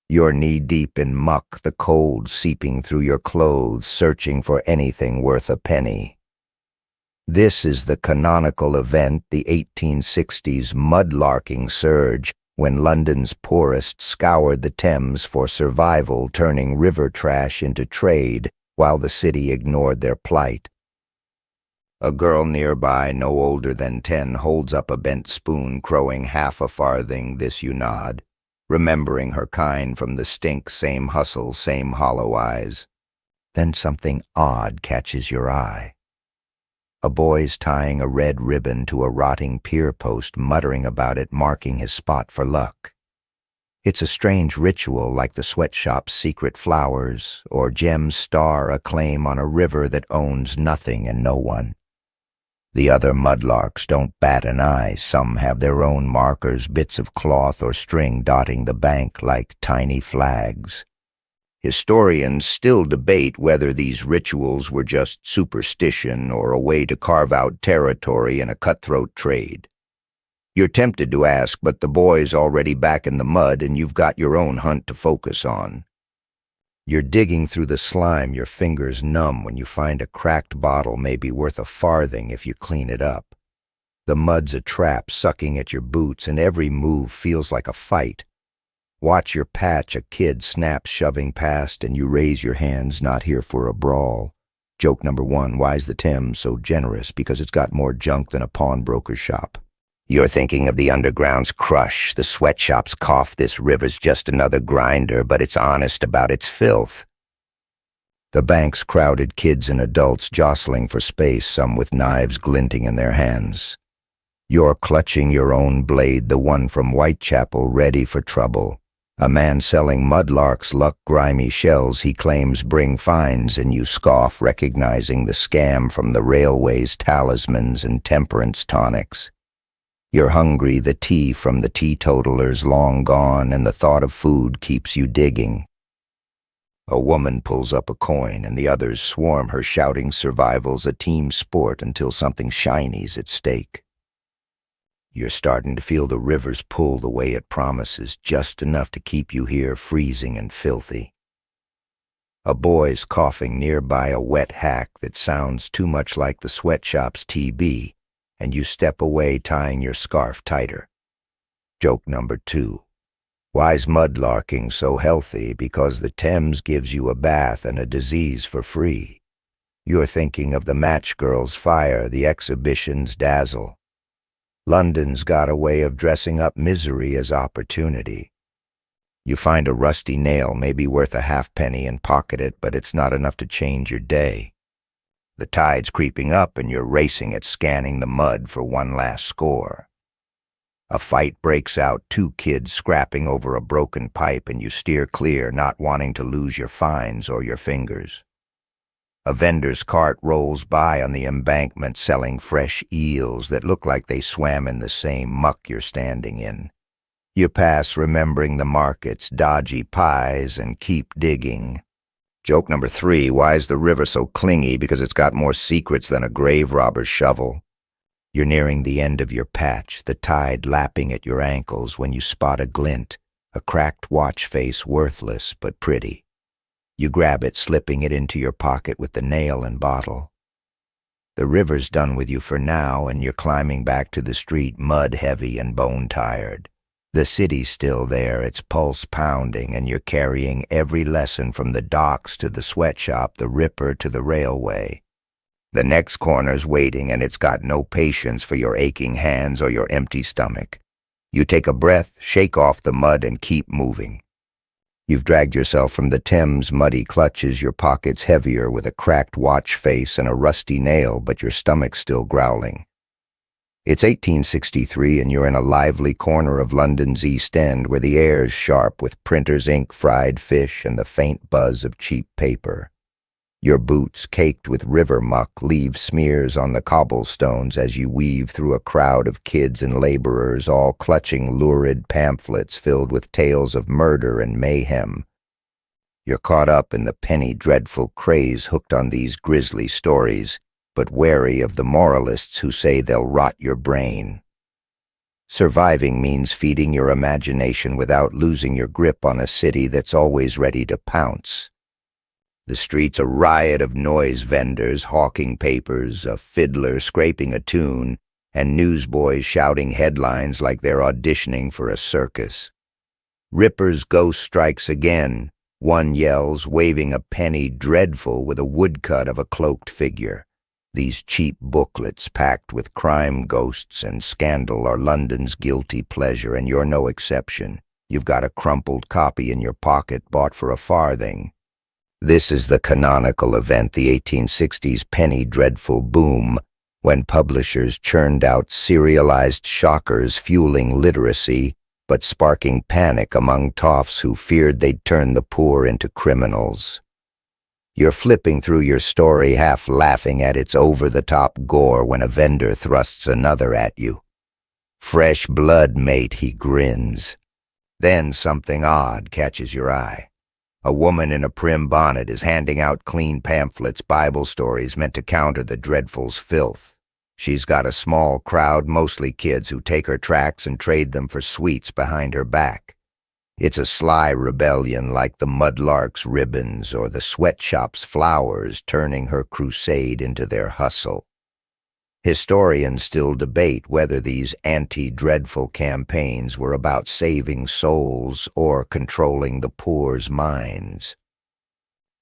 You're knee-deep in muck, the cold seeping through your clothes, searching for anything worth a penny. This is the canonical event, the 1860s mudlarking surge, when London's poorest scoured the Thames for survival, turning river trash into trade while the city ignored their plight. A girl nearby, no older than 10, holds up a bent spoon, crowing half a farthing. This you nod, remembering her kind from the stink, same hustle, same hollow eyes. Then something odd catches your eye. A boy's tying a red ribbon to a rotting pier post, muttering about it, marking his spot for luck. It's a strange ritual, like the sweatshop's secret flowers, or Jem's star, a claim on a river that owns nothing and no one. The other mudlarks don't bat an eye. Some have their own markers, bits of cloth or string dotting the bank like tiny flags. Historians still debate whether these rituals were just superstition or a way to carve out territory in a cutthroat trade. You're tempted to ask, but the boy's already back in the mud and you've got your own hunt to focus on. You're digging through the slime, your fingers numb when you find a cracked bottle maybe worth a farthing if you clean it up. The mud's a trap sucking at your boots, and every move feels like a fight. Watch your patch, a kid snaps, shoving past, and you raise your hands, not here for a brawl. Joke number 1, why's the Thames so generous? Because it's got more junk than a pawnbroker's shop. You're thinking of the underground's crush, the sweatshop's cough. This river's just another grinder, but it's honest about its filth. The bank's crowded, kids and adults jostling for space, some with knives glinting in their hands. You're clutching your own blade, the one from Whitechapel, ready for trouble. A man selling mudlarks luck, grimy shells he claims bring fines, and you scoff, recognizing the scam from the railway's talismans and temperance tonics. You're hungry, the tea from the teetotalers long gone, and the thought of food keeps you digging. A woman pulls up a coin, and the others swarm her, shouting survival's a team sport until something shiny's at stake. You're starting to feel the river's pull the way it promises, just enough to keep you here freezing and filthy. A boy's coughing nearby, a wet hack that sounds too much like the sweatshop's TB, and you step away, tying your scarf tighter. Joke number 2. Why's mudlarking so healthy? Because the Thames gives you a bath and a disease for free. You're thinking of the match girl's fire, the exhibition's dazzle. London's got a way of dressing up misery as opportunity. You find a rusty nail, maybe worth a halfpenny, and pocket it, but it's not enough to change your day. The tide's creeping up and you're racing it, scanning the mud for one last score. A fight breaks out, 2 kids scrapping over a broken pipe, and you steer clear, not wanting to lose your fines or your fingers. A vendor's cart rolls by on the embankment selling fresh eels that look like they swam in the same muck you're standing in. You pass remembering the market's dodgy pies and keep digging. Joke number 3, why is the river so clingy? Because it's got more secrets than a grave robber's shovel. You're nearing the end of your patch, the tide lapping at your ankles when you spot a glint, a cracked watch face worthless but pretty. You grab it, slipping it into your pocket with the nail and bottle. The river's done with you for now, and you're climbing back to the street, mud-heavy and bone-tired. The city's still there, its pulse pounding, and you're carrying every lesson from the docks to the sweatshop, the ripper to the railway. The next corner's waiting, and it's got no patience for your aching hands or your empty stomach. You take a breath, shake off the mud, and keep moving. You've dragged yourself from the Thames' muddy clutches, your pockets heavier with a cracked watch face and a rusty nail, but your stomach's still growling. It's 1863, and you're in a lively corner of London's East End where the air's sharp with printer's ink, fried fish, and the faint buzz of cheap paper. Your boots, caked with river muck, leave smears on the cobblestones as you weave through a crowd of kids and laborers, all clutching lurid pamphlets filled with tales of murder and mayhem. You're caught up in the penny dreadful craze hooked on these grisly stories, but wary of the moralists who say they'll rot your brain. Surviving means feeding your imagination without losing your grip on a city that's always ready to pounce. The street's a riot of noise vendors hawking papers, a fiddler scraping a tune, and newsboys shouting headlines like they're auditioning for a circus. Ripper's ghost strikes again, one yells, waving a penny dreadful with a woodcut of a cloaked figure. These cheap booklets packed with crime ghosts and scandal are London's guilty pleasure, and you're no exception. You've got a crumpled copy in your pocket bought for a farthing. This is the canonical event, the 1860s penny dreadful boom, when publishers churned out serialized shockers fueling literacy, but sparking panic among toffs who feared they'd turn the poor into criminals. You're flipping through your story, half laughing at its over-the-top gore when a vendor thrusts another at you. Fresh blood, mate, he grins. Then something odd catches your eye. A woman in a prim bonnet is handing out clean pamphlets, Bible stories meant to counter the dreadful's filth. She's got a small crowd, mostly kids, who take her tracts and trade them for sweets behind her back. It's a sly rebellion like the mudlark's ribbons or the sweatshop's flowers turning her crusade into their hustle. Historians still debate whether these anti-dreadful campaigns were about saving souls or controlling the poor's minds.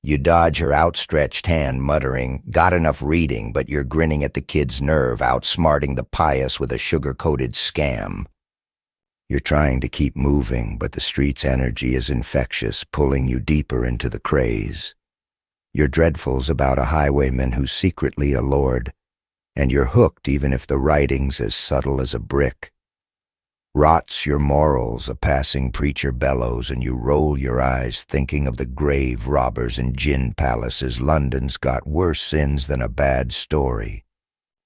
You dodge her outstretched hand, muttering, "Got enough reading," but you're grinning at the kid's nerve, outsmarting the pious with a sugar-coated scam. You're trying to keep moving, but the street's energy is infectious, pulling you deeper into the craze. Your dreadful's about a highwayman who's secretly a lord, and you're hooked even if the writing's as subtle as a brick. Rots your morals, a passing preacher bellows, and you roll your eyes thinking of the grave robbers and gin palaces. London's got worse sins than a bad story.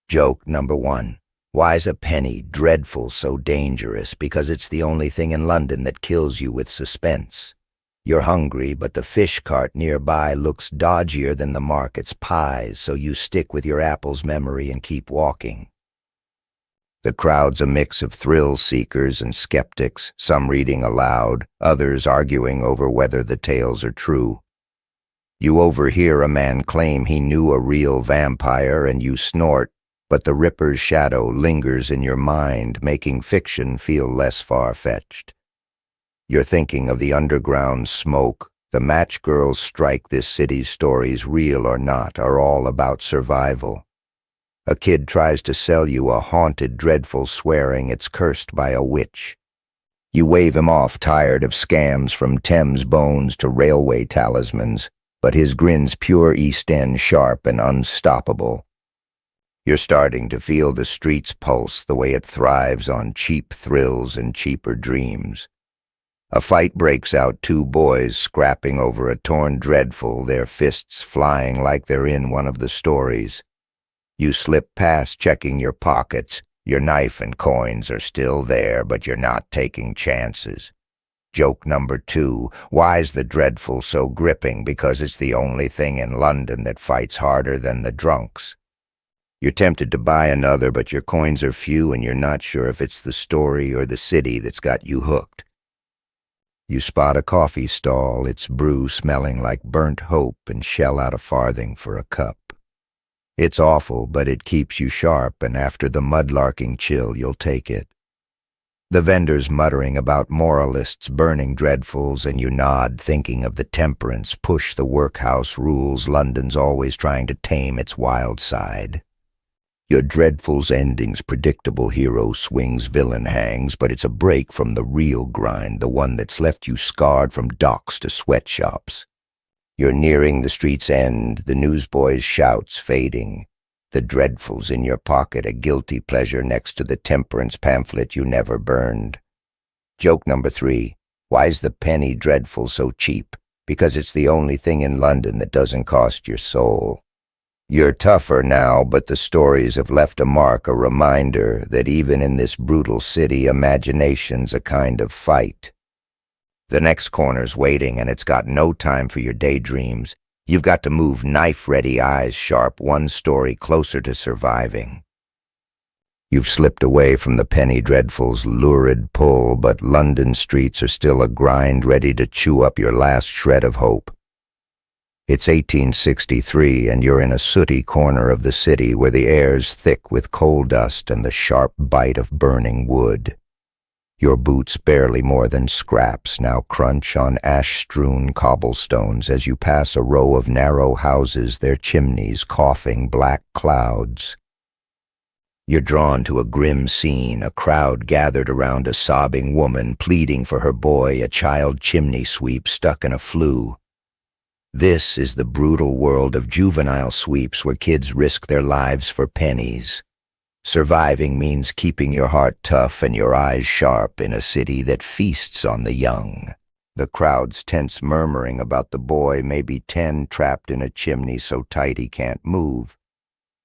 Joke number 1. Why's a penny dreadful so dangerous? Because it's the only thing in London that kills you with suspense. You're hungry, but the fish cart nearby looks dodgier than the market's pies, so you stick with your apple's memory and keep walking. The crowd's a mix of thrill-seekers and skeptics, some reading aloud, others arguing over whether the tales are true. You overhear a man claim he knew a real vampire, and you snort, but the Ripper's shadow lingers in your mind, making fiction feel less far-fetched. You're thinking of the underground smoke. The match girls strike this city's stories, real or not, are all about survival. A kid tries to sell you a haunted, dreadful, swearing it's cursed by a witch. You wave him off, tired of scams from Thames bones to railway talismans, but his grin's pure East End, sharp and unstoppable. You're starting to feel the street's pulse, the way it thrives on cheap thrills and cheaper dreams. A fight breaks out, two boys scrapping over a torn dreadful, their fists flying like they're in one of the stories. You slip past, checking your pockets. Your knife and coins are still there, but you're not taking chances. Joke number 2, why's the dreadful so gripping? Because it's the only thing in London that fights harder than the drunks. You're tempted to buy another, but your coins are few and you're not sure if it's the story or the city that's got you hooked. You spot a coffee stall, its brew smelling like burnt hope, and shell out a farthing for a cup. It's awful, but it keeps you sharp, and after the mudlarking chill, you'll take it. The vendor's muttering about moralists burning dreadfuls, and you nod, thinking of the temperance, push the workhouse rules London's always trying to tame its wild side. Your dreadful's ending's predictable, hero swings, villain hangs, but it's a break from the real grind, the one that's left you scarred from docks to sweatshops. You're nearing the street's end, the newsboy's shouts fading. The dreadful's in your pocket, a guilty pleasure next to the temperance pamphlet you never burned. Joke number 3, why's the penny dreadful so cheap? Because it's the only thing in London that doesn't cost your soul. You're tougher now, but the stories have left a mark, a reminder that even in this brutal city, imagination's a kind of fight. The next corner's waiting, and it's got no time for your daydreams. You've got to move, knife-ready, eyes sharp, one story closer to surviving. You've slipped away from the penny dreadful's lurid pull, but London streets are still a grind ready to chew up your last shred of hope. It's 1863, and you're in a sooty corner of the city where the air's thick with coal dust and the sharp bite of burning wood. Your boots, barely more than scraps, now crunch on ash-strewn cobblestones as you pass a row of narrow houses, their chimneys coughing black clouds. You're drawn to a grim scene, a crowd gathered around a sobbing woman pleading for her boy, a child chimney sweep stuck in a flue. This is the brutal world of juvenile sweeps where kids risk their lives for pennies. Surviving means keeping your heart tough and your eyes sharp in a city that feasts on the young. The crowd's tense murmuring about the boy, maybe 10, trapped in a chimney so tight he can't move.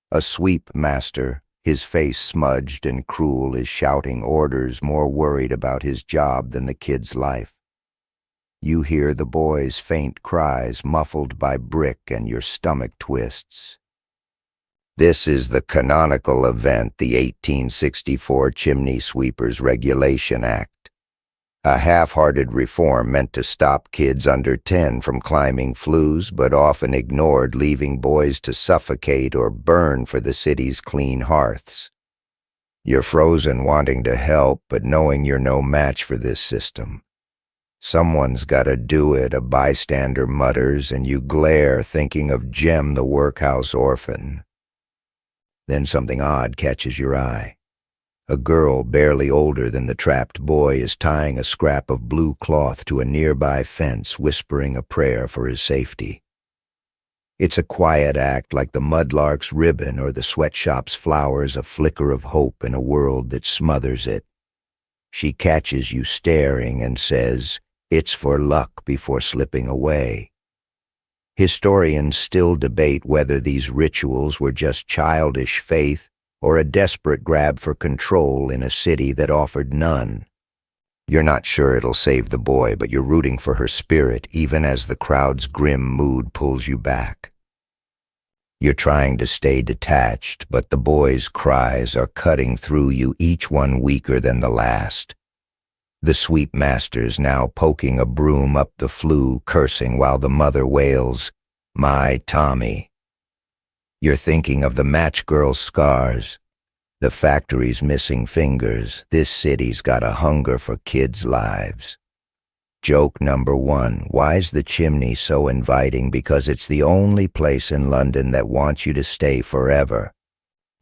A sweep master, his face smudged and cruel, is shouting orders, more worried about his job than the kid's life. You hear the boy's faint cries, muffled by brick, and your stomach twists. This is the canonical event, the 1864 Chimney Sweepers Regulation Act. A half-hearted reform meant to stop kids under 10 from climbing flues, but often ignored, leaving boys to suffocate or burn for the city's clean hearths. You're frozen, wanting to help, but knowing you're no match for this system. Someone's gotta do it, a bystander mutters, and you glare, thinking of Jem, the workhouse orphan. Then something odd catches your eye. A girl barely older than the trapped boy is tying a scrap of blue cloth to a nearby fence, whispering a prayer for his safety. It's a quiet act, like the mudlark's ribbon or the sweatshop's flowers, a flicker of hope in a world that smothers it. She catches you staring and says, "It's for luck," before slipping away. Historians still debate whether these rituals were just childish faith or a desperate grab for control in a city that offered none. You're not sure it'll save the boy, but you're rooting for her spirit, even as the crowd's grim mood pulls you back. You're trying to stay detached, but the boy's cries are cutting through you, each one weaker than the last. The sweep master's now poking a broom up the flue, cursing while the mother wails, "My Tommy." You're thinking of the match girl's scars, the factory's missing fingers. This city's got a hunger for kids' lives. Joke number 1, why's the chimney so inviting? Because it's the only place in London that wants you to stay forever.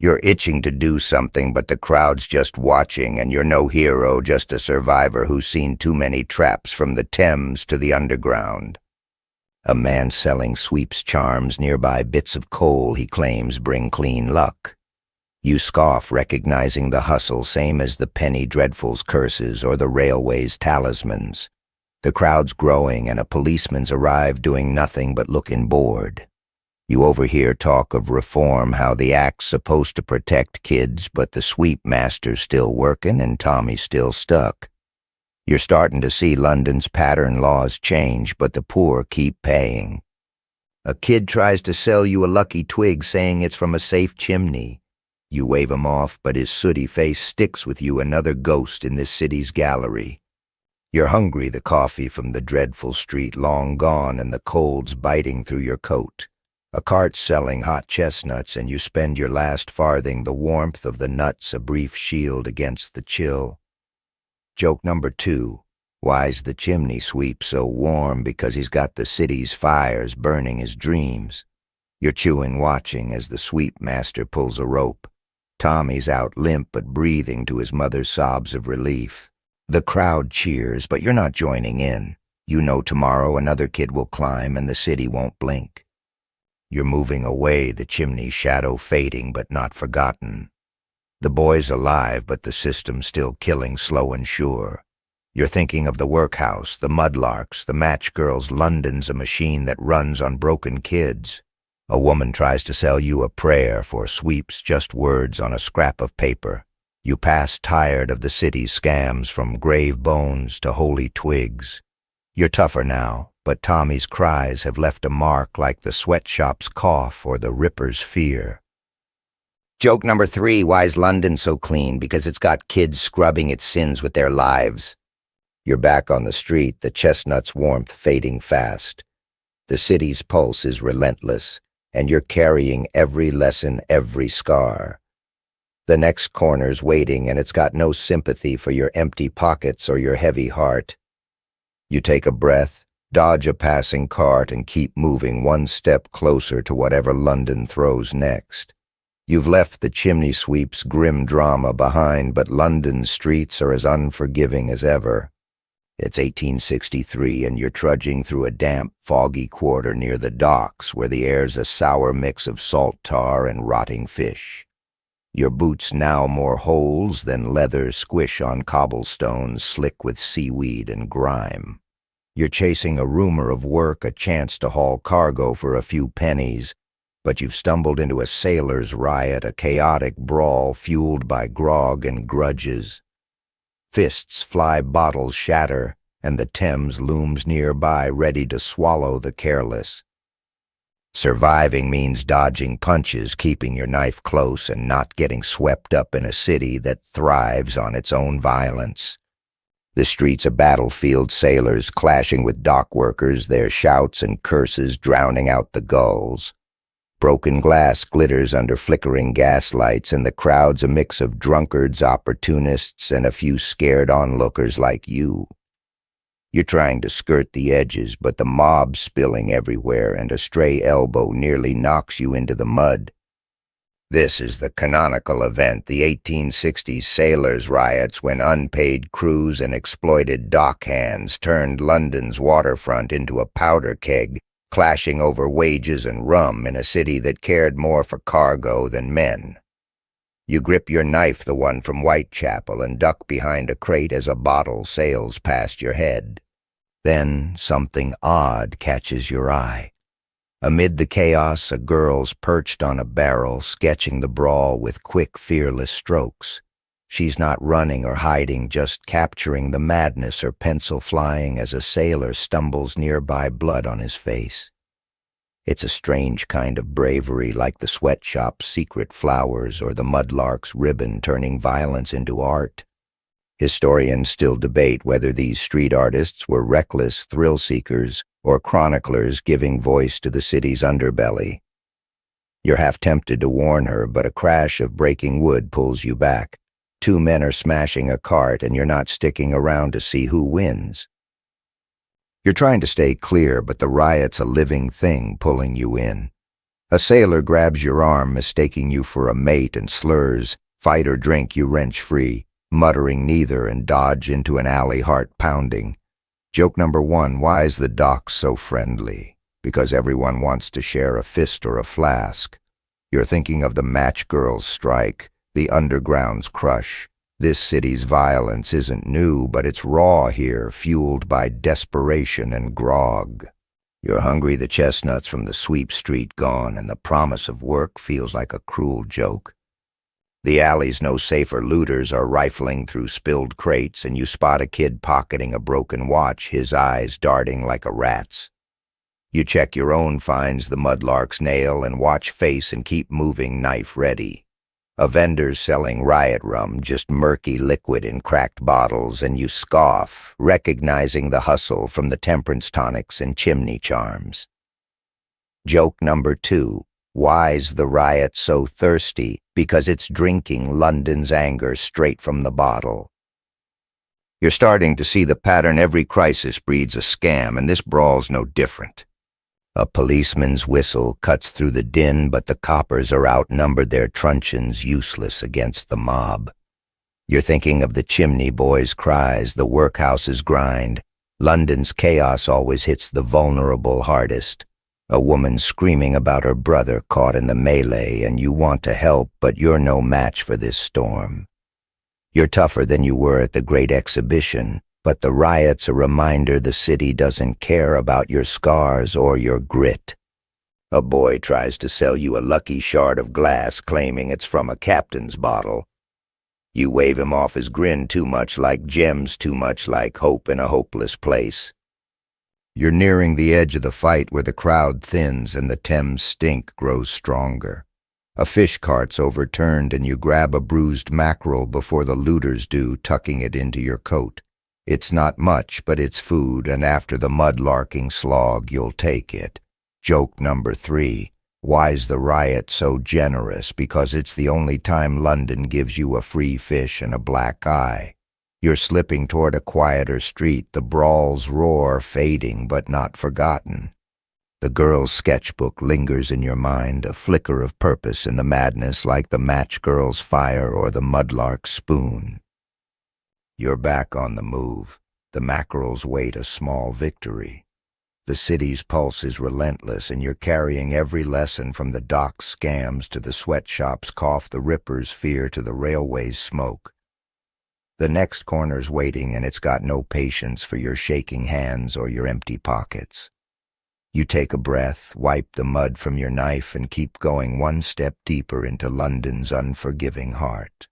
You're itching to do something, but the crowd's just watching, and you're no hero, just a survivor who's seen too many traps from the Thames to the underground. A man selling sweeps charms nearby, bits of coal he claims bring clean luck. You scoff, recognizing the hustle, same as the penny dreadful's curses or the railway's talismans. The crowd's growing and a policeman's arrived doing nothing but looking bored. You overhear talk of reform, how the act's supposed to protect kids, but the sweep master's still working and Tommy's still stuck. You're starting to see London's pattern laws change, but the poor keep paying. A kid tries to sell you a lucky twig saying it's from a safe chimney. You wave him off, but his sooty face sticks with you, another ghost in this city's gallery. You're hungry, the coffee from the dreadful street long gone and the cold's biting through your coat. A cart selling hot chestnuts and you spend your last farthing, the warmth of the nuts a brief shield against the chill. Joke number 2. Why's the chimney sweep so warm? Because he's got the city's fires burning his dreams. You're chewing, watching as the sweep master pulls a rope. Tommy's out limp but breathing to his mother's sobs of relief. The crowd cheers, but you're not joining in. You know tomorrow another kid will climb and the city won't blink. You're moving away, the chimney's shadow fading but not forgotten. The boy's alive, but the system's still killing slow and sure. You're thinking of the workhouse, the mudlarks, the match girls. London's a machine that runs on broken kids. A woman tries to sell you a prayer for sweeps, just words on a scrap of paper. You pass tired of the city's scams, from grave bones to holy twigs. You're tougher now, but Tommy's cries have left a mark like the sweatshop's cough or the ripper's fear. Joke number 3. Why's London so clean? Because it's got kids scrubbing its sins with their lives. You're back on the street, the chestnut's warmth fading fast. The city's pulse is relentless, and you're carrying every lesson, every scar. The next corner's waiting, and it's got no sympathy for your empty pockets or your heavy heart. You take a breath, dodge a passing cart, and keep moving one step closer to whatever London throws next. You've left the chimney sweep's grim drama behind, but London's streets are as unforgiving as ever. It's 1863, and you're trudging through a damp, foggy quarter near the docks, where the air's a sour mix of salt tar and rotting fish. Your boots now more holes than leather squish on cobblestones slick with seaweed and grime. You're chasing a rumor of work, a chance to haul cargo for a few pennies, but you've stumbled into a sailor's riot, a chaotic brawl fueled by grog and grudges. Fists fly, bottles shatter, and the Thames looms nearby, ready to swallow the careless. Surviving means dodging punches, keeping your knife close, and not getting swept up in a city that thrives on its own violence. The streets are battlefield, sailors clashing with dock workers, their shouts and curses drowning out the gulls. Broken glass glitters under flickering gaslights, and the crowd's a mix of drunkards, opportunists, and a few scared onlookers like you. You're trying to skirt the edges, but the mob's spilling everywhere, and a stray elbow nearly knocks you into the mud. This is the canonical event, the 1860s sailors' riots, when unpaid crews and exploited dockhands turned London's waterfront into a powder keg, clashing over wages and rum in a city that cared more for cargo than men. You grip your knife, the one from Whitechapel, and duck behind a crate as a bottle sails past your head. Then something odd catches your eye. Amid the chaos, a girl's perched on a barrel, sketching the brawl with quick, fearless strokes. She's not running or hiding, just capturing the madness, her pencil flying as a sailor stumbles nearby, blood on his face. It's a strange kind of bravery, like the sweatshop's secret flowers or the mudlark's ribbon turning violence into art. Historians still debate whether these street artists were reckless thrill-seekers or chroniclers giving voice to the city's underbelly. You're half tempted to warn her, but a crash of breaking wood pulls you back. 2 men are smashing a cart, and you're not sticking around to see who wins. You're trying to stay clear, but the riot's a living thing pulling you in. A sailor grabs your arm, mistaking you for a mate, and slurs, "Fight or drink," you wrench free, muttering neither, and dodge into an alley, heart pounding. Joke number 1. Why is the dock so friendly? Because everyone wants to share a fist or a flask. You're thinking of the match girls' strike, the underground's crush. This city's violence isn't new, but it's raw here, fueled by desperation and grog. You're hungry, the chestnuts from the sweep street gone, and the promise of work feels like a cruel joke. The alleys no safer, looters are rifling through spilled crates, and you spot a kid pocketing a broken watch, his eyes darting like a rat's. You check your own finds, the mudlark's nail, and watch face and keep moving, knife ready. A vendor's selling riot rum, just murky liquid in cracked bottles, and you scoff, recognizing the hustle from the temperance tonics and chimney charms. Joke number 2. Why's the riot so thirsty? Because it's drinking London's anger straight from the bottle. You're starting to see the pattern. Every crisis breeds a scam, and this brawl's no different. A policeman's whistle cuts through the din, but the coppers are outnumbered, their truncheons useless against the mob. You're thinking of the chimney boys' cries, the workhouse's grind. London's chaos always hits the vulnerable hardest. A woman screaming about her brother caught in the melee, and you want to help, but you're no match for this storm. You're tougher than you were at the Great Exhibition, but the riot's a reminder the city doesn't care about your scars or your grit. A boy tries to sell you a lucky shard of glass, claiming it's from a captain's bottle. You wave him off, his grin too much like gems, too much like hope in a hopeless place. You're nearing the edge of the fight where the crowd thins and the Thames stink grows stronger. A fish cart's overturned and you grab a bruised mackerel before the looters do, tucking it into your coat. It's not much, but it's food, and after the mudlarking slog, you'll take it. Joke number 3. Why's the riot so generous? Because it's the only time London gives you a free fish and a black eye. You're slipping toward a quieter street, the brawl's roar fading but not forgotten. The girl's sketchbook lingers in your mind, a flicker of purpose in the madness like the match girl's fire or the mudlark's spoon. You're back on the move. The mackerels wait a small victory. The city's pulse is relentless, and you're carrying every lesson from the dock's scams to the sweatshop's cough, the ripper's fear to the railway's smoke. The next corner's waiting, and it's got no patience for your shaking hands or your empty pockets. You take a breath, wipe the mud from your knife, and keep going one step deeper into London's unforgiving heart.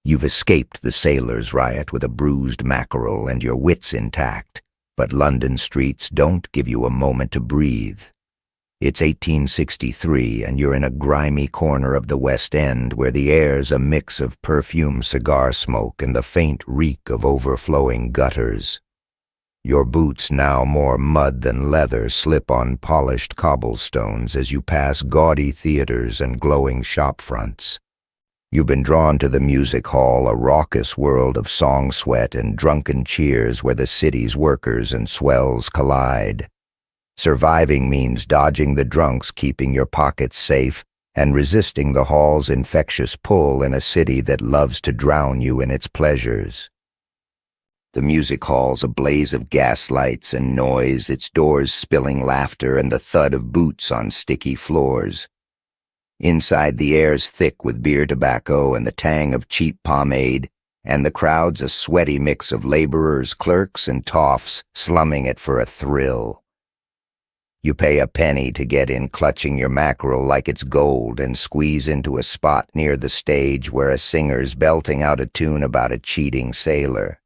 You've escaped the sailors' riot with a bruised mackerel and your wits intact, but London streets don't give you a moment to breathe. It's 1863, and you're in a grimy corner of the West End where the air's a mix of perfumed cigar smoke and the faint reek of overflowing gutters. Your boots, now more mud than leather, slip on polished cobblestones as you pass gaudy theaters and glowing shop fronts. You've been drawn to the music hall, a raucous world of song sweat and drunken cheers where the city's workers and swells collide. Surviving means dodging the drunks, keeping your pockets safe, and resisting the hall's infectious pull in a city that loves to drown you in its pleasures. The music hall's a blaze of gaslights and noise, its doors spilling laughter and the thud of boots on sticky floors. Inside, the air's thick with beer tobacco and the tang of cheap pomade, and the crowd's a sweaty mix of laborers, clerks, and toffs slumming it for a thrill. You pay a penny to get in, clutching your mackerel like it's gold, and squeeze into a spot near the stage where a singer's belting out a tune about a cheating sailor.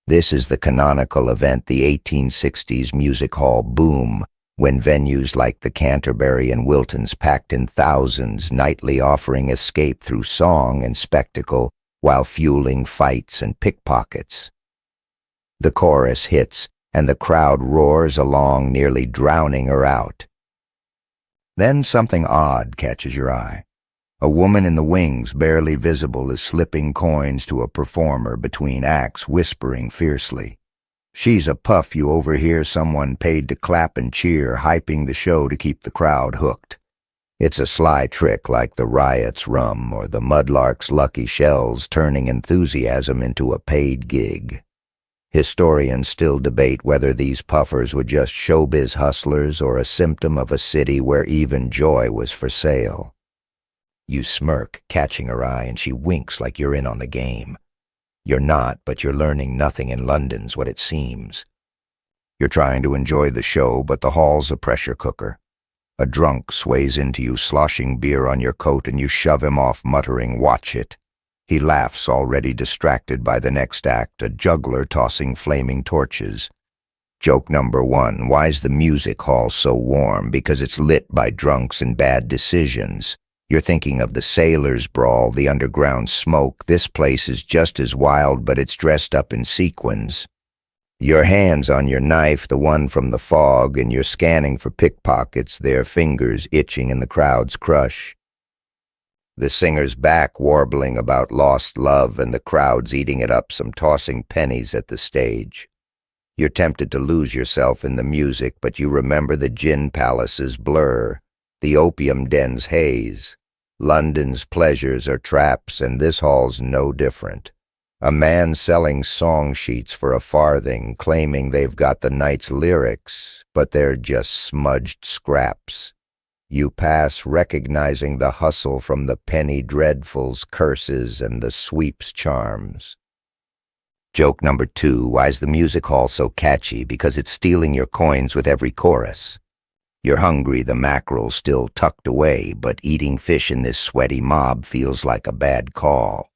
This is the canonical event, the 1860s music hall boom, when venues like the Canterbury and Wilton's packed in thousands, nightly offering escape through song and spectacle while fueling fights and pickpockets. The chorus hits, and the crowd roars along, nearly drowning her out. Then something odd catches your eye. A woman in the wings, barely visible, is slipping coins to a performer between acts, whispering fiercely. She's a puff. You overhear someone paid to clap and cheer, hyping the show to keep the crowd hooked. It's a sly trick like the riot's rum or the mudlark's lucky shells, turning enthusiasm into a paid gig. Historians still debate whether these puffers were just showbiz hustlers or a symptom of a city where even joy was for sale. You smirk, catching her eye, and she winks like you're in on the game. You're not, but you're learning nothing in London's what it seems. You're trying to enjoy the show, but the hall's a pressure cooker. A drunk sways into you, sloshing beer on your coat, and you shove him off, muttering, "Watch it." He laughs, already distracted by the next act, a juggler tossing flaming torches. Joke number 1, why's the music hall so warm? Because it's lit by drunks and bad decisions. You're thinking of the sailors' brawl, the underground smoke. This place is just as wild, but it's dressed up in sequins. Your hand's on your knife, the one from the fog, and you're scanning for pickpockets, their fingers itching in the crowd's crush. The singer's back warbling about lost love, and the crowd's eating it up, some tossing pennies at the stage. You're tempted to lose yourself in the music, but you remember the gin palace's blur, the opium den's haze. London's pleasures are traps, and this hall's no different. A man selling song sheets for a farthing, claiming they've got the night's lyrics, but they're just smudged scraps. You pass, recognizing the hustle from the penny dreadfuls' curses and the sweep's charms. Joke number 2, why's the music hall so catchy? Because it's stealing your coins with every chorus. You're hungry, the mackerel's still tucked away, but eating fish in this sweaty mob feels like a bad call.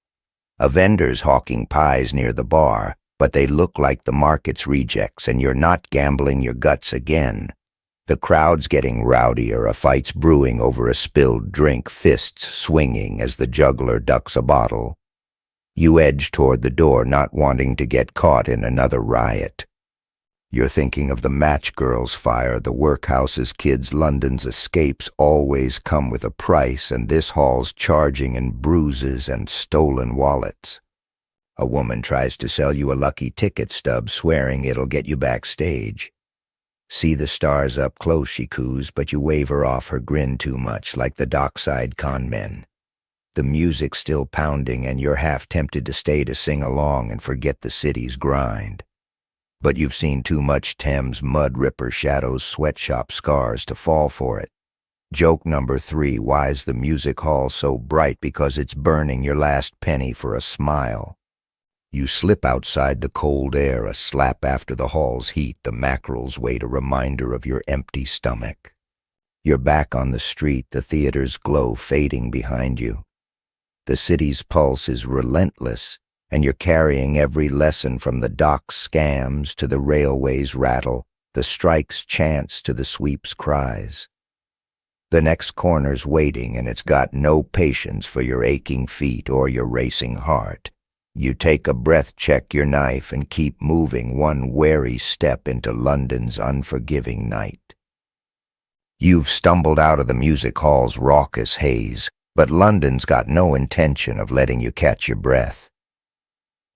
A vendor's hawking pies near the bar, but they look like the market's rejects, and you're not gambling your guts again. The crowd's getting rowdier, a fight's brewing over a spilled drink, fists swinging as the juggler ducks a bottle. You edge toward the door, not wanting to get caught in another riot. You're thinking of the match girls' fire, the workhouse's kids. London's escapes always come with a price, and this hall's charging in bruises and stolen wallets. A woman tries to sell you a lucky ticket stub, swearing it'll get you backstage. See the stars up close, she coos, but you wave her off, her grin too much, like the dockside con men. The music's still pounding, and you're half tempted to stay to sing along and forget the city's grind. But you've seen too much Thames mud ripper shadows, sweatshop scars to fall for it. Joke number 3, why's the music hall so bright? Because it's burning your last penny for a smile. You slip outside the cold air, a slap after the hall's heat, the mackerel's weight a reminder of your empty stomach. You're back on the street, the theater's glow fading behind you. The city's pulse is relentless, and you're carrying every lesson from the dock's scams to the railway's rattle, the strike's chants to the sweep's cries. The next corner's waiting, and it's got no patience for your aching feet or your racing heart. You take a breath, check your knife, and keep moving, one wary step into London's unforgiving night. You've stumbled out of the music hall's raucous haze, but London's got no intention of letting you catch your breath.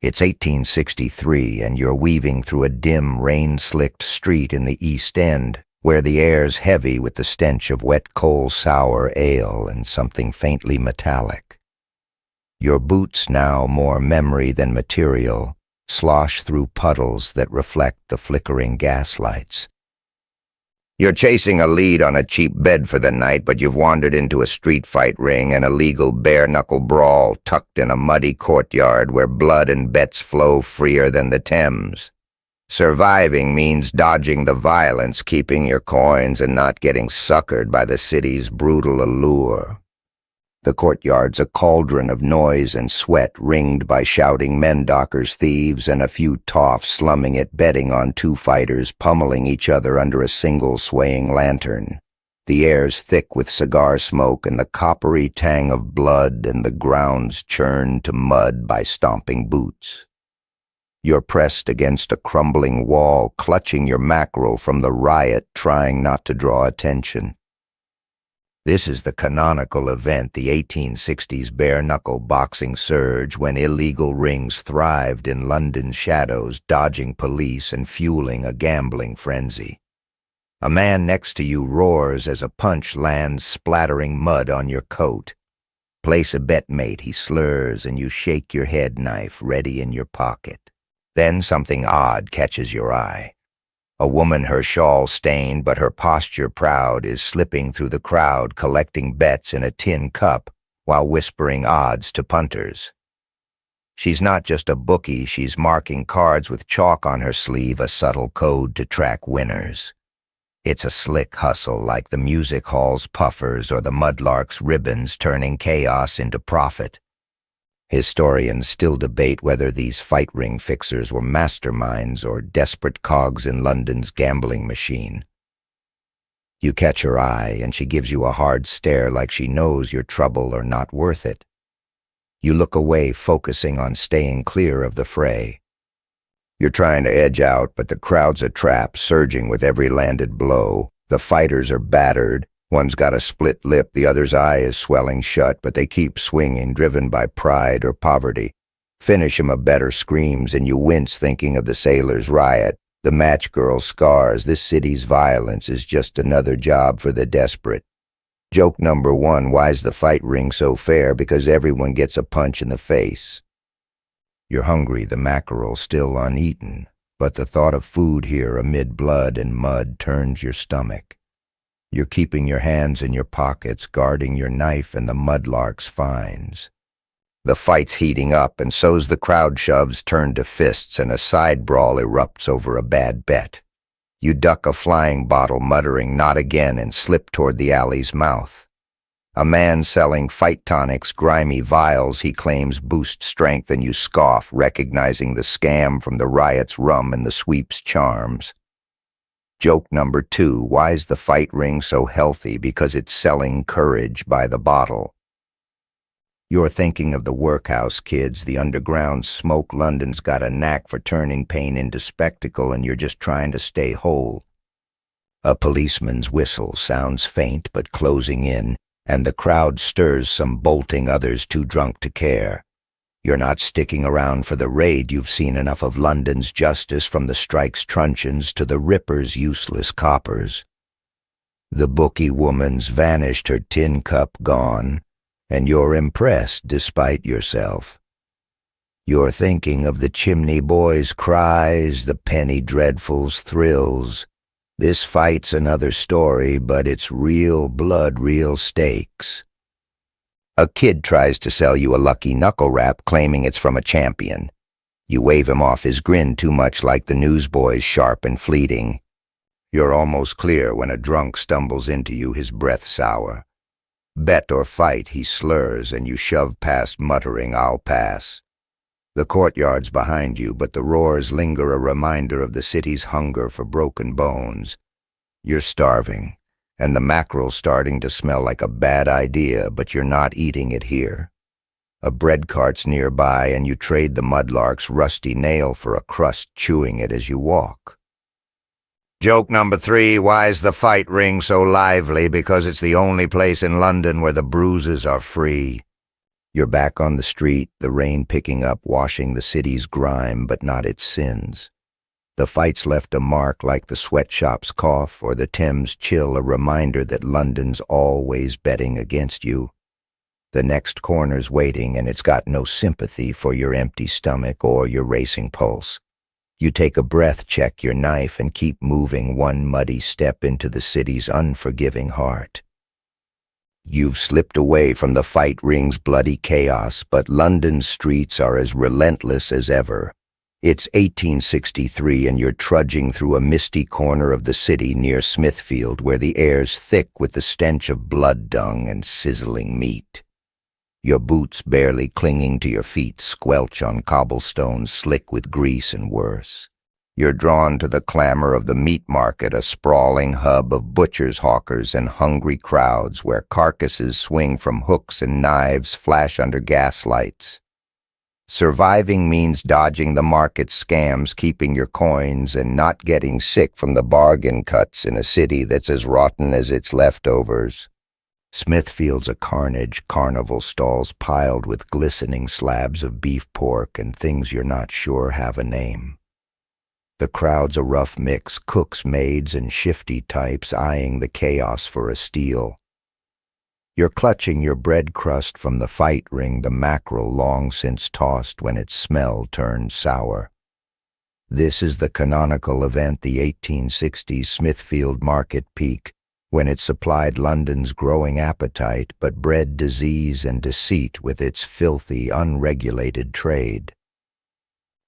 It's 1863, and you're weaving through a dim, rain-slicked street in the East End, where the air's heavy with the stench of wet coal, sour ale, and something faintly metallic. Your boots, now more memory than material, slosh through puddles that reflect the flickering gaslights. You're chasing a lead on a cheap bed for the night, but you've wandered into a street fight ring, an illegal bare-knuckle brawl tucked in a muddy courtyard where blood and bets flow freer than the Thames. Surviving means dodging the violence, keeping your coins, and not getting suckered by the city's brutal allure. The courtyard's a cauldron of noise and sweat, ringed by shouting men, dockers, thieves, and a few toffs slumming it, betting on two fighters pummeling each other under a single swaying lantern. The air's thick with cigar smoke and the coppery tang of blood, and the ground's churned to mud by stomping boots. You're pressed against a crumbling wall, clutching your mackerel from the riot, trying not to draw attention. This is the canonical event, the 1860s bare-knuckle boxing surge, when illegal rings thrived in London's shadows, dodging police and fueling a gambling frenzy. A man next to you roars as a punch lands, splattering mud on your coat. Place a bet, mate, he slurs, and you shake your head knife ready in your pocket. Then something odd catches your eye. A woman, her shawl stained but her posture proud, is slipping through the crowd, collecting bets in a tin cup, while whispering odds to punters. She's not just a bookie, she's marking cards with chalk on her sleeve, a subtle code to track winners. It's a slick hustle like the music hall's puffers or the mudlark's ribbons, turning chaos into profit. Historians still debate whether these fight ring fixers were masterminds or desperate cogs in London's gambling machine. You catch her eye, and she gives you a hard stare like she knows your trouble are not worth it. You look away, focusing on staying clear of the fray. You're trying to edge out, but the crowd's a trap, surging with every landed blow. The fighters are battered. One's got a split lip, the other's eye is swelling shut, but they keep swinging, driven by pride or poverty. Finish 'em a better screams, and you wince thinking of the sailors' riot, the match girl's scars. This city's violence is just another job for the desperate. Joke number 1, why's the fight ring so fair? Because everyone gets a punch in the face. You're hungry, the mackerel still uneaten, but the thought of food here amid blood and mud turns your stomach. You're keeping your hands in your pockets, guarding your knife and the mudlark's fines. The fight's heating up, and so's the crowd. Shoves turn to fists, and a side brawl erupts over a bad bet. You duck a flying bottle, muttering, "Not again," and slip toward the alley's mouth. A man selling fight tonics, grimy vials he claims boost strength, and you scoff, recognizing the scam from the riot's rum and the sweep's charms. Joke number 2, why's the fight ring so healthy? Because it's selling courage by the bottle. You're thinking of the workhouse kids, the underground smoke. London's got a knack for turning pain into spectacle, and you're just trying to stay whole. A policeman's whistle sounds faint but closing in, and the crowd stirs, some bolting, others too drunk to care. You're not sticking around for the raid. You've seen enough of London's justice, from the strike's truncheons to the Ripper's useless coppers. The bookie woman's vanished, her tin cup gone, and you're impressed despite yourself. You're thinking of the chimney boy's cries, the penny dreadful's thrills. This fight's another story, but it's real blood, real stakes. A kid tries to sell you a lucky knuckle wrap, claiming it's from a champion. You wave him off, his grin too much like the newsboy's, sharp and fleeting. You're almost clear when a drunk stumbles into you, his breath sour. Bet or fight, he slurs, and you shove past, muttering, "I'll pass." The courtyard's behind you, but the roars linger, a reminder of the city's hunger for broken bones. You're starving, and the mackerel's starting to smell like a bad idea, but you're not eating it here. A bread cart's nearby, and you trade the mudlark's rusty nail for a crust, chewing it as you walk. Joke number 3, why's the fight ring so lively? Because it's the only place in London where the bruises are free. You're back on the street, the rain picking up, washing the city's grime, but not its sins. The fight's left a mark like the sweatshop's cough or the Thames chill, a reminder that London's always betting against you. The next corner's waiting, and it's got no sympathy for your empty stomach or your racing pulse. You take a breath, check your knife, and keep moving, one muddy step into the city's unforgiving heart. You've slipped away from the fight ring's bloody chaos, but London's streets are as relentless as ever. It's 1863, and you're trudging through a misty corner of the city near Smithfield, where the air's thick with the stench of blood, dung, and sizzling meat. Your boots, barely clinging to your feet, squelch on cobblestones slick with grease and worse. You're drawn to the clamor of the meat market, a sprawling hub of butchers, hawkers, and hungry crowds where carcasses swing from hooks and knives, flash under gaslights. Surviving means dodging the market scams, keeping your coins, and not getting sick from the bargain cuts in a city that's as rotten as its leftovers. Smithfield's a carnage, carnival stalls piled with glistening slabs of beef, pork, and things you're not sure have a name. The crowd's a rough mix, cooks, maids, and shifty types eyeing the chaos for a steal. You're clutching your bread crust from the fight ring, the mackerel long since tossed when its smell turned sour. This is the canonical event, the 1860s Smithfield market peak, when it supplied London's growing appetite but bred disease and deceit with its filthy, unregulated trade.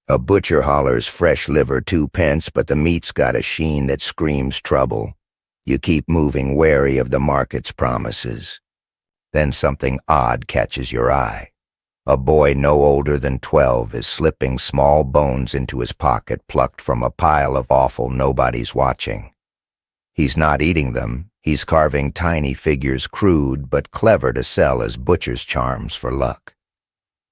A butcher hollers fresh liver 2 pence, but the meat's got a sheen that screams trouble. You keep moving wary of the market's promises. Then something odd catches your eye. A boy no older than 12 is slipping small bones into his pocket plucked from a pile of offal nobody's watching. He's not eating them, he's carving tiny figures crude but clever to sell as butcher's charms for luck.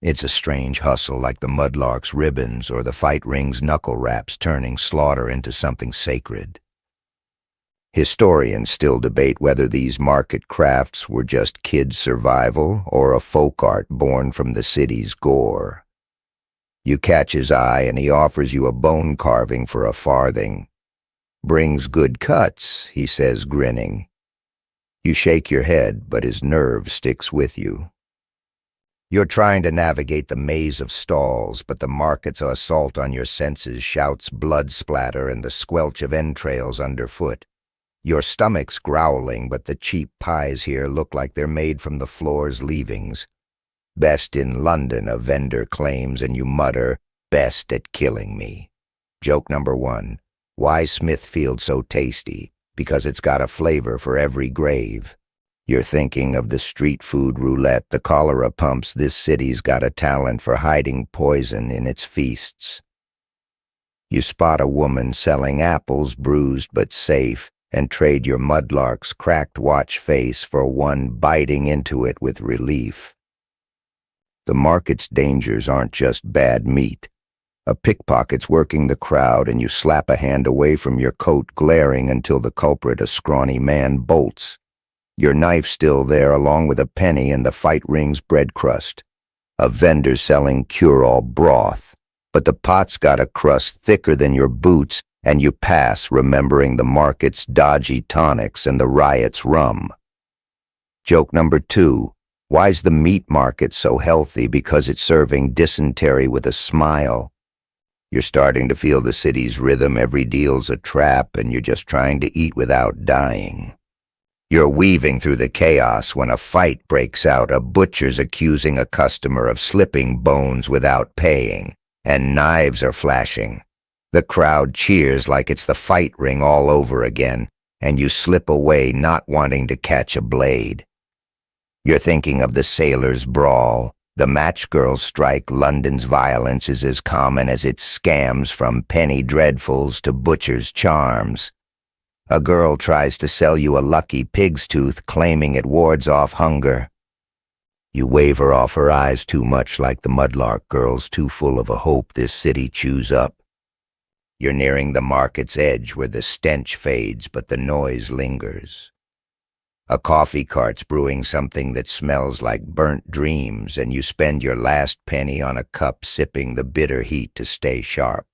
It's a strange hustle like the mudlark's ribbons or the fight ring's knuckle wraps turning slaughter into something sacred. Historians still debate whether these market crafts were just kid survival or a folk art born from the city's gore. You catch his eye and he offers you a bone carving for a farthing. "Brings good cuts," he says, grinning. You shake your head, but his nerve sticks with you. You're trying to navigate the maze of stalls, but the market's assault on your senses shouts blood splatter and the squelch of entrails underfoot. Your stomach's growling, but the cheap pies here look like they're made from the floor's leavings. "Best in London," a vendor claims, and you mutter, "Best at killing me." Joke number 1. Why Smithfield so tasty? Because it's got a flavor for every grave. You're thinking of the street food roulette, the cholera pumps. This city's got a talent for hiding poison in its feasts. You spot a woman selling apples, bruised but safe, and trade your mudlark's cracked watch face for one biting into it with relief. The market's dangers aren't just bad meat. A pickpocket's working the crowd, and you slap a hand away from your coat, glaring until the culprit, a scrawny man, bolts. Your knife still there, along with a penny and the fight ring's bread crust. A vendor selling cure-all broth, but the pot's got a crust thicker than your boots, and you pass, remembering the market's dodgy tonics and the riot's rum. Joke number 2. Why's the meat market so healthy? Because it's serving dysentery with a smile. You're starting to feel the city's rhythm. Every deal's a trap, and you're just trying to eat without dying. You're weaving through the chaos when a fight breaks out. A butcher's accusing a customer of slipping bones without paying, and knives are flashing. The crowd cheers like it's the fight ring all over again, and you slip away, not wanting to catch a blade. You're thinking of the sailors' brawl, the match girls' strike. London's violence is as common as its scams, from penny dreadfuls to butcher's charms. A girl tries to sell you a lucky pig's tooth, claiming it wards off hunger. You wave her off, her eyes too much like the mudlark girl's, too full of a hope this city chews up. You're nearing the market's edge where the stench fades but the noise lingers. A coffee cart's brewing something that smells like burnt dreams, and you spend your last penny on a cup, sipping the bitter heat to stay sharp.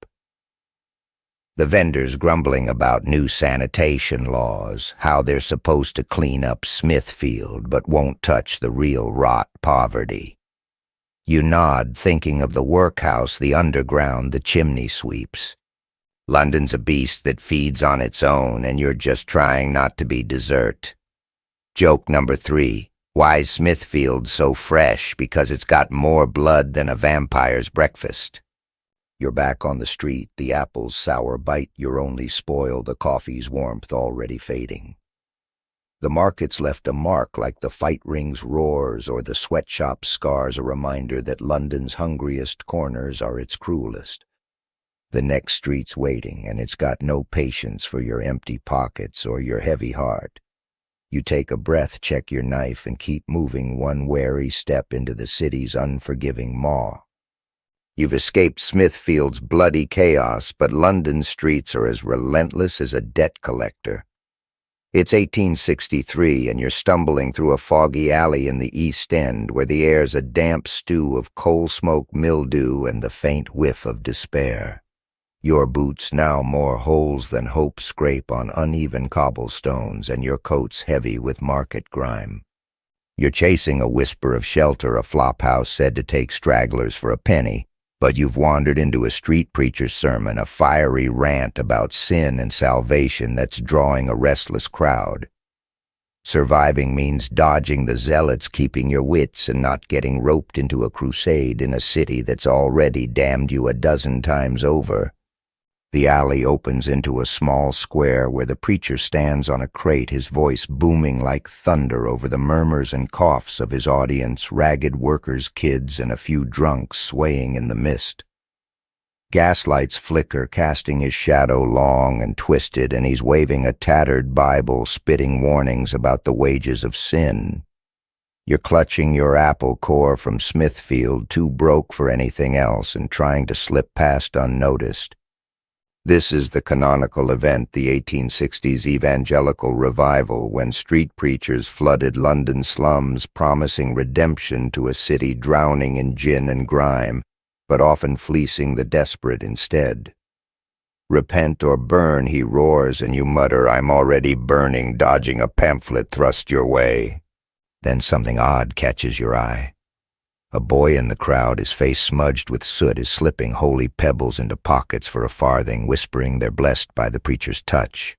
The vendor's grumbling about new sanitation laws, how they're supposed to clean up Smithfield but won't touch the real rot, poverty. You nod, thinking of the workhouse, the underground, the chimney sweeps. London's a beast that feeds on its own, and you're just trying not to be dessert. Joke number 3. Why's Smithfield so fresh? Because it's got more blood than a vampire's breakfast. You're back on the street, the apple's sour bite your only spoil, the coffee's warmth already fading. The market's left a mark like the fight ring's roars or the sweatshop's scars, a reminder that London's hungriest corners are its cruelest. The next street's waiting, and it's got no patience for your empty pockets or your heavy heart. You take a breath, check your knife, and keep moving, one wary step into the city's unforgiving maw. You've escaped Smithfield's bloody chaos, but London's streets are as relentless as a debt collector. It's 1863, and you're stumbling through a foggy alley in the East End, where the air's a damp stew of coal smoke, mildew, and the faint whiff of despair. Your boots now more holes than hope scrape on uneven cobblestones, and your coat's heavy with market grime. You're chasing a whisper of shelter, a flophouse said to take stragglers for a penny, but you've wandered into a street preacher's sermon, a fiery rant about sin and salvation that's drawing a restless crowd. Surviving means dodging the zealots, keeping your wits, and not getting roped into a crusade in a city that's already damned you a dozen times over. The alley opens into a small square where the preacher stands on a crate, his voice booming like thunder over the murmurs and coughs of his audience, ragged workers, kids, and a few drunks swaying in the mist. Gaslights flicker, casting his shadow long and twisted, and he's waving a tattered Bible, spitting warnings about the wages of sin. You're clutching your apple core from Smithfield, too broke for anything else, and trying to slip past unnoticed. This is the canonical event, the 1860s evangelical revival, when street preachers flooded London slums, promising redemption to a city drowning in gin and grime, but often fleecing the desperate instead. Repent or burn, he roars, and you mutter, I'm already burning, dodging a pamphlet thrust your way. Then something odd catches your eye. A boy in the crowd, his face smudged with soot, is slipping holy pebbles into pockets for a farthing, whispering they're blessed by the preacher's touch.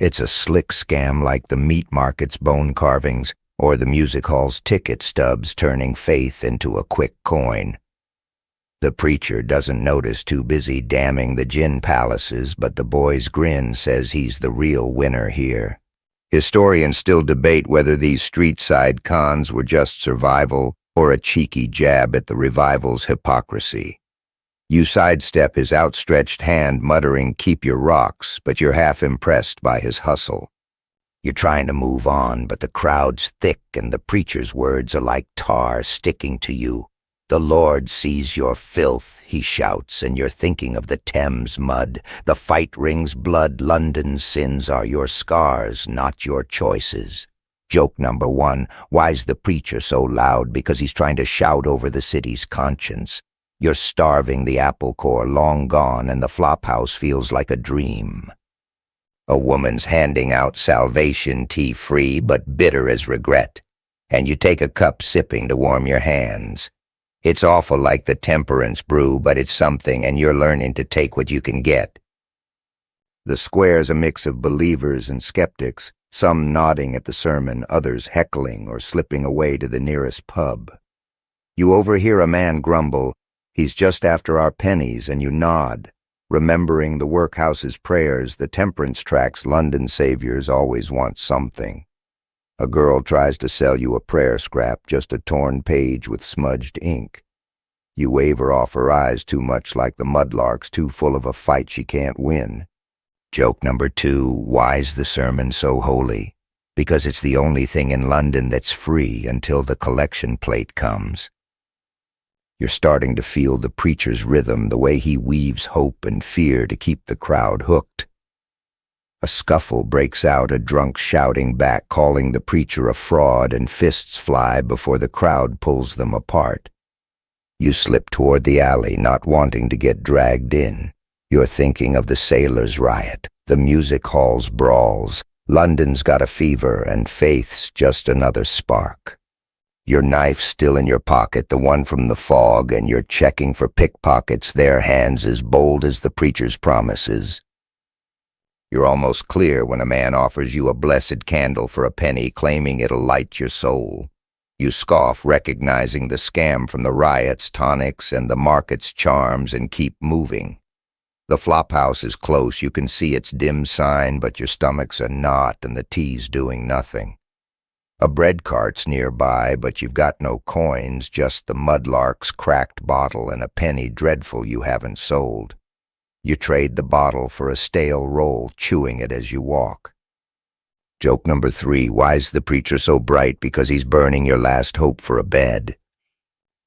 It's a slick scam like the meat market's bone carvings or the music hall's ticket stubs, turning faith into a quick coin. The preacher doesn't notice, too busy damning the gin palaces, but the boy's grin says he's the real winner here. Historians still debate whether these street-side cons were just survival or a cheeky jab at the revival's hypocrisy. You sidestep his outstretched hand, muttering, keep your rocks, but you're half impressed by his hustle. You're trying to move on, but the crowd's thick and the preacher's words are like tar sticking to you. The Lord sees your filth, he shouts, and you're thinking of the Thames mud. The fight rings blood. London's sins are your scars, not your choices. Joke number 1, why's the preacher so loud? Because he's trying to shout over the city's conscience. You're starving, the apple core long gone, and the flophouse feels like a dream. A woman's handing out salvation tea, free but bitter as regret, and you take a cup, sipping to warm your hands. It's awful like the temperance brew, but it's something, and you're learning to take what you can get. The square's a mix of believers and skeptics, some nodding at the sermon, others heckling or slipping away to the nearest pub. You overhear a man grumble, he's just after our pennies, and you nod, remembering the workhouse's prayers, the temperance tract's London saviors always want something. A girl tries to sell you a prayer scrap, just a torn page with smudged ink. You wave her off, her eyes too much like the mudlark's, too full of a fight she can't win. Joke number 2, why's the sermon so holy? Because it's the only thing in London that's free until the collection plate comes. You're starting to feel the preacher's rhythm, the way he weaves hope and fear to keep the crowd hooked. A scuffle breaks out, a drunk shouting back, calling the preacher a fraud, and fists fly before the crowd pulls them apart. You slip toward the alley, not wanting to get dragged in. You're thinking of the sailors' riot, the music hall's brawls. London's got a fever, and faith's just another spark. Your knife's still in your pocket, the one from the fog, and you're checking for pickpockets, their hands as bold as the preacher's promises. You're almost clear when a man offers you a blessed candle for a penny, claiming it'll light your soul. You scoff, recognizing the scam from the riots, tonics, and the market's charms, and keep moving. The flophouse is close, you can see its dim sign, but your stomach's a knot and the tea's doing nothing. A bread cart's nearby, but you've got no coins, just the mudlark's cracked bottle and a penny dreadful you haven't sold. You trade the bottle for a stale roll, chewing it as you walk. Joke number 3, why's the preacher so bright? Because he's burning your last hope for a bed.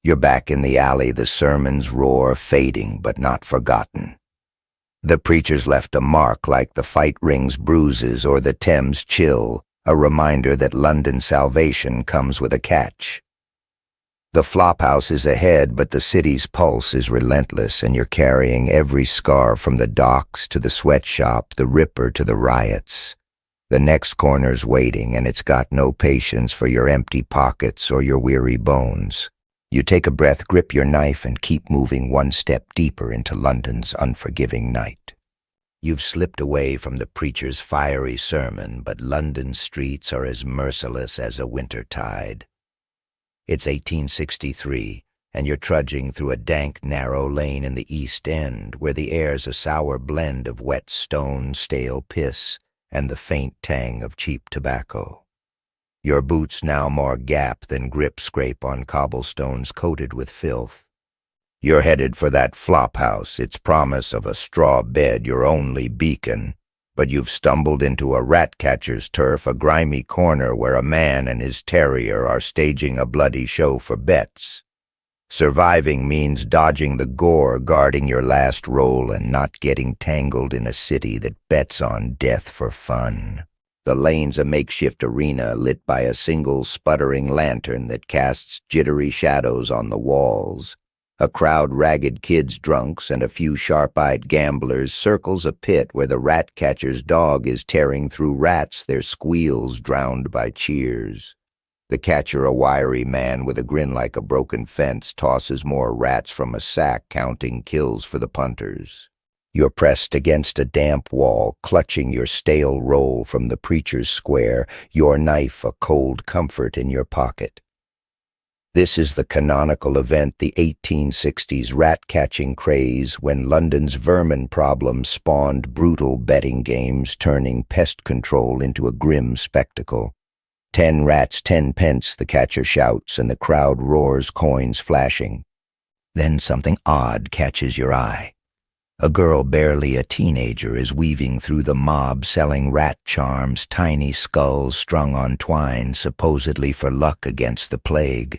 You're back in the alley, the sermon's roar fading but not forgotten. The preacher's left a mark like the fight ring's bruises or the Thames chill, a reminder that London's salvation comes with a catch. The flophouse is ahead, but the city's pulse is relentless, and you're carrying every scar from the docks to the sweatshop, the Ripper to the riots. The next corner's waiting, and it's got no patience for your empty pockets or your weary bones. You take a breath, grip your knife, and keep moving one step deeper into London's unforgiving night. You've slipped away from the preacher's fiery sermon, but London's streets are as merciless as a winter tide. It's 1863, and you're trudging through a dank, narrow lane in the East End, where the air's a sour blend of wet stone, stale piss, and the faint tang of cheap tobacco. Your boots now more gap than grip scrape on cobblestones coated with filth. You're headed for that flop house, its promise of a straw bed your only beacon, but you've stumbled into a rat-catcher's turf, a grimy corner where a man and his terrier are staging a bloody show for bets. Surviving means dodging the gore, guarding your last roll, and not getting tangled in a city that bets on death for fun. The lane's a makeshift arena lit by a single sputtering lantern that casts jittery shadows on the walls. A crowd ragged kids drunks and a few sharp-eyed gamblers circles a pit where the rat-catcher's dog is tearing through rats, their squeals drowned by cheers. The catcher, a wiry man with a grin like a broken fence, tosses more rats from a sack, counting kills for the punters. You're pressed against a damp wall, clutching your stale roll from the preacher's square, your knife a cold comfort in your pocket. This is the canonical event, the 1860s rat-catching craze, when London's vermin problem spawned brutal betting games, turning pest control into a grim spectacle. 10 rats, 10 pence, the catcher shouts, and the crowd roars, coins flashing. Then something odd catches your eye. A girl barely a teenager is weaving through the mob selling rat charms, tiny skulls strung on twine, supposedly for luck against the plague.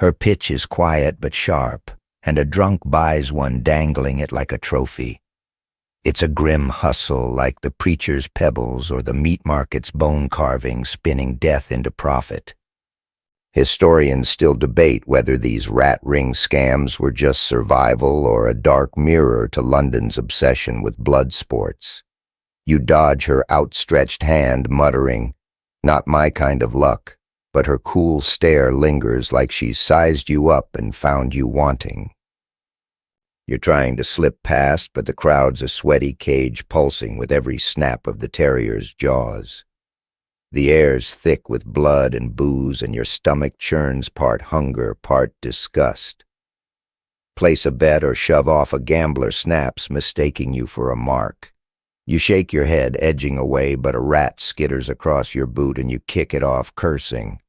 Her pitch is quiet but sharp, and a drunk buys one, dangling it like a trophy. It's a grim hustle like the preacher's pebbles or the meat market's bone carving, spinning death into profit. Historians still debate whether these rat ring scams were just survival or a dark mirror to London's obsession with blood sports. You dodge her outstretched hand, muttering, "Not my kind of luck," but her cool stare lingers like she's sized you up and found you wanting. You're trying to slip past, but the crowd's a sweaty cage pulsing with every snap of the terrier's jaws. The air's thick with blood and booze, and your stomach churns part hunger, part disgust. Place a bet or shove off, a gambler snaps, mistaking you for a mark. You shake your head, edging away, but a rat skitters across your boot and you kick it off, cursing.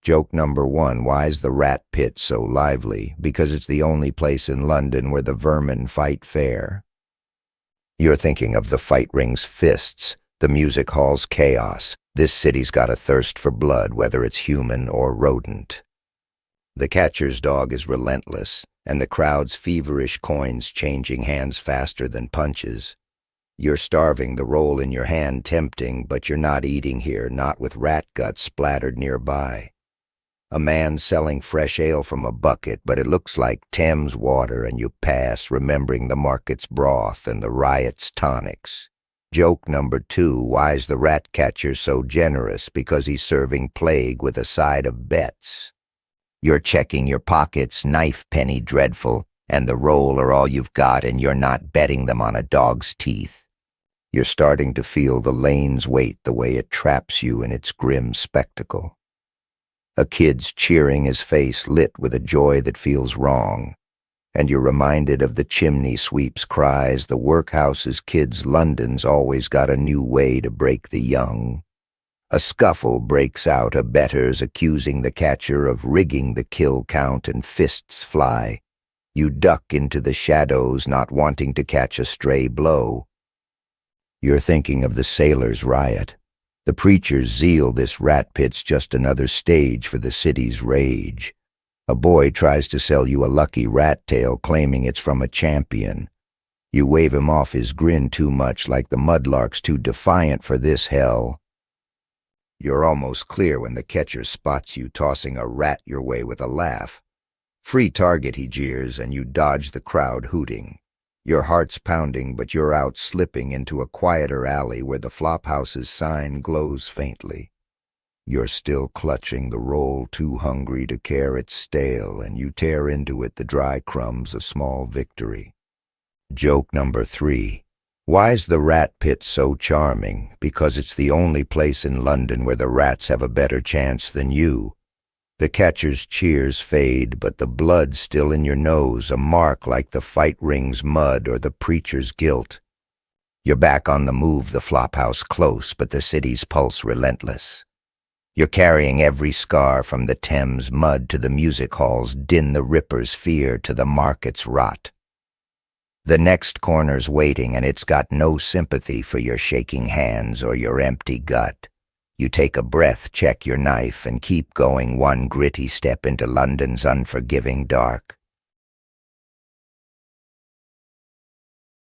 Joke number 1, why's the rat pit so lively? Because it's the only place in London where the vermin fight fair. You're thinking of the fight ring's fists, the music hall's chaos. This city's got a thirst for blood, whether it's human or rodent. The catcher's dog is relentless, and the crowd's feverish coins changing hands faster than punches. You're starving, the roll in your hand tempting, but you're not eating here, not with rat guts splattered nearby. A man selling fresh ale from a bucket, but it looks like Thames water, and you pass, remembering the market's broth and the riot's tonics. Joke number 2, why's the rat catcher so generous? Because he's serving plague with a side of bets. You're checking your pockets, knife penny dreadful, and the roll are all you've got, and you're not betting them on a dog's teeth. You're starting to feel the lane's weight, the way it traps you in its grim spectacle. A kid's cheering, his face lit with a joy that feels wrong, and you're reminded of the chimney sweep's cries, the workhouse's kids. London's always got a new way to break the young. A scuffle breaks out, a bettor's accusing the catcher of rigging the kill count, and fists fly. You duck into the shadows, not wanting to catch a stray blow. You're thinking of the sailors' riot. The preacher's zeal, this rat pit's just another stage for the city's rage. A boy tries to sell you a lucky rat tail, claiming it's from a champion. You wave him off, his grin too much, like the mudlark's too defiant for this hell. You're almost clear when the catcher spots you tossing a rat your way with a laugh. Free target, he jeers, and you dodge the crowd hooting. Your heart's pounding, but you're out, slipping into a quieter alley where the Flophouse's sign glows faintly. You're still clutching the roll, too hungry to care it's stale, and you tear into it, the dry crumbs a small victory. Joke number 3. Why's the rat pit so charming? Because it's the only place in London where the rats have a better chance than you. The catcher's cheers fade, but the blood's still in your nose, a mark like the fight ring's mud or the preacher's guilt. You're back on the move, the flophouse close, but the city's pulse relentless. You're carrying every scar from the Thames mud to the music hall's din, the ripper's fear to the market's rot. The next corner's waiting, and it's got no sympathy for your shaking hands or your empty gut. You take a breath, check your knife, and keep going one gritty step into London's unforgiving dark.